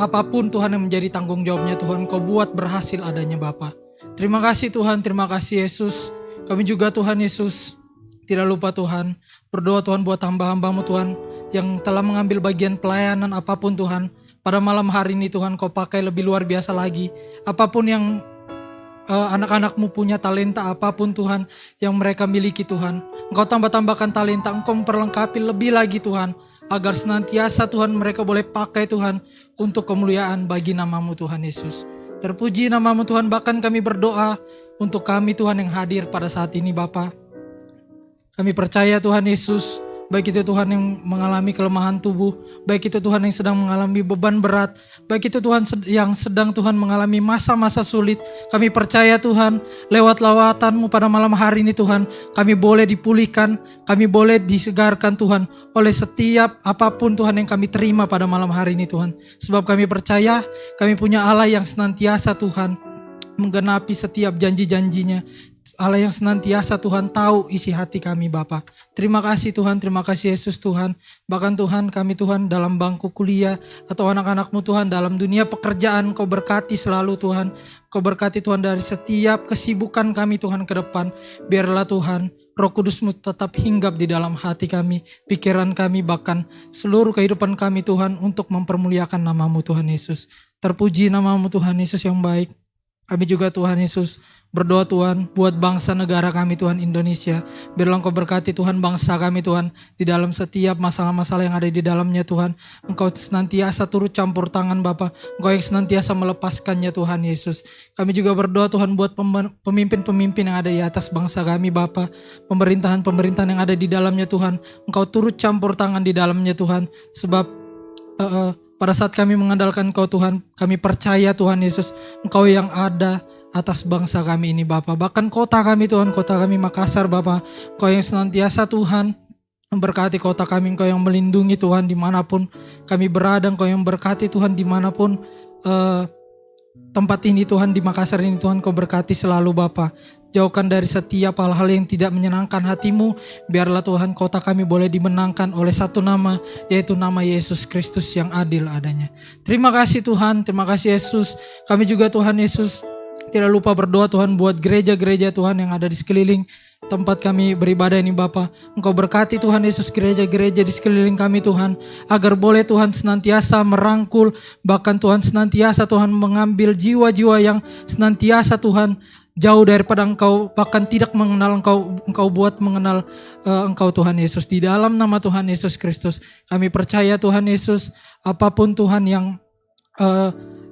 apapun Tuhan yang menjadi tanggung jawabnya Tuhan, Kau buat berhasil adanya Bapa. Terima kasih Tuhan, terima kasih Yesus. Kami juga Tuhan Yesus tidak lupa Tuhan, berdoa Tuhan buat hamba-hamba-Mu Tuhan yang telah mengambil bagian pelayanan apapun Tuhan. Pada malam hari ini Tuhan, Kau pakai lebih luar biasa lagi. Apapun yang anak-anak-Mu punya, talenta apapun Tuhan yang mereka miliki Tuhan, Engkau tambah-tambahkan talenta, Engkau memperlengkapi lebih lagi Tuhan, agar senantiasa Tuhan mereka boleh pakai Tuhan untuk kemuliaan bagi nama-Mu Tuhan Yesus. Terpuji nama-Mu Tuhan. Bahkan kami berdoa untuk kami Tuhan yang hadir pada saat ini Bapa. Kami percaya Tuhan Yesus, baik itu Tuhan yang mengalami kelemahan tubuh, baik itu Tuhan yang sedang mengalami beban berat, baik itu Tuhan yang sedang Tuhan mengalami masa-masa sulit. Kami percaya Tuhan, lewat lawatan-Mu pada malam hari ini Tuhan, kami boleh dipulihkan, kami boleh disegarkan Tuhan, oleh setiap apapun Tuhan yang kami terima pada malam hari ini Tuhan. Sebab kami percaya, kami punya Allah yang senantiasa Tuhan menggenapi setiap janji-janjinya. Allah yang senantiasa Tuhan tahu isi hati kami Bapa. Terima kasih Tuhan, terima kasih Yesus Tuhan. Bahkan Tuhan, kami Tuhan dalam bangku kuliah atau anak-anak-Mu Tuhan dalam dunia pekerjaan, Kau berkati selalu Tuhan. Kau berkati Tuhan dari setiap kesibukan kami Tuhan ke depan. Biarlah Tuhan Roh Kudus-Mu tetap hinggap di dalam hati kami, pikiran kami, bahkan seluruh kehidupan kami Tuhan, untuk mempermuliakan nama-Mu Tuhan Yesus. Terpuji nama-Mu Tuhan Yesus yang baik. Kami juga Tuhan Yesus berdoa Tuhan buat bangsa negara kami Tuhan Indonesia. Biarlah Engkau berkati Tuhan bangsa kami Tuhan, di dalam setiap masalah-masalah yang ada di dalamnya Tuhan. Engkau senantiasa turut campur tangan Bapa. Engkau yang senantiasa melepaskannya Tuhan Yesus. Kami juga berdoa Tuhan buat pemimpin-pemimpin yang ada di atas bangsa kami Bapa. Pemerintahan-pemerintahan yang ada di dalamnya Tuhan, Engkau turut campur tangan di dalamnya Tuhan. Sebab pada saat kami mengandalkan Engkau Tuhan, kami percaya Tuhan Yesus, Engkau yang ada atas bangsa kami ini Bapa. Bahkan kota kami Tuhan, kota kami Makassar Bapa, Engkau yang senantiasa Tuhan memberkati kota kami, Engkau yang melindungi Tuhan dimanapun kami berada, Engkau yang berkati Tuhan dimanapun tempat ini Tuhan, di Makassar ini Tuhan, Kau berkati selalu Bapa. Jauhkan dari setiap hal-hal yang tidak menyenangkan hati-Mu. Biarlah Tuhan kota kami boleh dimenangkan oleh satu nama, yaitu nama Yesus Kristus yang adil adanya. Terima kasih Tuhan, terima kasih Yesus. Kami juga Tuhan Yesus tidak lupa berdoa Tuhan buat gereja-gereja Tuhan yang ada di sekeliling tempat kami beribadah ini Bapa. Engkau berkati Tuhan Yesus gereja-gereja di sekeliling kami Tuhan, agar boleh Tuhan senantiasa merangkul, bahkan Tuhan senantiasa Tuhan mengambil jiwa-jiwa yang senantiasa Tuhan jauh daripada Engkau, bahkan tidak mengenal Engkau. Engkau buat mengenal Engkau Tuhan Yesus. Di dalam nama Tuhan Yesus Kristus kami percaya Tuhan Yesus, apapun Tuhan yang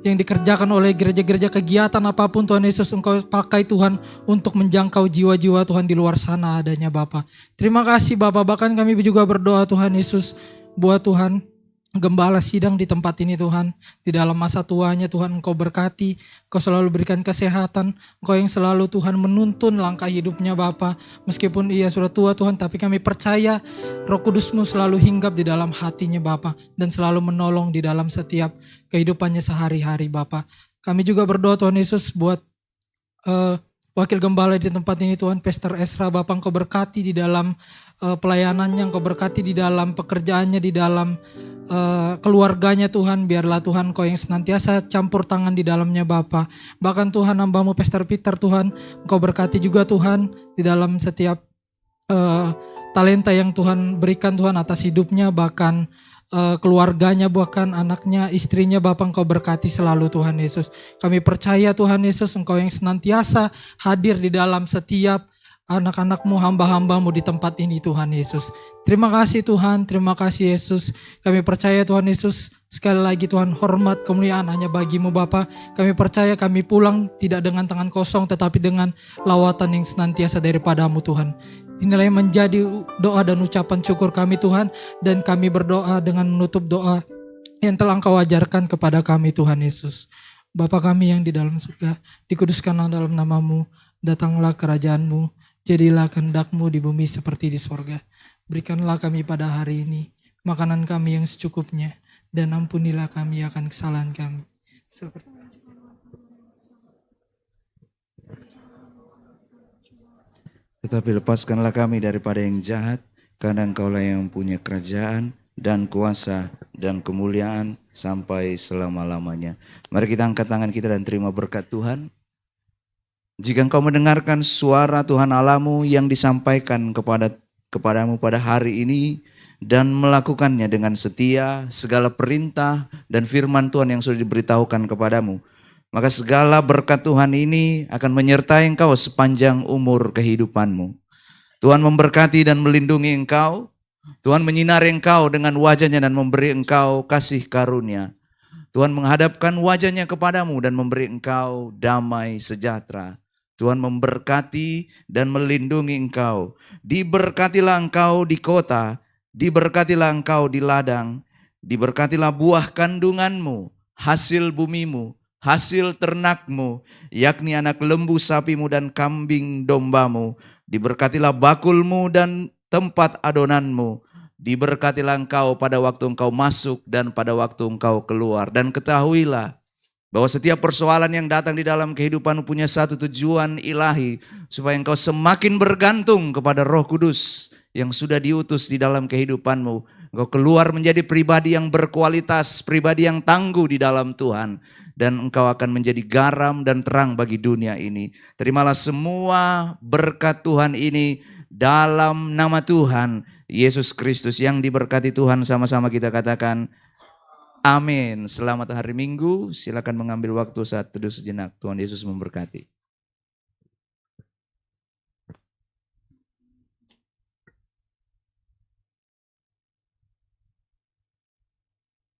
dikerjakan oleh gereja-gereja, kegiatan apapun Tuhan Yesus, Engkau pakai Tuhan untuk menjangkau jiwa-jiwa Tuhan di luar sana adanya Bapa. Terima kasih Bapa. Bahkan kami juga berdoa Tuhan Yesus buat Tuhan gembala sidang di tempat ini Tuhan. Di dalam masa tuanya Tuhan, Engkau berkati, Engkau selalu berikan kesehatan, Engkau yang selalu Tuhan menuntun langkah hidupnya Bapa. Meskipun ia sudah tua Tuhan, tapi kami percaya Roh Kudus-Mu selalu hinggap di dalam hatinya Bapa, dan selalu menolong di dalam setiap kehidupannya sehari-hari Bapa. Kami juga berdoa Tuhan Yesus buat Wakil Gembala di tempat ini Tuhan, Pastor Ezra Bapa, Engkau berkati di dalam pelayanannya, Engkau berkati di dalam pekerjaannya, di dalam keluarganya Tuhan. Biarlah Tuhan Engkau yang senantiasa campur tangan di dalamnya Bapa. Bahkan Tuhan hamba-Mu Pastor Peter Tuhan, Engkau berkati juga Tuhan di dalam setiap talenta yang Tuhan berikan Tuhan atas hidupnya, bahkan keluarganya, bahkan anaknya, istrinya, Bapa Engkau berkati selalu Tuhan Yesus. Kami percaya Tuhan Yesus, Engkau yang senantiasa hadir di dalam setiap anak-anak-Mu, hamba-hamba-Mu di tempat ini Tuhan Yesus. Terima kasih Tuhan, terima kasih Yesus. Kami percaya Tuhan Yesus, sekali lagi Tuhan, hormat kemuliaan hanya bagi-Mu Bapa. Kami percaya kami pulang tidak dengan tangan kosong, tetapi dengan lawatan yang senantiasa daripada-Mu Tuhan. Inilah yang menjadi doa dan ucapan syukur kami Tuhan. Dan kami berdoa dengan menutup doa yang telah Engkau ajarkan kepada kami Tuhan Yesus. Bapa kami yang di dalam surga, dikuduskanlah dalam nama-Mu, datanglah kerajaan-Mu, jadilah kehendak-Mu di bumi seperti di sorga. Berikanlah kami pada hari ini makanan kami yang secukupnya, dan ampunilah kami akan kesalahan kami. Tetapi lepaskanlah kami daripada yang jahat, karena Engkaulah yang punya kerajaan dan kuasa dan kemuliaan sampai selama-lamanya. Mari kita angkat tangan kita dan terima berkat Tuhan. Jika engkau mendengarkan suara Tuhan Allahmu yang disampaikan kepadamu pada hari ini dan melakukannya dengan setia, segala perintah dan firman Tuhan yang sudah diberitahukan kepadamu, maka segala berkat Tuhan ini akan menyertai engkau sepanjang umur kehidupanmu. Tuhan memberkati dan melindungi engkau. Tuhan menyinari engkau dengan wajahnya dan memberi engkau kasih karunia. Tuhan menghadapkan wajahnya kepadamu dan memberi engkau damai sejahtera. Tuhan memberkati dan melindungi engkau. Diberkatilah engkau di kota, diberkatilah engkau di ladang, diberkatilah buah kandunganmu, hasil bumimu, hasil ternakmu, yakni anak lembu sapimu dan kambing dombamu. Diberkatilah bakulmu dan tempat adonanmu. Diberkatilah engkau pada waktu engkau masuk dan pada waktu engkau keluar. Dan ketahuilah bahwa setiap persoalan yang datang di dalam kehidupanmu punya satu tujuan ilahi, supaya engkau semakin bergantung kepada Roh Kudus yang sudah diutus di dalam kehidupanmu. Engkau keluar menjadi pribadi yang berkualitas, pribadi yang tangguh di dalam Tuhan. Dan engkau akan menjadi garam dan terang bagi dunia ini. Terimalah semua berkat Tuhan ini dalam nama Tuhan Yesus Kristus. Yang diberkati Tuhan, sama-sama kita katakan amin. Selamat hari Minggu. Silakan mengambil waktu saat teduh sejenak. Tuhan Yesus memberkati.